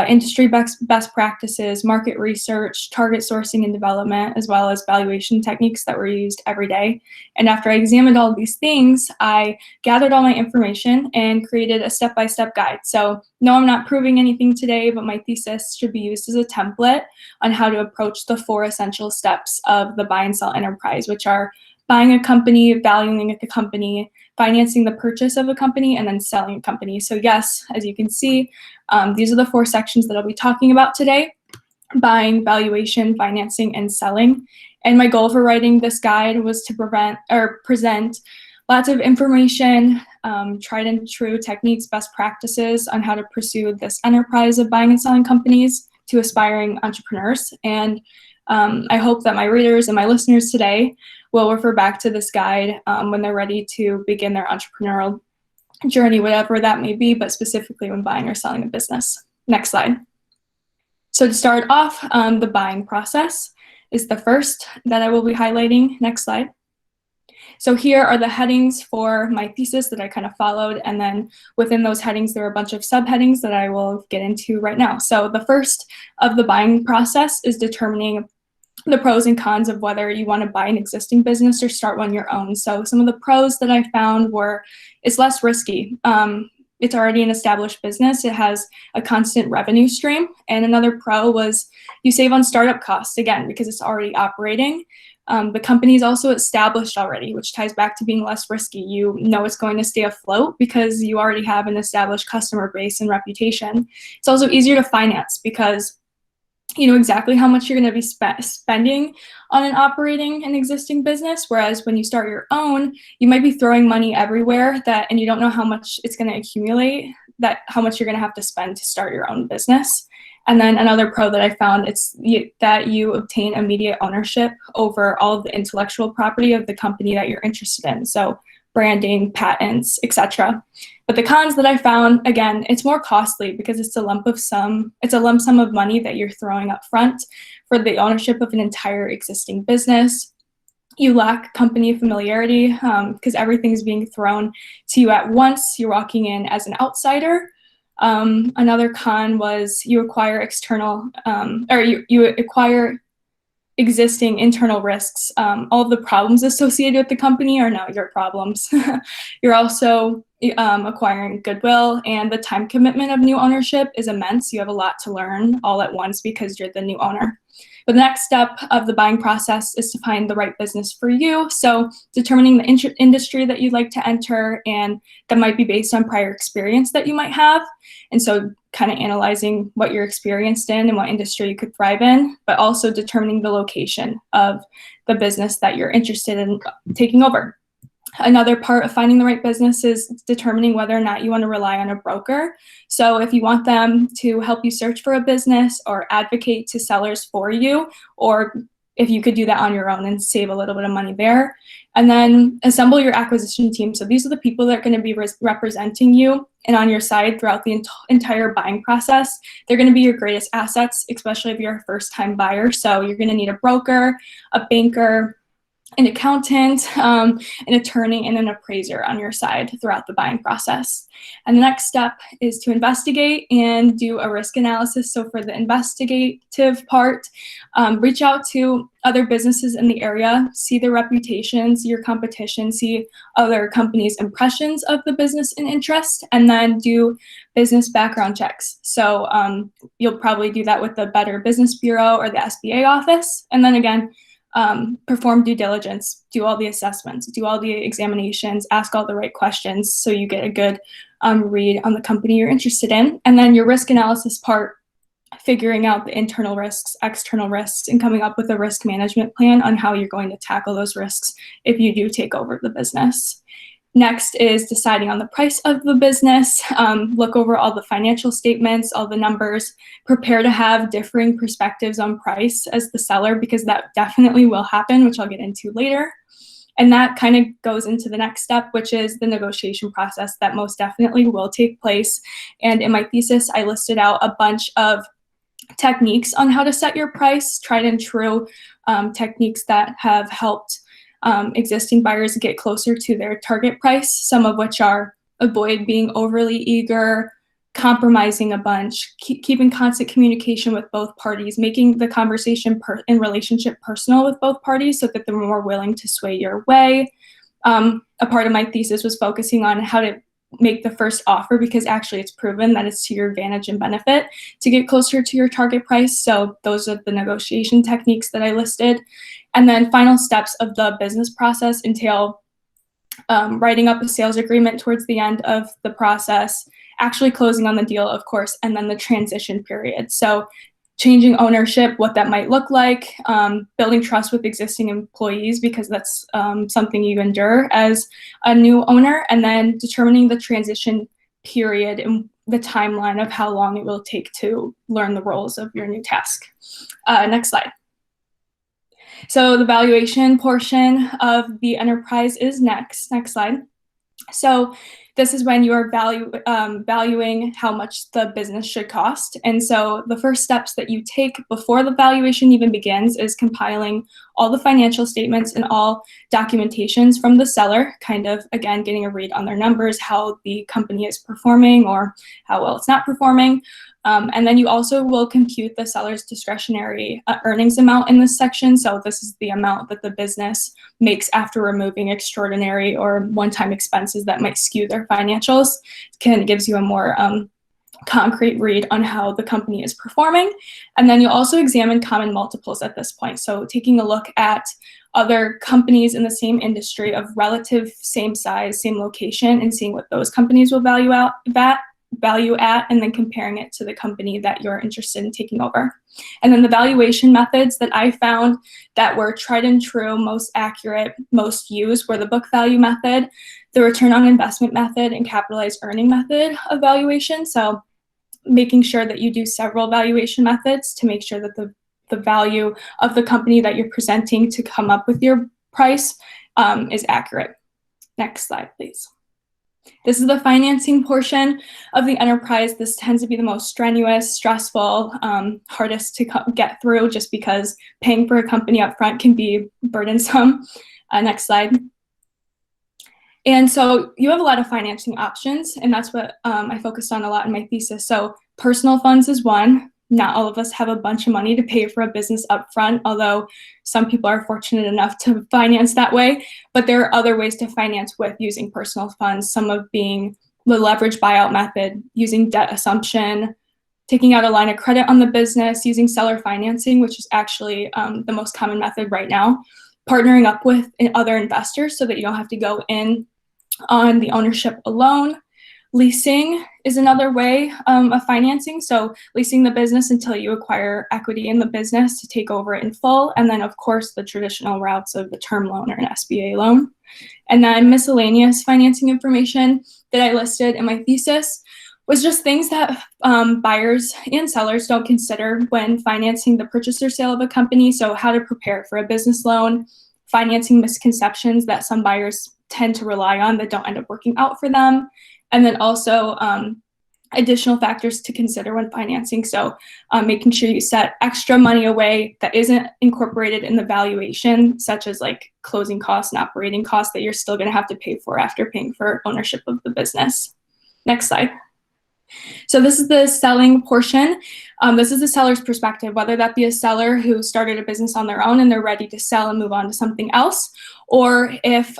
industry best practices, market research, target sourcing and development, as well as valuation techniques that were used every day. And after I examined all of these things, I gathered all my information and created a step-by-step guide. So no, I'm not proving anything today, but my thesis should be used as a template on how to approach the 4 essential steps of the buy and sell enterprise, which are buying a company, valuing the company, financing the purchase of a company, and then selling a company. So yes, as you can see, these are the 4 sections that I'll be talking about today: buying, valuation, financing, and selling. And my goal for writing this guide was to present lots of information, tried and true techniques, best practices on how to pursue this enterprise of buying and selling companies to aspiring entrepreneurs. And I hope that my readers and my listeners today will refer back to this guide when they're ready to begin their entrepreneurial journey, whatever that may be, but specifically when buying or selling a business. Next slide. So to start off, the buying process is the first that I will be highlighting. Next slide. So here are the headings for my thesis that I kind of followed, and then within those headings there are a bunch of subheadings that I will get into right now. So the first of the buying process is determining the pros and cons of whether you want to buy an existing business or start one your own. So some of the pros that I found were it's less risky. It's already an established business. It has a constant revenue stream. And another pro was you save on startup costs, again, because it's already operating. The company is also established already, which ties back to being less risky. You know it's going to stay afloat because you already have an established customer base and reputation. It's also easier to finance because you know exactly how much you're going to be spending on operating an existing business, whereas when you start your own, you might be throwing money everywhere and you don't know how much it's going to accumulate, how much you're going to have to spend to start your own business. And then another pro that I found, it's that you obtain immediate ownership over all of the intellectual property of the company that you're interested in. So branding, patents, etc. But the cons that I found, again, it's more costly because it's a lump sum of money that you're throwing up front for the ownership of an entire existing business. You lack company familiarity because everything's being thrown to you at once. You're walking in as an outsider. Another con was you acquire you acquire existing internal risks. All of the problems associated with the company are now your problems. You're also acquiring goodwill, and the time commitment of new ownership is immense. You have a lot to learn all at once because you're the new owner. But the next step of the buying process is to find the right business for you. So determining the industry that you'd like to enter, and that might be based on prior experience that you might have. And so kind of analyzing what you're experienced in and what industry you could thrive in, but also determining the location of the business that you're interested in taking over. Another part of finding the right business is determining whether or not you want to rely on a broker. So if you want them to help you search for a business or advocate to sellers for you, or if you could do that on your own and save a little bit of money there. And then assemble your acquisition team. So these are the people that are going to be representing you and on your side throughout the entire buying process. They're going to be your greatest assets, especially if you're a first-time buyer. So you're going to need a broker, a banker, an accountant, an attorney, and an appraiser on your side throughout the buying process. And the next step is to investigate and do a risk analysis. So for the investigative part, reach out to other businesses in the area, see their reputations, your competition, see other companies' impressions of the business and interest, and then do business background checks. So you'll probably do that with the Better Business Bureau or the SBA office. And then again, perform due diligence, do all the assessments, do all the examinations, ask all the right questions so you get a good read on the company you're interested in. And then your risk analysis part, figuring out the internal risks, external risks, and coming up with a risk management plan on how you're going to tackle those risks if you do take over the business. Next is deciding on the price of the business, look over all the financial statements, all the numbers, prepare to have differing perspectives on price as the seller, because that definitely will happen, which I'll get into later. And that kind of goes into the next step, which is the negotiation process that most definitely will take place. And in my thesis, I listed out a bunch of techniques on how to set your price, tried and true techniques that have helped existing buyers get closer to their target price, some of which are avoid being overly eager, compromising a bunch, keeping constant communication with both parties, making the conversation and relationship personal with both parties so that they're more willing to sway your way. A part of my thesis was focusing on how to make the first offer, because actually it's proven that it's to your advantage and benefit to get closer to your target price. So those are the negotiation techniques that I listed. And then final steps of the business process entail writing up a sales agreement towards the end of the process, actually closing on the deal, of course, and then the transition period. So changing ownership, what that might look like, building trust with existing employees, because that's something you endure as a new owner, and then determining the transition period and the timeline of how long it will take to learn the roles of your new task. Next slide. So the valuation portion of the enterprise is next. Next slide. So this is when you are valuing how much the business should cost. And so the first steps that you take before the valuation even begins is compiling all the financial statements and all documentations from the seller, kind of, again, getting a read on their numbers, how the company is performing or how well it's not performing. And then you also will compute the seller's discretionary earnings amount in this section. So this is the amount that the business makes after removing extraordinary or one-time expenses that might skew their financials. It gives you a more concrete read on how the company is performing. And then you'll also examine common multiples at this point. So taking a look at other companies in the same industry of relative same size, same location, and seeing what those companies will value at, and then comparing it to the company that you're interested in taking over. And then the valuation methods that I found that were tried and true, most accurate, most used were the book value method, the return on investment method, and capitalized earning method of valuation. So making sure that you do several valuation methods to make sure that the value of the company that you're presenting to come up with your price is accurate. Next slide, please. This is the financing portion of the enterprise. This tends to be the most strenuous, stressful, hardest to get through, just because paying for a company up front can be burdensome. Next slide. And so you have a lot of financing options, and that's what I focused on a lot in my thesis. So personal funds is one. Not all of us have a bunch of money to pay for a business upfront, although some people are fortunate enough to finance that way. But there are other ways to finance with using personal funds, some of being the leverage buyout method, using debt assumption, taking out a line of credit on the business, using seller financing, which is actually the most common method right now, partnering up with other investors so that you don't have to go in on the ownership alone. Leasing is another way of financing. So leasing the business until you acquire equity in the business to take over it in full. And then, of course, the traditional routes of the term loan or an SBA loan. And then miscellaneous financing information that I listed in my thesis was just things that buyers and sellers don't consider when financing the purchase or sale of a company. So how to prepare for a business loan, financing misconceptions that some buyers tend to rely on that don't end up working out for them. And then also additional factors to consider when financing. So making sure you set extra money away that isn't incorporated in the valuation, such as like closing costs and operating costs that you're still gonna have to pay for after paying for ownership of the business. Next slide. So this is the selling portion. This is the seller's perspective, whether that be a seller who started a business on their own and they're ready to sell and move on to something else, or if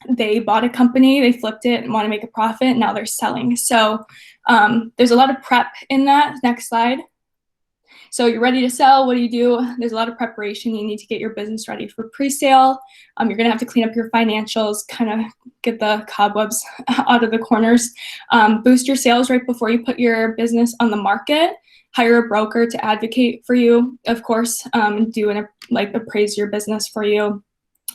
they bought a company, they flipped it and want to make a profit, now they're selling. So there's a lot of prep in that. Next slide. So you're ready to sell, what do? There's a lot of preparation. You need to get your business ready for pre-sale. You're gonna have to clean up your financials, kind of get the cobwebs out of the corners. Boost your sales right before you put your business on the market. Hire a broker to advocate for you, of course, appraise your business for you.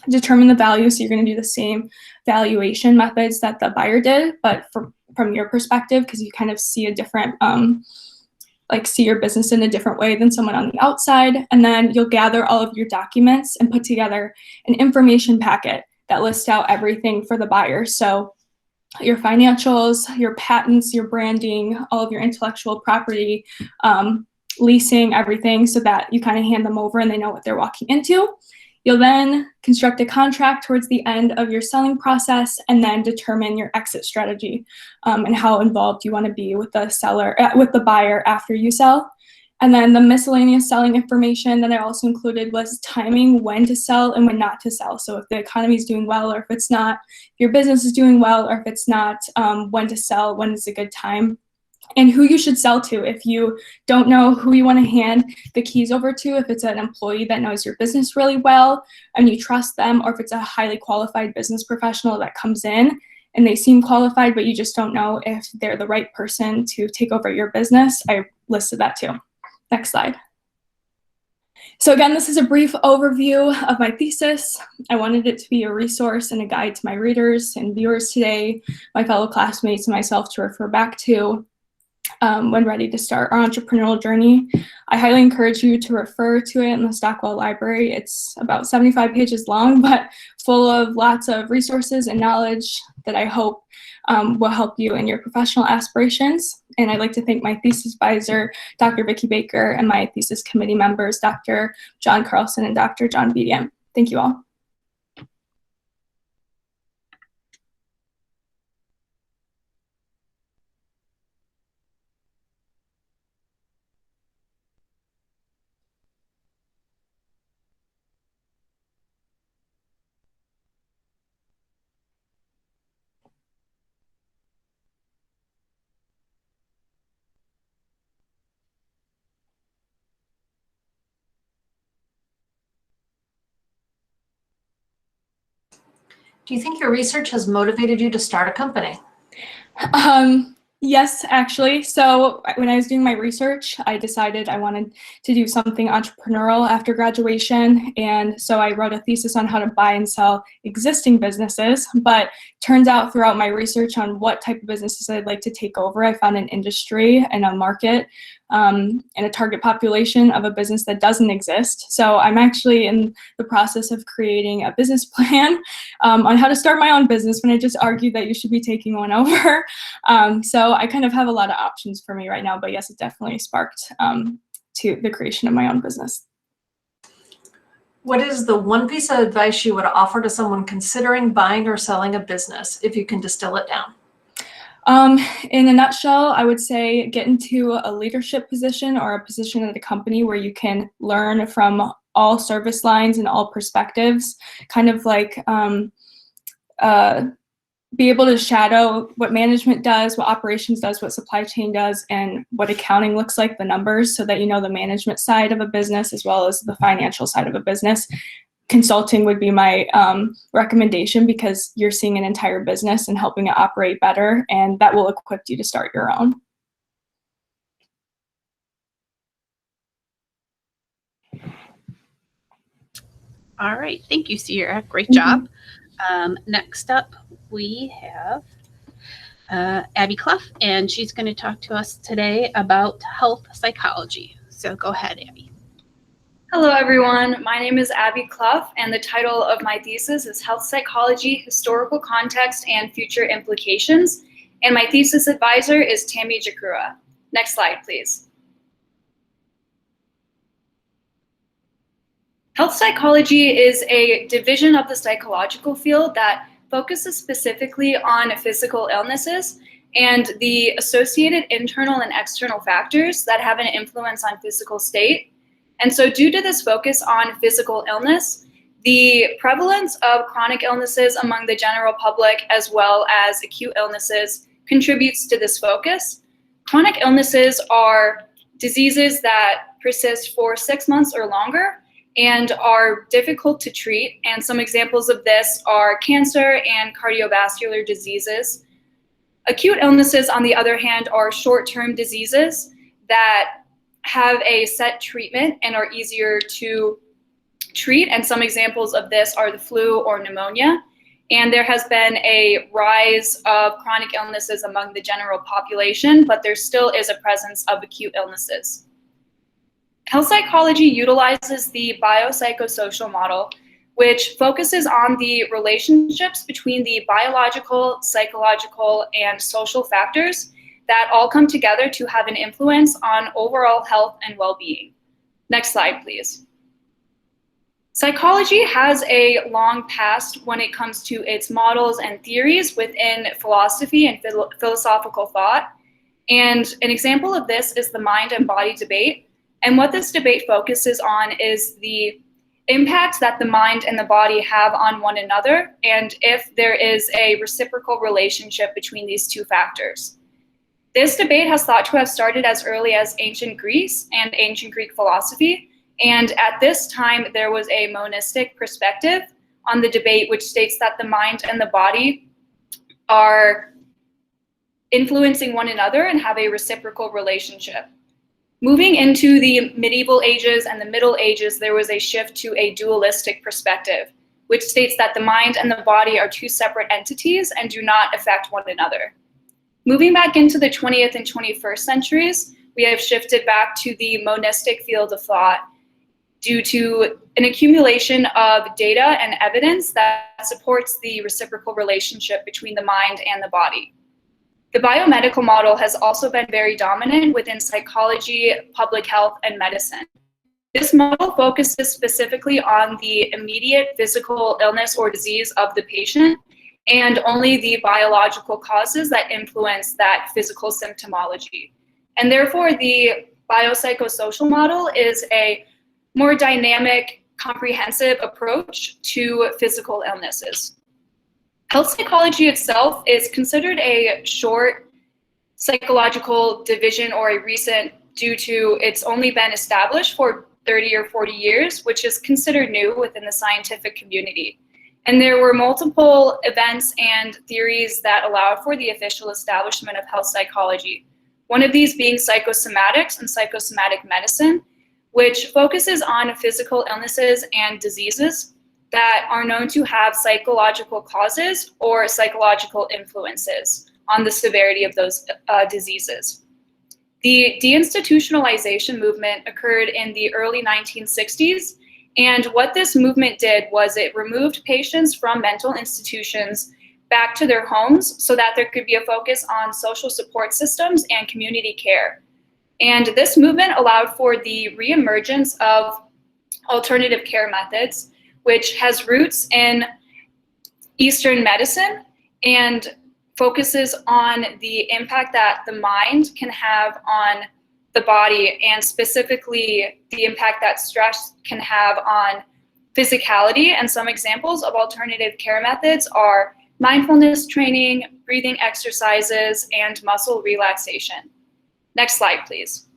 Determine the value, so you're going to do the same valuation methods that the buyer did, but from your perspective, because you kind of see a different, see your business in a different way than someone on the outside. And then you'll gather all of your documents and put together an information packet that lists out everything for the buyer. So your financials, your patents, your branding, all of your intellectual property, leasing, everything, so that you kind of hand them over and they know what they're walking into. You'll then construct a contract towards the end of your selling process and then determine your exit strategy and how involved you want to be with the buyer after you sell. And then the miscellaneous selling information that I also included was timing when to sell and when not to sell. So if the economy is doing well or if it's not, if your business is doing well or if it's not, when to sell, when is a good time. And who you should sell to. If you don't know who you want to hand the keys over to, if it's an employee that knows your business really well and you trust them, or if it's a highly qualified business professional that comes in and they seem qualified, but you just don't know if they're the right person to take over your business, I listed that too. Next slide. So again, this is a brief overview of my thesis. I wanted it to be a resource and a guide to my readers and viewers today, my fellow classmates and myself to refer back to when ready to start our entrepreneurial journey. I highly encourage you to refer to it in the Stockwell Library. It's about 75 pages long, but full of lots of resources and knowledge that I hope will help you in your professional aspirations. And I'd like to thank my thesis advisor, Dr. Vicki Baker, and my thesis committee members, Dr. John Carlson and Dr. John Bediam. Thank you all. Do you think your research has motivated you to start a company? Yes, actually. So when I was doing my research, I decided I wanted to do something entrepreneurial after graduation. And so I wrote a thesis on how to buy and sell existing businesses. But turns out throughout my research on what type of businesses I'd like to take over, I found an industry and a market and a target population of a business that doesn't exist. So I'm actually in the process of creating a business plan on how to start my own business when I just argued that you should be taking one over. So I kind of have a lot of options for me right now, but yes, it definitely sparked to the creation of my own business. What is the one piece of advice you would offer to someone considering buying or selling a business, if you can distill it down? In a nutshell, I would say get into a leadership position or a position at a company where you can learn from all service lines and all perspectives, kind of like be able to shadow what management does, what operations does, what supply chain does, and what accounting looks like, the numbers, so that you know the management side of a business as well as the financial side of a business. Consulting would be my recommendation, because you're seeing an entire business and helping it operate better, and that will equip you to start your own. All right, thank you, Sierra. Great job. Next up, we have Abby Clough, and she's going to talk to us today about health psychology. So go ahead, Abby. Hello, everyone. My name is Abby Clough, and the title of my thesis is Health Psychology, Historical Context, and Future Implications. And my thesis advisor is Tammy Jakura. Next slide, please. Health psychology is a division of the psychological field that focuses specifically on physical illnesses and the associated internal and external factors that have an influence on physical state. And so due to this focus on physical illness, the prevalence of chronic illnesses among the general public as well as acute illnesses contributes to this focus. Chronic illnesses are diseases that persist for 6 months or longer and are difficult to treat. And some examples of this are cancer and cardiovascular diseases. Acute illnesses, on the other hand, are short-term diseases that have a set treatment and are easier to treat. And some examples of this are the flu or pneumonia. And there has been a rise of chronic illnesses among the general population, but there still is a presence of acute illnesses. Health psychology utilizes the biopsychosocial model, which focuses on the relationships between the biological, psychological, and social factors that all come together to have an influence on overall health and well-being. Next slide, please. Psychology has a long past when it comes to its models and theories within philosophy and philosophical thought. And an example of this is the mind and body debate. And what this debate focuses on is the impact that the mind and the body have on one another, and if there is a reciprocal relationship between these two factors. This debate has thought to have started as early as ancient Greece and ancient Greek philosophy. And at this time, there was a monistic perspective on the debate, which states that the mind and the body are influencing one another and have a reciprocal relationship. Moving into the medieval ages and the Middle Ages, there was a shift to a dualistic perspective, which states that the mind and the body are two separate entities and do not affect one another. Moving back into the 20th and 21st centuries, we have shifted back to the monistic field of thought due to an accumulation of data and evidence that supports the reciprocal relationship between the mind and the body. The biomedical model has also been very dominant within psychology, public health, and medicine. This model focuses specifically on the immediate physical illness or disease of the patient and only the biological causes that influence that physical symptomology. And therefore, the biopsychosocial model is a more dynamic, comprehensive approach to physical illnesses. Health psychology itself is considered a short psychological division or a recent due to it's only been established for 30 or 40 years, which is considered new within the scientific community. And there were multiple events and theories that allowed for the official establishment of health psychology. One of these being psychosomatics and psychosomatic medicine, which focuses on physical illnesses and diseases that are known to have psychological causes or psychological influences on the severity of those diseases. The deinstitutionalization movement occurred in the early 1960s, and what this movement did was it removed patients from mental institutions back to their homes so that there could be a focus on social support systems and community care. And this movement allowed for the reemergence of alternative care methods, which has roots in Eastern medicine and focuses on the impact that the mind can have on the body, and specifically the impact that stress can have on physicality. And some examples of alternative care methods are mindfulness training, breathing exercises, and muscle relaxation. Next slide, please.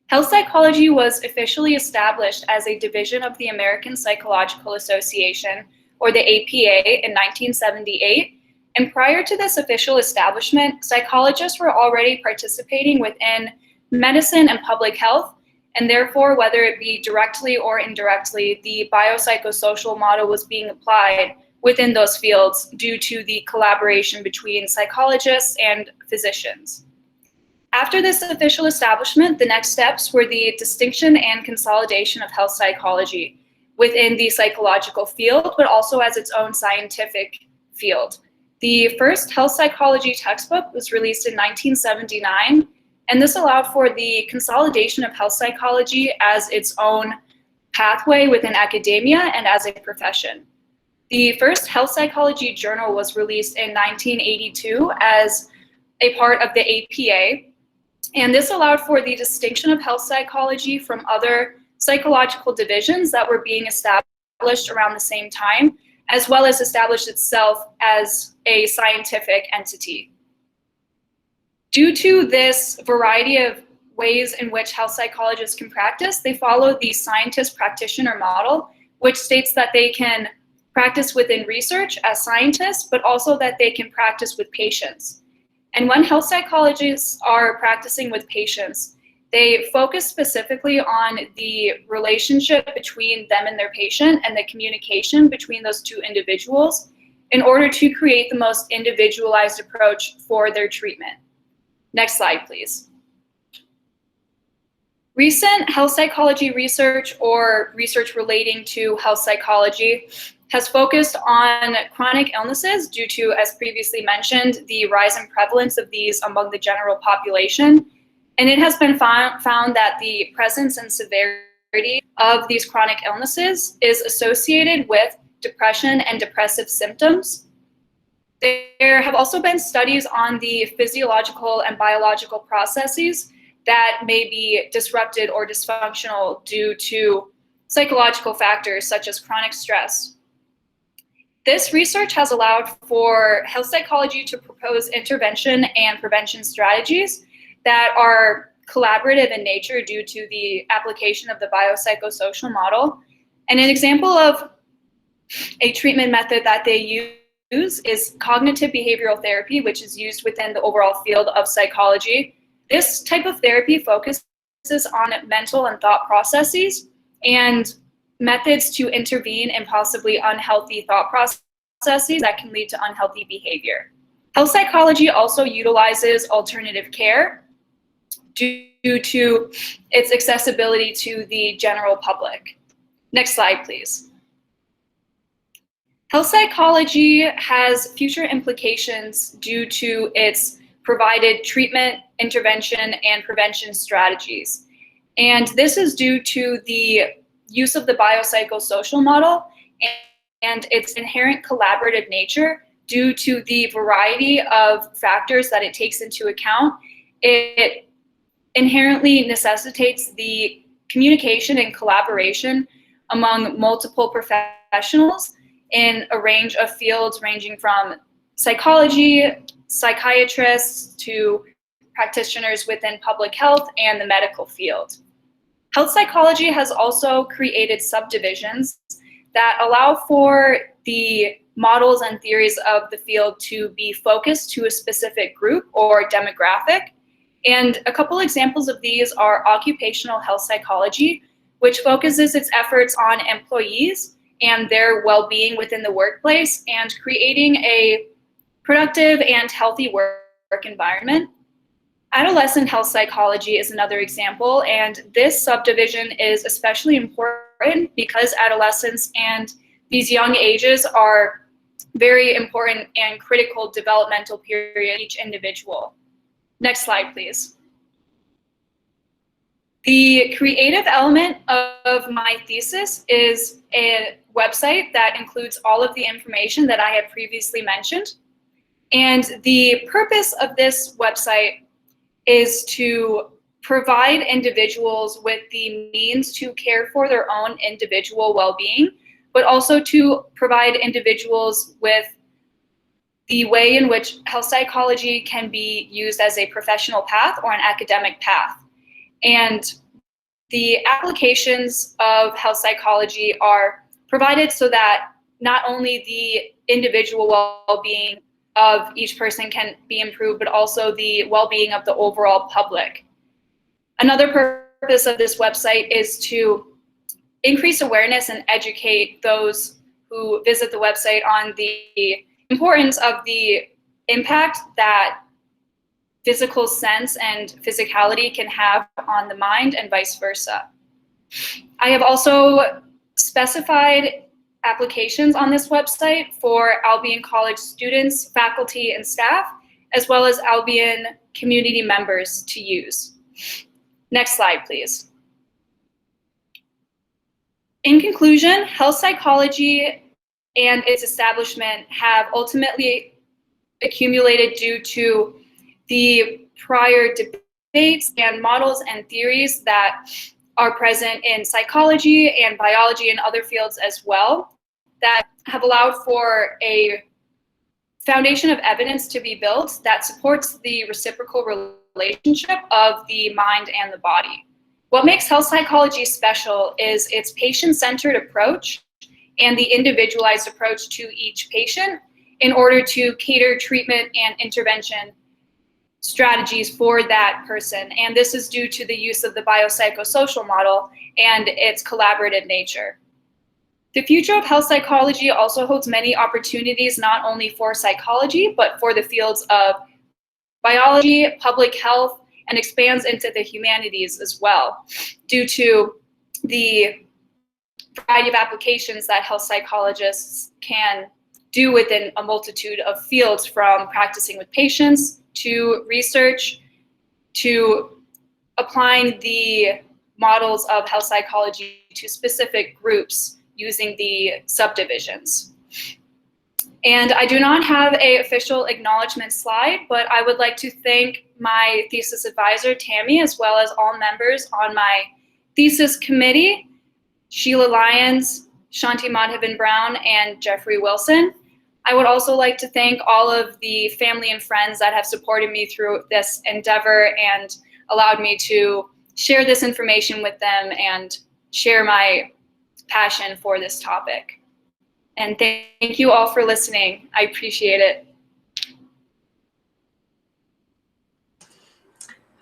Health psychology was officially established as a division of the American Psychological Association, or the APA, in 1978. And prior to this official establishment, psychologists were already participating within medicine and public health, and therefore, whether it be directly or indirectly, the biopsychosocial model was being applied within those fields due to the collaboration between psychologists and physicians. After this official establishment, the next steps were the distinction and consolidation of health psychology within the psychological field, but also as its own scientific field. The first health psychology textbook was released in 1979, and this allowed for the consolidation of health psychology as its own pathway within academia and as a profession. The first health psychology journal was released in 1982 as a part of the APA, and this allowed for the distinction of health psychology from other psychological divisions that were being established around the same time, as well as established itself as a scientific entity. Due to this variety of ways in which health psychologists can practice, they follow the scientist-practitioner model, which states that they can practice within research as scientists, but also that they can practice with patients. And when health psychologists are practicing with patients, they focus specifically on the relationship between them and their patient and the communication between those two individuals in order to create the most individualized approach for their treatment. Next slide, please. Recent health psychology research or research relating to health psychology has focused on chronic illnesses due to, as previously mentioned, the rise in prevalence of these among the general population. And it has been found that the presence and severity of these chronic illnesses is associated with depression and depressive symptoms. There have also been studies on the physiological and biological processes that may be disrupted or dysfunctional due to psychological factors such as chronic stress. This research has allowed for health psychology to propose intervention and prevention strategies that are collaborative in nature due to the application of the biopsychosocial model. And an example of a treatment method that they use is cognitive behavioral therapy, which is used within the overall field of psychology. This type of therapy focuses on mental and thought processes and methods to intervene in possibly unhealthy thought processes that can lead to unhealthy behavior. Health psychology also utilizes alternative care due to its accessibility to the general public. Next slide, please. Health psychology has future implications due to its provided treatment, intervention, and prevention strategies. And this is due to the use of the biopsychosocial model and its inherent collaborative nature due to the variety of factors that it takes into account. It inherently necessitates the communication and collaboration among multiple professionals in a range of fields ranging from psychology, psychiatrists, to practitioners within public health and the medical field. Health psychology has also created subdivisions that allow for the models and theories of the field to be focused to a specific group or demographic. And a couple examples of these are occupational health psychology, which focuses its efforts on employees and their well-being within the workplace and creating a productive and healthy work environment. Adolescent health psychology is another example, and this subdivision is especially important because adolescence and these young ages are very important and critical developmental period each individual. Next slide, please. The creative element of my thesis is a website that includes all of the information that I had previously mentioned. And the purpose of this website is to provide individuals with the means to care for their own individual well-being, but also to provide individuals with the way in which health psychology can be used as a professional path or an academic path. And the applications of health psychology are provided so that not only the individual well-being of each person can be improved, but also the well-being of the overall public. Another purpose of this website is to increase awareness and educate those who visit the website on the importance of the impact that physical sense and physicality can have on the mind and vice versa. I have also specified applications on this website for Albion College students, faculty, and staff, as well as Albion community members to use. Next slide, please. In conclusion, health psychology and its establishment have ultimately accumulated due to the prior debates and models and theories that are present in psychology and biology and other fields as well, that have allowed for a foundation of evidence to be built that supports the reciprocal relationship of the mind and the body. What makes health psychology special is its patient-centered approach and the individualized approach to each patient in order to cater treatment and intervention strategies for that person. And this is due to the use of the biopsychosocial model and its collaborative nature. The future of health psychology also holds many opportunities, not only for psychology, but for the fields of biology, public health, and expands into the humanities as well, due to the variety of applications that health psychologists can do within a multitude of fields, from practicing with patients to research to applying the models of health psychology to specific groups using the subdivisions. And I do not have an official acknowledgement slide, but I would like to thank my thesis advisor, Tammy, as well as all members on my thesis committee, Sheila Lyons, Shanti Madhavan Brown, and Jeffrey Wilson. I would also like to thank all of the family and friends that have supported me through this endeavor and allowed me to share this information with them and share my passion for this topic. And thank you all for listening. I appreciate it.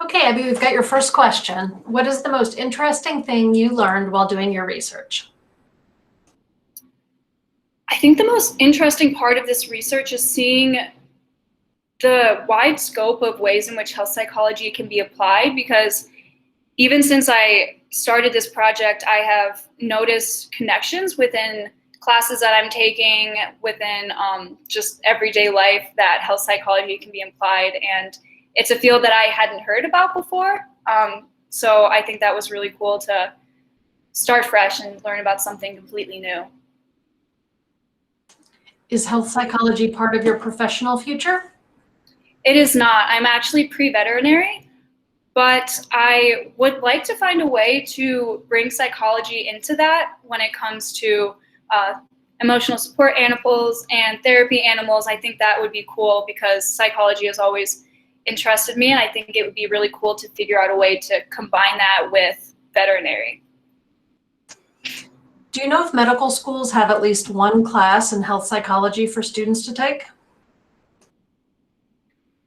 Okay, Abby, we've got your first question. What is the most interesting thing you learned while doing your research? I think the most interesting part of this research is seeing the wide scope of ways in which health psychology can be applied, because even since I started this project, I have noticed connections within classes that I'm taking, within just everyday life, that health psychology can be applied. And it's a field that I hadn't heard about before. So I think that was really cool to start fresh and learn about something completely new. Is health psychology part of your professional future? It is not. I'm actually pre-veterinary, but I would like to find a way to bring psychology into that when it comes to emotional support animals and therapy animals. I think that would be cool because psychology has always interested me, and I think it would be really cool to figure out a way to combine that with veterinary. Do you know if medical schools have at least one class in health psychology for students to take?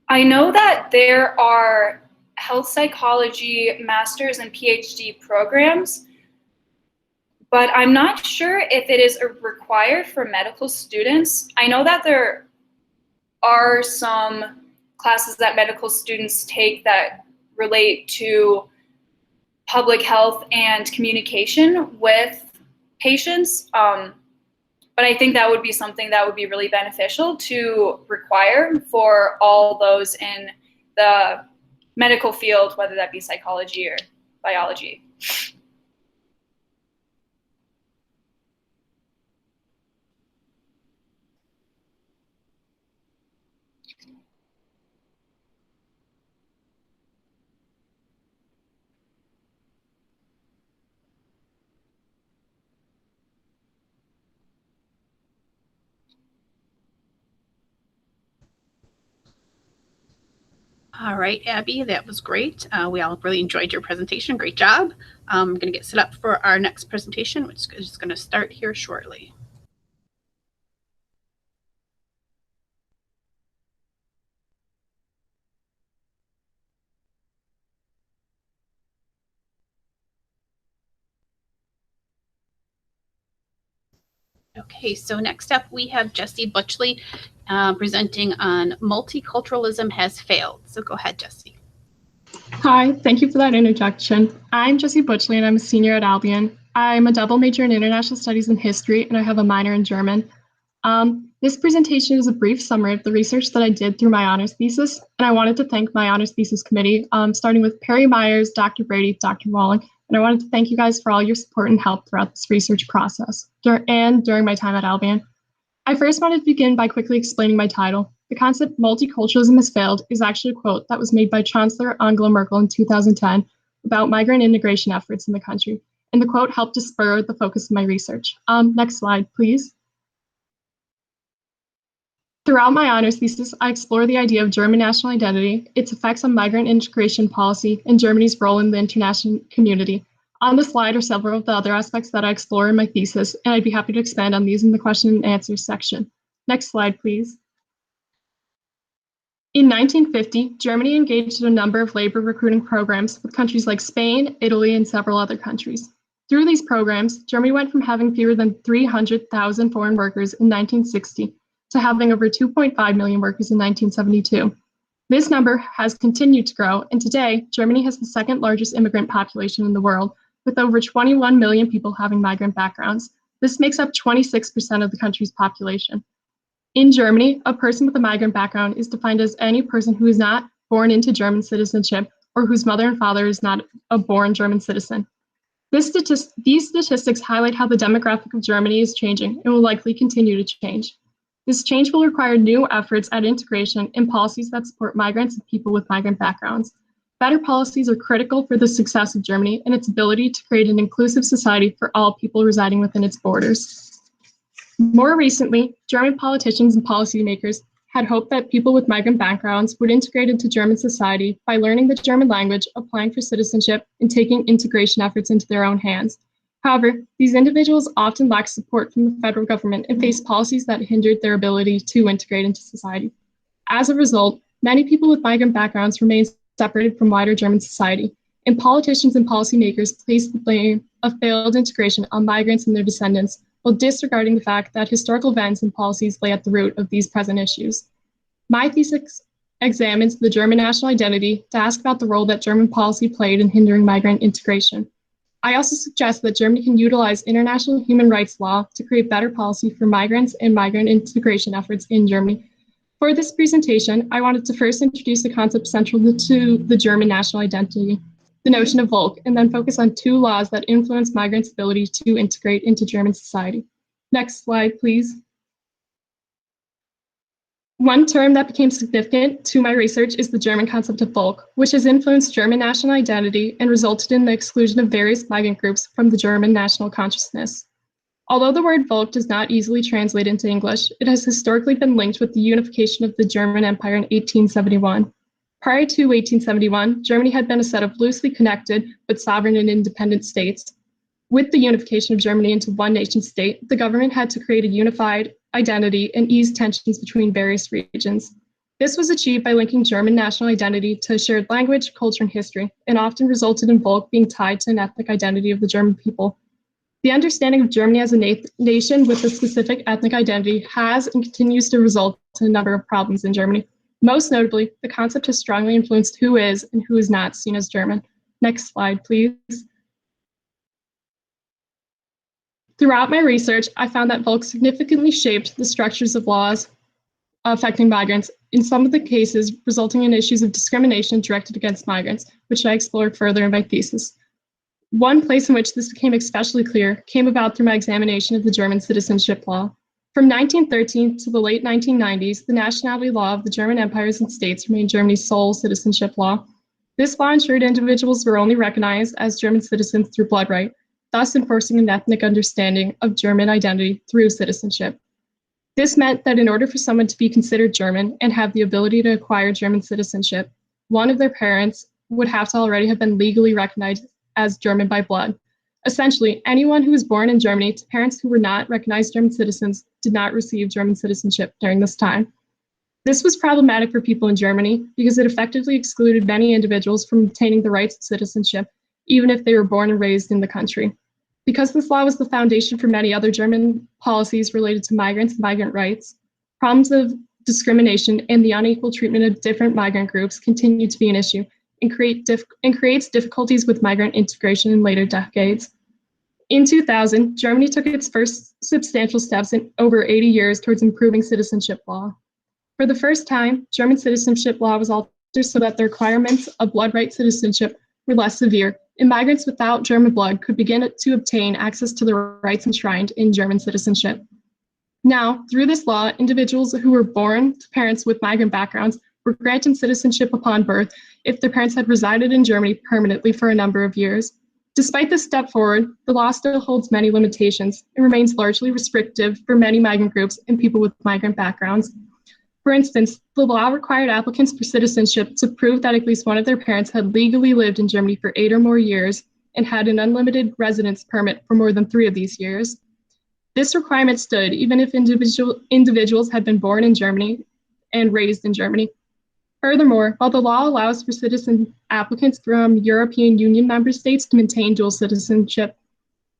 I know that there are health psychology master's and PhD programs, but I'm not sure if it is required for medical students. I know that there are some classes that medical students take that relate to public health and communication with patients, but I think that would be something that would be really beneficial to require for all those in the medical field, whether that be psychology or biology. All right, Abby, that was great. We all really enjoyed your presentation. Great job. I'm going to get set up for our next presentation, which is going to start here shortly. Okay, so next up we have Jessie Butchley presenting on multiculturalism has failed. So go ahead, Jessie. Hi, thank you for that introduction. I'm Jessie Butchley and I'm a senior at Albion. I'm a double major in international studies and history and I have a minor in German. This presentation is a brief summary of the research that I did through my honors thesis, and I wanted to thank my honors thesis committee, starting with Perry Myers, Dr. Brady, Dr. Walling, and I wanted to thank you guys for all your support and help throughout this research process and during my time at Albion. I first wanted to begin by quickly explaining my title. The concept multiculturalism has failed is actually a quote that was made by Chancellor Angela Merkel in 2010 about migrant integration efforts in the country, and the quote helped to spur the focus of my research. Next slide, please. Throughout my honors thesis, I explore the idea of German national identity, its effects on migrant integration policy, and Germany's role in the international community. On the slide are several of the other aspects that I explore in my thesis, and I'd be happy to expand on these in the question and answer section. Next slide, please. In 1950, Germany engaged in a number of labor recruiting programs with countries like Spain, Italy, and several other countries. Through these programs, Germany went from having fewer than 300,000 foreign workers in 1960 to having over 2.5 million workers in 1972. This number has continued to grow, and today, Germany has the second largest immigrant population in the world, with over 21 million people having migrant backgrounds. This makes up 26% of the country's population. In Germany, a person with a migrant background is defined as any person who is not born into German citizenship or whose mother and father is not a born German citizen. These statistics highlight how the demographic of Germany is changing and will likely continue to change. This change will require new efforts at integration and policies that support migrants and people with migrant backgrounds. Better policies are critical for the success of Germany and its ability to create an inclusive society for all people residing within its borders. More recently, German politicians and policymakers had hoped that people with migrant backgrounds would integrate into German society by learning the German language, applying for citizenship, and taking integration efforts into their own hands. However, these individuals often lack support from the federal government and face policies that hindered their ability to integrate into society. As a result, many people with migrant backgrounds remain separated from wider German society, and politicians and policymakers place the blame of failed integration on migrants and their descendants, while disregarding the fact that historical events and policies lay at the root of these present issues. My thesis examines the German national identity to ask about the role that German policy played in hindering migrant integration. I also suggest that Germany can utilize international human rights law to create better policy for migrants and migrant integration efforts in Germany. For this presentation, I wanted to first introduce the concept central to the German national identity, the notion of Volk, and then focus on two laws that influence migrants' ability to integrate into German society. Next slide, please. One term that became significant to my research is the German concept of Volk, which has influenced German national identity and resulted in the exclusion of various migrant groups from the German national consciousness. Although the word Volk does not easily translate into English, it has historically been linked with the unification of the German Empire in 1871. Prior to 1871, Germany had been a set of loosely connected but sovereign and independent states. With the unification of Germany into one nation state, the government had to create a unified identity and ease tensions between various regions. This was achieved by linking German national identity to a shared language, culture, and history, and often resulted in Volk being tied to an ethnic identity of the German people. The understanding of Germany as a nation with a specific ethnic identity has and continues to result in a number of problems in Germany. Most notably, the concept has strongly influenced who is and who is not seen as German. Next slide, please. Throughout my research, I found that Volk significantly shaped the structures of laws affecting migrants, in some of the cases resulting in issues of discrimination directed against migrants, which I explored further in my thesis. One place in which this became especially clear came about through my examination of the German citizenship law. From 1913 to the late 1990s, the nationality law of the German empires and states remained Germany's sole citizenship law. This law ensured individuals were only recognized as German citizens through blood right, thus enforcing an ethnic understanding of German identity through citizenship. This meant that in order for someone to be considered German and have the ability to acquire German citizenship, one of their parents would have to already have been legally recognized as German by blood. Essentially, anyone who was born in Germany to parents who were not recognized German citizens did not receive German citizenship during this time. This was problematic for people in Germany because it effectively excluded many individuals from obtaining the rights of citizenship, even if they were born and raised in the country. Because this law was the foundation for many other German policies related to migrants and migrant rights, problems of discrimination and the unequal treatment of different migrant groups continue to be an issue and creates difficulties with migrant integration in later decades. In 2000, Germany took its first substantial steps in over 80 years towards improving citizenship law. For the first time, German citizenship law was altered so that the requirements of blood right citizenship were less severe, and migrants without German blood could begin to obtain access to the rights enshrined in German citizenship. Now, through this law, individuals who were born to parents with migrant backgrounds were granted citizenship upon birth if their parents had resided in Germany permanently for a number of years. Despite this step forward, the law still holds many limitations and remains largely restrictive for many migrant groups and people with migrant backgrounds. For instance, the law required applicants for citizenship to prove that at least one of their parents had legally lived in Germany for 8 or more years and had an unlimited residence permit for more than 3 of these years. This requirement stood even if individuals had been born in Germany and raised in Germany. Furthermore, while the law allows for citizen applicants from European Union member states to maintain dual citizenship,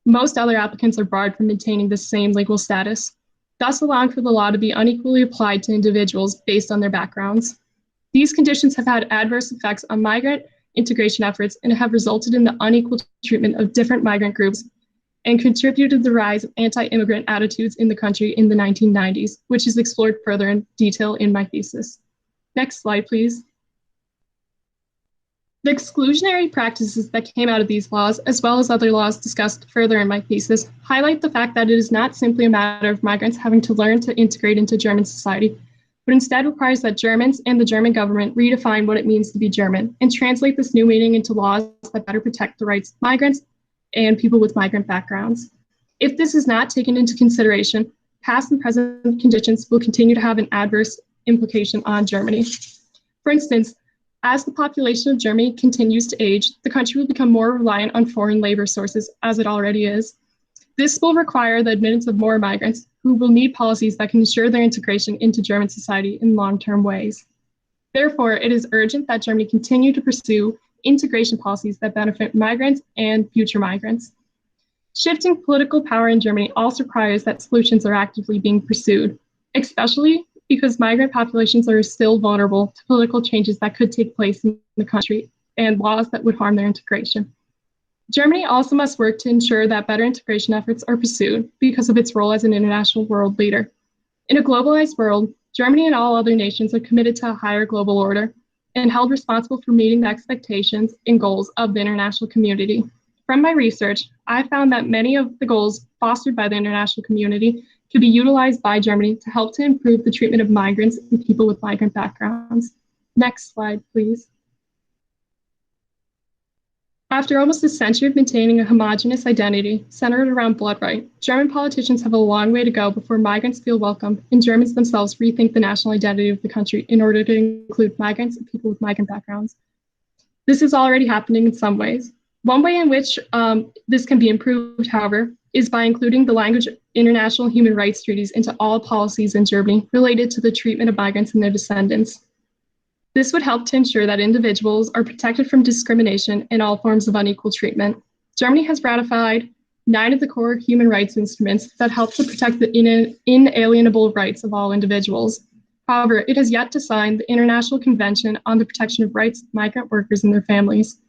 most other applicants are barred from maintaining the same legal status, thus allowing for the law to be unequally applied to individuals based on their backgrounds. These conditions have had adverse effects on migrant integration efforts and have resulted in the unequal treatment of different migrant groups and contributed to the rise of anti-immigrant attitudes in the country in the 1990s, which is explored further in detail in my thesis. Next slide, please. The exclusionary practices that came out of these laws, as well as other laws discussed further in my thesis, highlight the fact that it is not simply a matter of migrants having to learn to integrate into German society, but instead requires that Germans and the German government redefine what it means to be German and translate this new meaning into laws that better protect the rights of migrants and people with migrant backgrounds. If this is not taken into consideration, past and present conditions will continue to have an adverse implication on Germany. For instance, as the population of Germany continues to age, the country will become more reliant on foreign labor sources, as it already is. This will require the admittance of more migrants who will need policies that can ensure their integration into German society in long-term ways. Therefore, it is urgent that Germany continue to pursue integration policies that benefit migrants and future migrants. Shifting political power in Germany also requires that solutions are actively being pursued, especially because migrant populations are still vulnerable to political changes that could take place in the country and laws that would harm their integration. Germany also must work to ensure that better integration efforts are pursued because of its role as an international world leader. In a globalized world, Germany and all other nations are committed to a higher global order and held responsible for meeting the expectations and goals of the international community. From my research, I found that many of the goals fostered by the international community could be utilized by Germany to help to improve the treatment of migrants and people with migrant backgrounds. Next slide, please. After almost a century of maintaining a homogeneous identity centered around blood right, German politicians have a long way to go before migrants feel welcome and Germans themselves rethink the national identity of the country in order to include migrants and people with migrant backgrounds. This is already happening in some ways. One way in which this can be improved, however, is by including the language of international human rights treaties into all policies in Germany related to the treatment of migrants and their descendants. This would help to ensure that individuals are protected from discrimination and all forms of unequal treatment. Germany has ratified 9 of the core human rights instruments that help to protect the inalienable rights of all individuals. However, it has yet to sign the International Convention on the Protection of Rights of Migrant Workers and their Families.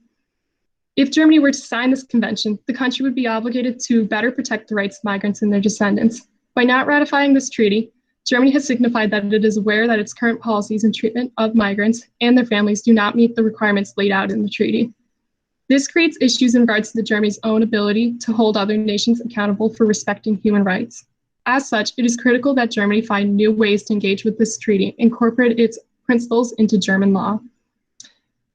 If Germany were to sign this convention, the country would be obligated to better protect the rights of migrants and their descendants. By not ratifying this treaty, Germany has signified that it is aware that its current policies and treatment of migrants and their families do not meet the requirements laid out in the treaty. This creates issues in regards to Germany's own ability to hold other nations accountable for respecting human rights. As such, it is critical that Germany find new ways to engage with this treaty and incorporate its principles into German law.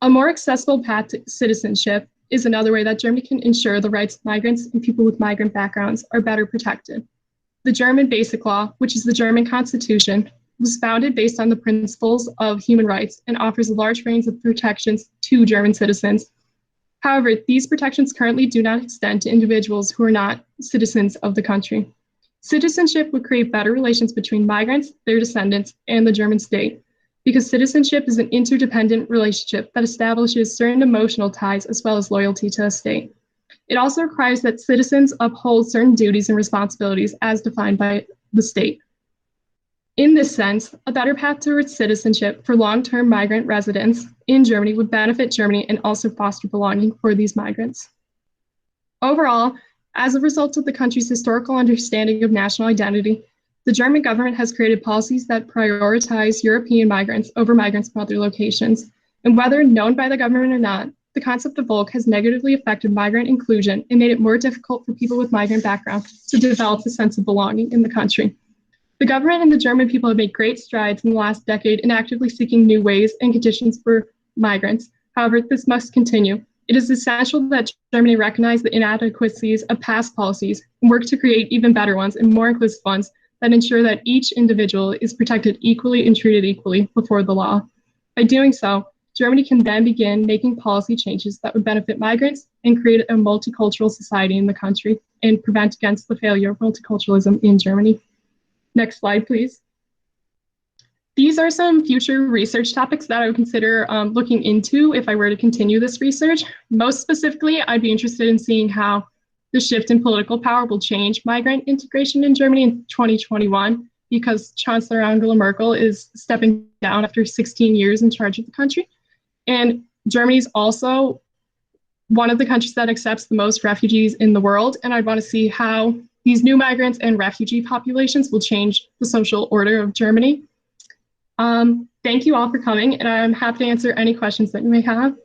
A more accessible path to citizenship is another way that Germany can ensure the rights of migrants and people with migrant backgrounds are better protected. The German Basic Law, which is the German Constitution, was founded based on the principles of human rights and offers a large range of protections to German citizens. However, these protections currently do not extend to individuals who are not citizens of the country. Citizenship would create better relations between migrants, their descendants, and the German state, because citizenship is an interdependent relationship that establishes certain emotional ties as well as loyalty to a state. It also requires that citizens uphold certain duties and responsibilities as defined by the state. In this sense, a better path towards citizenship for long-term migrant residents in Germany would benefit Germany and also foster belonging for these migrants. Overall, as a result of the country's historical understanding of national identity, the German government has created policies that prioritize European migrants over migrants from other locations. And whether known by the government or not, the concept of Volk has negatively affected migrant inclusion and made it more difficult for people with migrant backgrounds to develop a sense of belonging in the country. The government and the German people have made great strides in the last decade in actively seeking new ways and conditions for migrants. However, this must continue. It is essential that Germany recognize the inadequacies of past policies and work to create even better ones and more inclusive ones that ensure that each individual is protected equally and treated equally before the law. By doing so, Germany can then begin making policy changes that would benefit migrants and create a multicultural society in the country and prevent against the failure of multiculturalism in Germany. Next slide, please. These are some future research topics that I would consider looking into if I were to continue this research. Most specifically, I'd be interested in seeing how the shift in political power will change migrant integration in Germany in 2021, because Chancellor Angela Merkel is stepping down after 16 years in charge of the country. And Germany is also one of the countries that accepts the most refugees in the world. And I'd want to see how these new migrants and refugee populations will change the social order of Germany. Thank you all for coming, and I'm happy to answer any questions that you may have.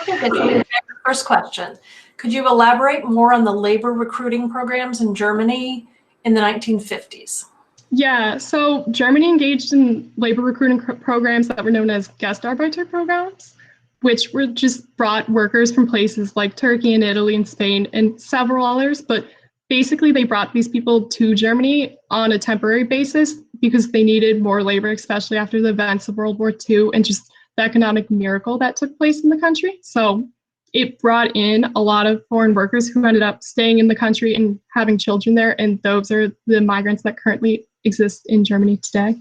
Okay, good. So we have the first question. Could you elaborate more on the labor recruiting programs in Germany in the 1950s? Yeah, so Germany engaged in labor recruiting programs that were known as Gastarbeiter programs, which were just brought workers from places like Turkey and Italy and Spain and several others, but basically they brought these people to Germany on a temporary basis because they needed more labor, especially after the events of World War II and just the economic miracle that took place in the country. So it brought in a lot of foreign workers who ended up staying in the country and having children there, and those are the migrants that currently exist in Germany today.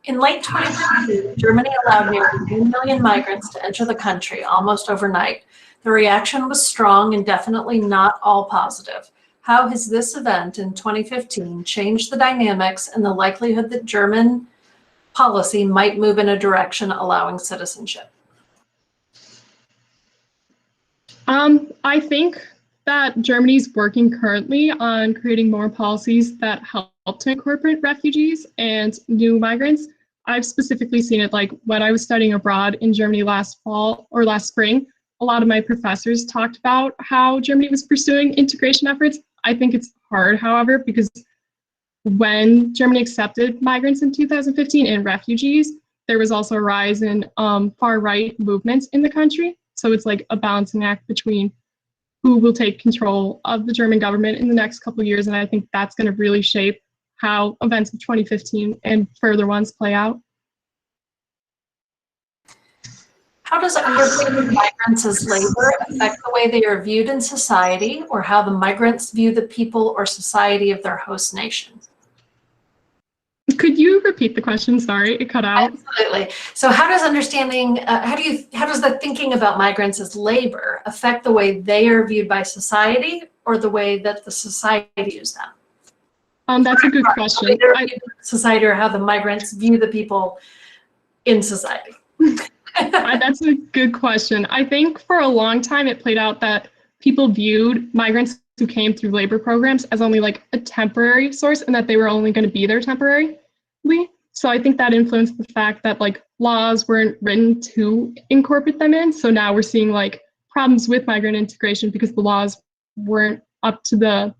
In late 2020, Germany allowed nearly 1 million migrants to enter the country almost overnight. The reaction was strong and definitely not all positive. How has this event in 2015 changed the dynamics and the likelihood that German policy might move in a direction allowing citizenship? I think that Germany's working currently on creating more policies that help to incorporate refugees and new migrants. I've specifically seen it like when I was studying abroad in Germany last fall or last spring, a lot of my professors talked about how Germany was pursuing integration efforts. I think it's hard, however, because when Germany accepted migrants in 2015 and refugees, there was also a rise in far-right movements in the country. So it's like a balancing act between who will take control of the German government in the next couple of years. And I think that's going to really shape how events of 2015 and further ones play out. How does understanding migrants as labor affect the way they are viewed in society, or how the migrants view the people or society of their host nation? Could you repeat the question? Sorry, it cut out. Absolutely. So how does understanding, how does the thinking about migrants as labor affect the way they are viewed by society or the way that the society views them? That's a good question. Society, or how the migrants view the people in society. That's a good question. I think for a long time it played out that people viewed migrants who came through labor programs as only like a temporary source and that they were only going to be there temporarily. So I think that influenced the fact that like laws weren't written to incorporate them in. So now we're seeing like problems with migrant integration because the laws weren't up to the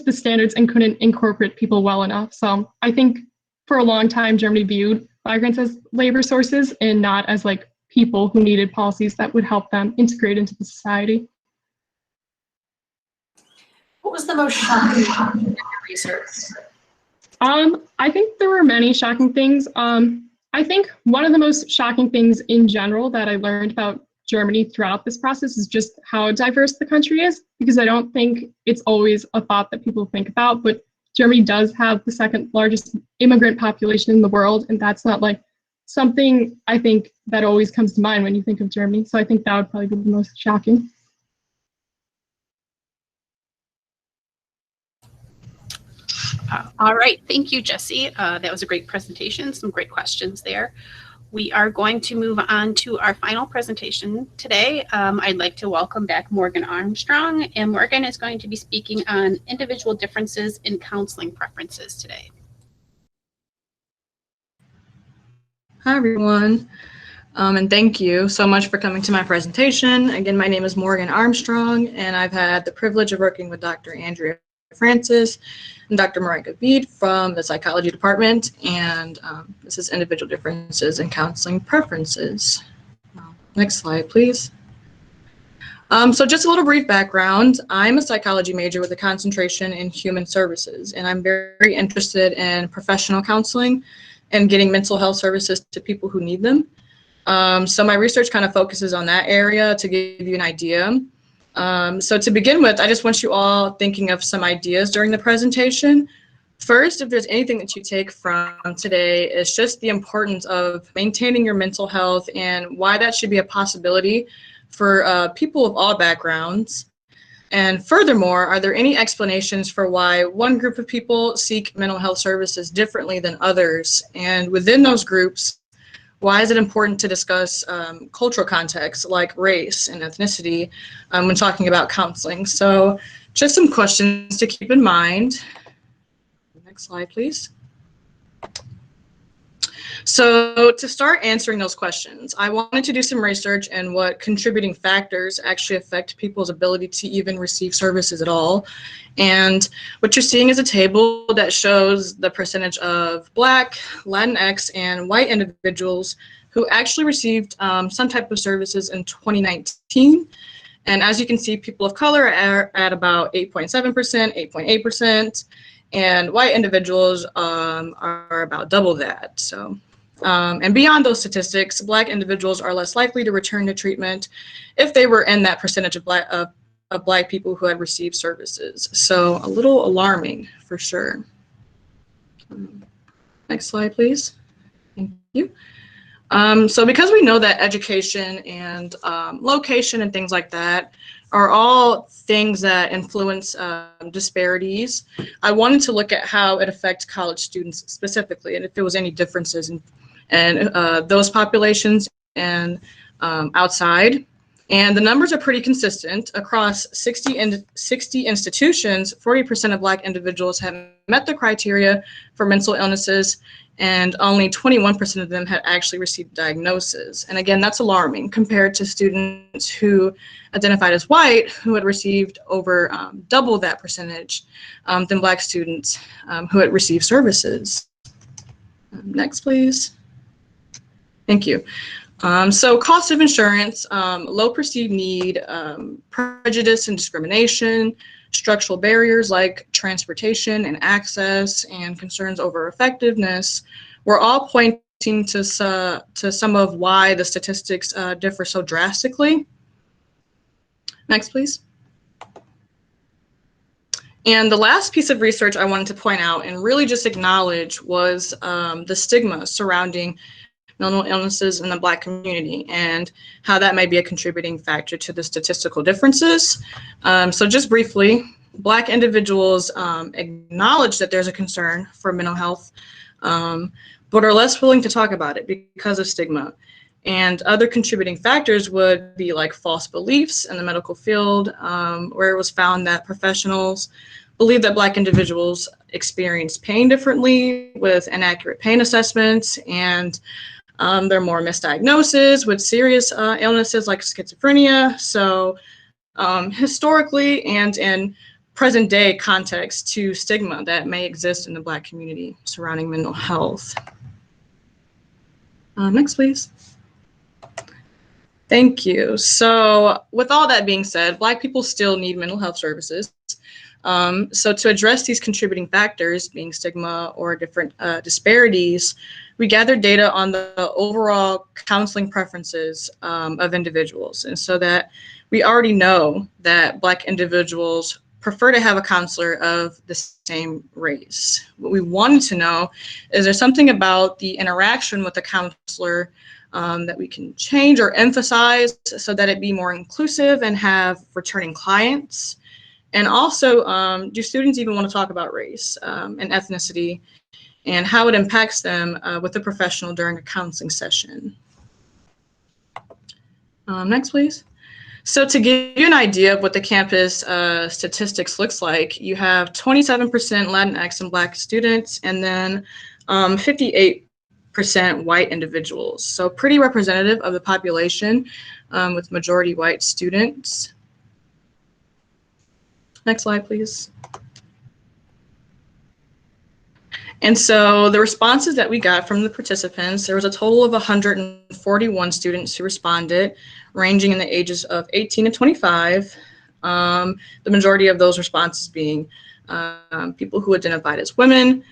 standards and couldn't incorporate people well enough. So I think for a long time, Germany viewed migrants as labor sources and not as like people who needed policies that would help them integrate into the society. What was the most shocking part of your research? I think there were many shocking things. I think one of the most shocking things in general that I learned about Germany throughout this process is just how diverse the country is, because I don't think it's always a thought that people think about, but Germany does have the second largest immigrant population in the world, and that's not like something I think that always comes to mind when you think of Germany. So I think that would probably be the most shocking. All right, thank you, Jesse. That was a great presentation, some great questions there. We are going to move on to our final presentation today. I'd like to welcome back Morgan Armstrong, and Morgan is going to be speaking on individual differences in counseling preferences today. Hi, everyone. And thank you so much for coming to my presentation. Again, my name is Morgan Armstrong, and I've had the privilege of working with Dr. Andrea Francis and Dr. Marika Bede from the psychology department, and this is individual differences in counseling preferences. Next slide, please. So just a little brief background. I'm a psychology major with a concentration in human services, and I'm very interested in professional counseling and getting mental health services to people who need them. So my research kind of focuses on that area to give you an idea. So to begin with, I just want you all thinking of some ideas during the presentation. First, if there's anything that you take from today, it's just the importance of maintaining your mental health and why that should be a possibility for people of all backgrounds. And furthermore, are there any explanations for why one group of people seek mental health services differently than others? And within those groups, why is it important to discuss cultural contexts like race and ethnicity when talking about counseling? So just some questions to keep in mind. Next slide, please. So to start answering those questions, I wanted to do some research in what contributing factors actually affect people's ability to even receive services at all. And what you're seeing is a table that shows the percentage of Black, Latinx, and white individuals who actually received some type of services in 2019. And as you can see, people of color are at about 8.7%, 8.8%, and white individuals are about double that. So. And beyond those statistics, Black individuals are less likely to return to treatment if they were in that percentage of Black people who had received services. So a little alarming for sure. Next slide, please. Thank you. So because we know that education and location and things like that are all things that influence disparities, I wanted to look at how it affects college students specifically, and if there was any differences in those populations and outside. And the numbers are pretty consistent. Across 60 institutions, 40% of Black individuals have met the criteria for mental illnesses, and only 21% of them had actually received diagnosis. And again, that's alarming compared to students who identified as white, who had received over double that percentage than Black students who had received services. Next, please. Thank you. So cost of insurance, low perceived need, prejudice and discrimination, structural barriers like transportation and access, and concerns over effectiveness were all pointing to some of why the statistics differ so drastically. Next, please. And the last piece of research I wanted to point out and really just acknowledge was the stigma surrounding mental illnesses in the Black community and how that may be a contributing factor to the statistical differences. So just briefly, Black individuals acknowledge that there's a concern for mental health, but are less willing to talk about it because of stigma. And other contributing factors would be like false beliefs in the medical field, where it was found that professionals believe that Black individuals experience pain differently with inaccurate pain assessments, and there are more misdiagnoses with serious illnesses like schizophrenia. So historically and in present day context to stigma that may exist in the Black community surrounding mental health. Next, please. Thank you. So with all that being said, Black people still need mental health services. So to address these contributing factors, being stigma or different disparities, we gathered data on the overall counseling preferences of individuals. And so that we already know that Black individuals prefer to have a counselor of the same race. What we wanted to know is there something about the interaction with the counselor that we can change or emphasize so that it be more inclusive and have returning clients. And also, do students even want to talk about race and ethnicity and how it impacts them with a professional during a counseling session? Next, please. So to give you an idea of what the campus statistics looks like, you have 27% Latinx and Black students, and then 58% white individuals. So pretty representative of the population with majority white students. Next slide, please. And so the responses that we got from the participants, there was a total of 141 students who responded, ranging in the ages of 18 to 25. The majority of those responses being people who identified as women,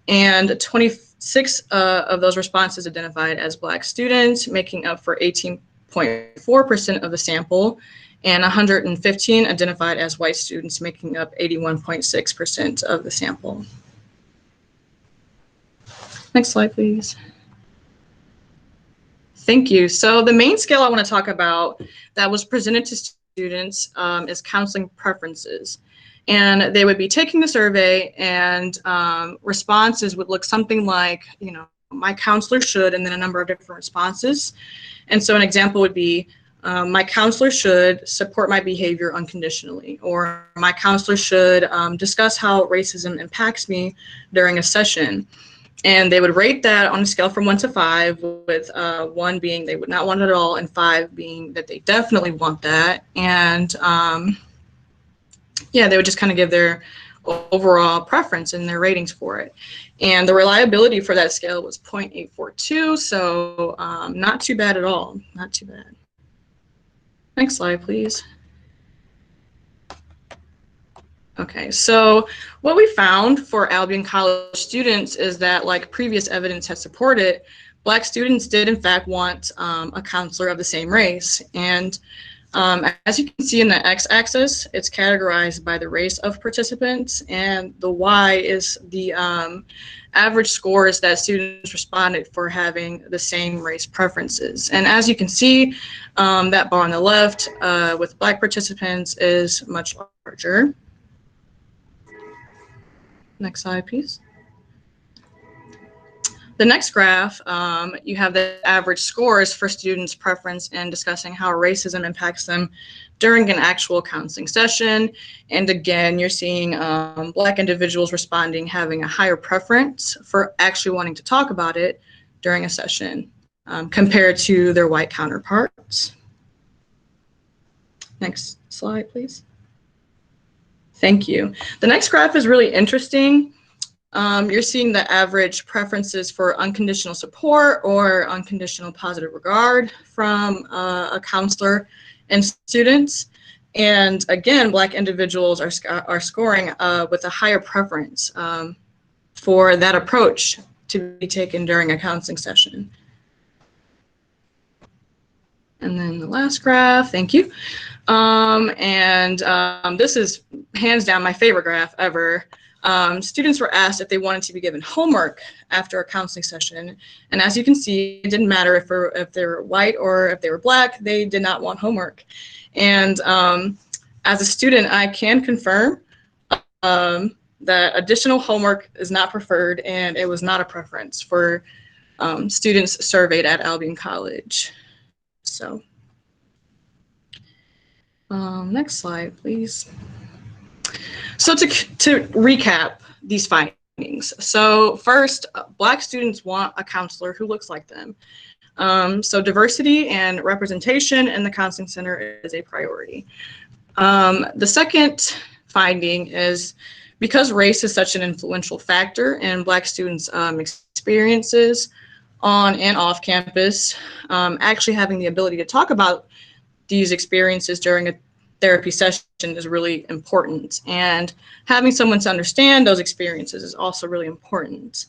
and 26 of those responses identified as Black students, making up for 18.4% of the sample, and 115 identified as white students, making up 81.6% of the sample. Next slide, please. Thank you. So the main scale I want to talk about that was presented to students is counseling preferences. And they would be taking the survey, and responses would look something like, you know, my counselor should, and then a number of different responses. And so an example would be, my counselor should support my behavior unconditionally, or my counselor should discuss how racism impacts me during a session. And they would rate that on a scale from 1 to 5, with 1 being they would not want it at all, and 5 being that they definitely want that. And yeah, they would just kind of give their overall preference and their ratings for it. And the reliability for that scale was 0.842, so not too bad at all, not too bad. Next slide, please. Okay, so what we found for Albion College students is that, like previous evidence has supported, Black students did in fact want a counselor of the same race. And as you can see in the x-axis, it's categorized by the race of participants, and the y is the average scores that students responded for having the same race preferences. And as you can see, that bar on the left with Black participants is much larger. Next slide, please. The next graph, you have the average scores for students' preference in discussing how racism impacts them during an actual counseling session. And again, you're seeing Black individuals responding, having a higher preference for actually wanting to talk about it during a session compared to their white counterparts. Next slide, please. Thank you. The next graph is really interesting. You're seeing the average preferences for unconditional support or unconditional positive regard from a counselor and students. And again, Black individuals are scoring with a higher preference for that approach to be taken during a counseling session. And then the last graph, thank you. This is hands down my favorite graph ever. Students were asked if they wanted to be given homework after a counseling session. And as you can see, it didn't matter if they were white or if they were Black, they did not want homework. And as a student, I can confirm that additional homework is not preferred, and it was not a preference for students surveyed at Albion College. So next slide, please. So to recap these findings. So first, Black students want a counselor who looks like them. So diversity and representation in the counseling center is a priority. The second finding is, because race is such an influential factor in Black students' experiences on and off campus, actually having the ability to talk about these experiences during a therapy session is really important. And having someone to understand those experiences is also really important.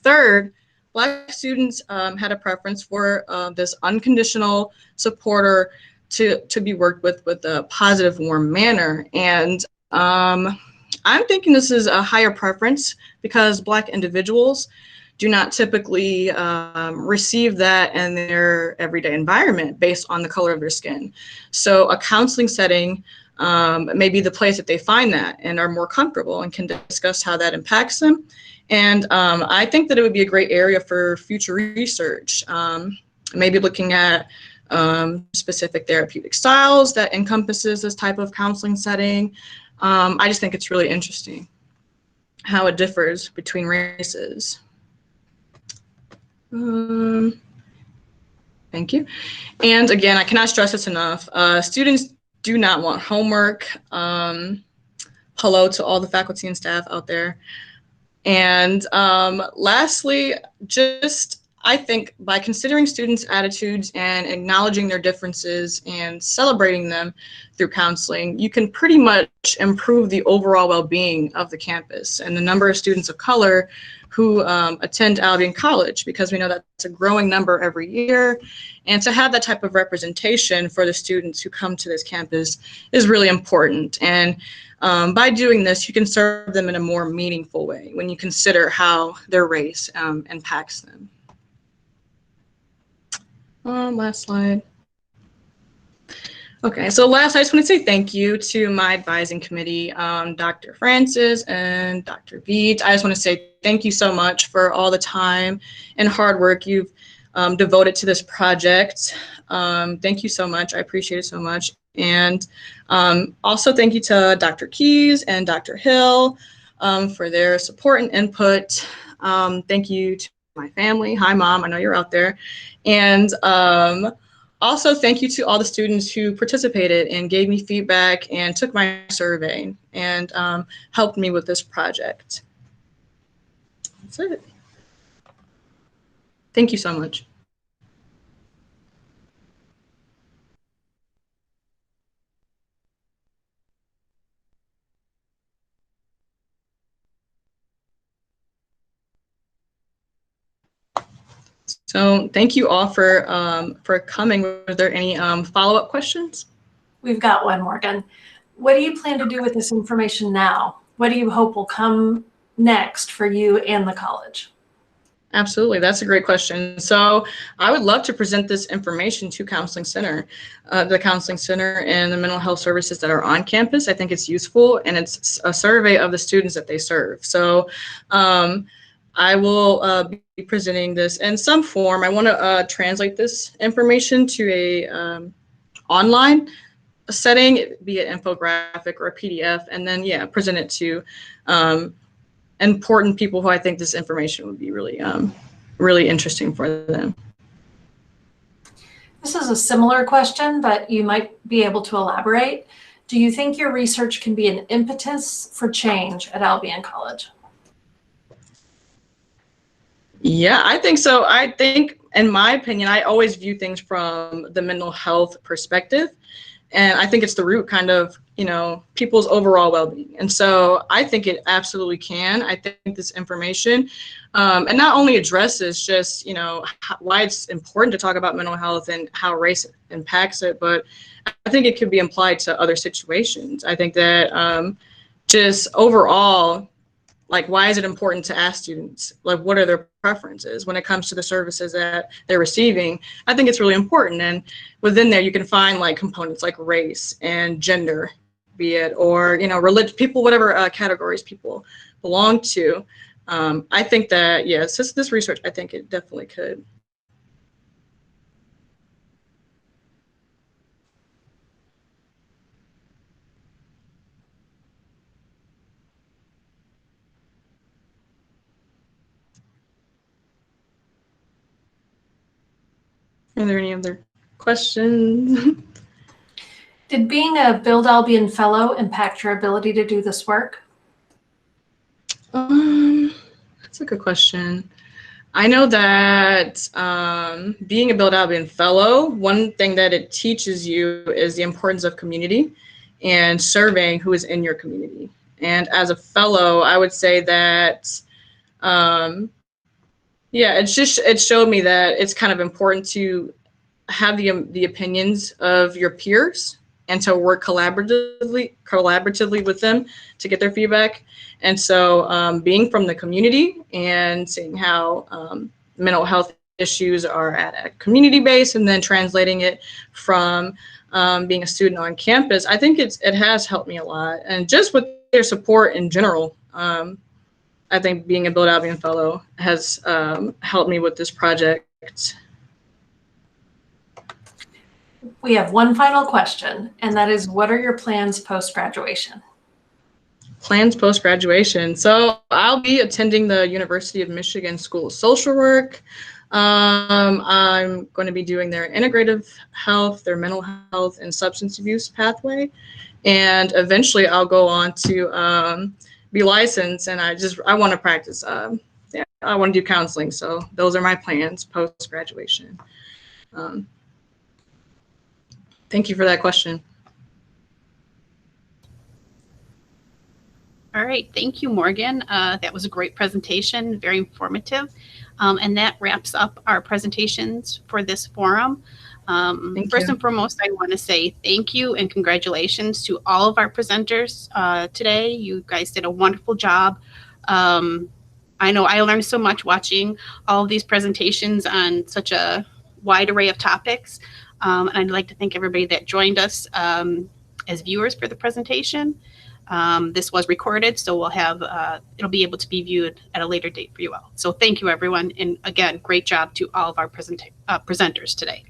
Third, Black students had a preference for this unconditional supporter to be worked with a positive, warm manner. And I'm thinking this is a higher preference because Black individuals do not typically receive that in their everyday environment based on the color of their skin. So a counseling setting may be the place that they find that and are more comfortable and can discuss how that impacts them. And I think that it would be a great area for future research, maybe looking at specific therapeutic styles that encompasses this type of counseling setting. I just think it's really interesting how it differs between races. Thank you. And again, I cannot stress this enough. Students do not want homework. Hello to all the faculty and staff out there. And lastly, I think by considering students' attitudes and acknowledging their differences and celebrating them through counseling, you can pretty much improve the overall well-being of the campus and the number of students of color who attend Albion College, because we know that's a growing number every year. And to have that type of representation for the students who come to this campus is really important. And by doing this, you can serve them in a more meaningful way when you consider how their race impacts them. Last slide. Okay, so last, I just want to say thank you to my advising committee, Dr. Francis and Dr. Beat. I just want to say thank you so much for all the time and hard work you've devoted to this project. Thank you so much. I appreciate it so much. And also thank you to Dr. Keys and Dr. Hill for their support and input. Thank you to my family. Hi, Mom. I know you're out there. And also thank you to all the students who participated and gave me feedback and took my survey and helped me with this project. That's it. Thank you so much. So thank you all for coming. Were there any follow-up questions? We've got one, Morgan. What do you plan to do with this information now? What do you hope will come next for you and the college? Absolutely, that's a great question. So I would love to present this information to Counseling Center, the Counseling Center and the mental health services that are on campus. I think it's useful, and it's a survey of the students that they serve. So I will be presenting this in some form. I want to translate this information to a online setting, be it infographic or a PDF, and then present it to important people who I think this information would be really, really interesting for them. This is a similar question, but you might be able to elaborate. Do you think your research can be an impetus for change at Albion College? Yeah, I think so. I think, in my opinion, I always view things from the mental health perspective. And I think it's the root kind of, people's overall well-being. And so I think it absolutely can. I think this information, and not only addresses just, why it's important to talk about mental health and how race impacts it, but I think it could be applied to other situations. I think that just overall, like, why is it important to ask students, like, what are their preferences when it comes to the services that they're receiving? I think it's really important. And within there, you can find like components like race and gender, be it, or, religion, people, whatever categories people belong to. I think that, yes, this research, I think it definitely could. Are there any other questions? Did being a Build Albion Fellow impact your ability to do this work? That's a good question. I know that being a Build Albion Fellow, one thing that it teaches you is the importance of community and surveying who is in your community. And as a fellow, I would say that, yeah, it showed me that it's kind of important to have the opinions of your peers and to work collaboratively with them to get their feedback. And so being from the community and seeing how mental health issues are at a community base and then translating it from being a student on campus, I think it has helped me a lot. And just with their support in general, I think being a Build Albion Fellow has helped me with this project. We have one final question, and that is, what are your plans post-graduation? Plans post-graduation. So I'll be attending the University of Michigan School of Social Work. I'm going to be doing their integrative health, their mental health, and substance abuse pathway. And eventually I'll go on to be licensed, and I want to practice. Yeah, I want to do counseling. So those are my plans post-graduation. Thank you for that question. All right, thank you, Morgan. That was a great presentation, very informative. And that wraps up our presentations for this forum. First and foremost, I want to say thank you and congratulations to all of our presenters today. You guys did a wonderful job. I know I learned so much watching all of these presentations on such a wide array of topics. And I'd like to thank everybody that joined us as viewers for the presentation. This was recorded, so we'll have it'll be able to be viewed at a later date for you all. So thank you, everyone, and again, great job to all of our presenters today.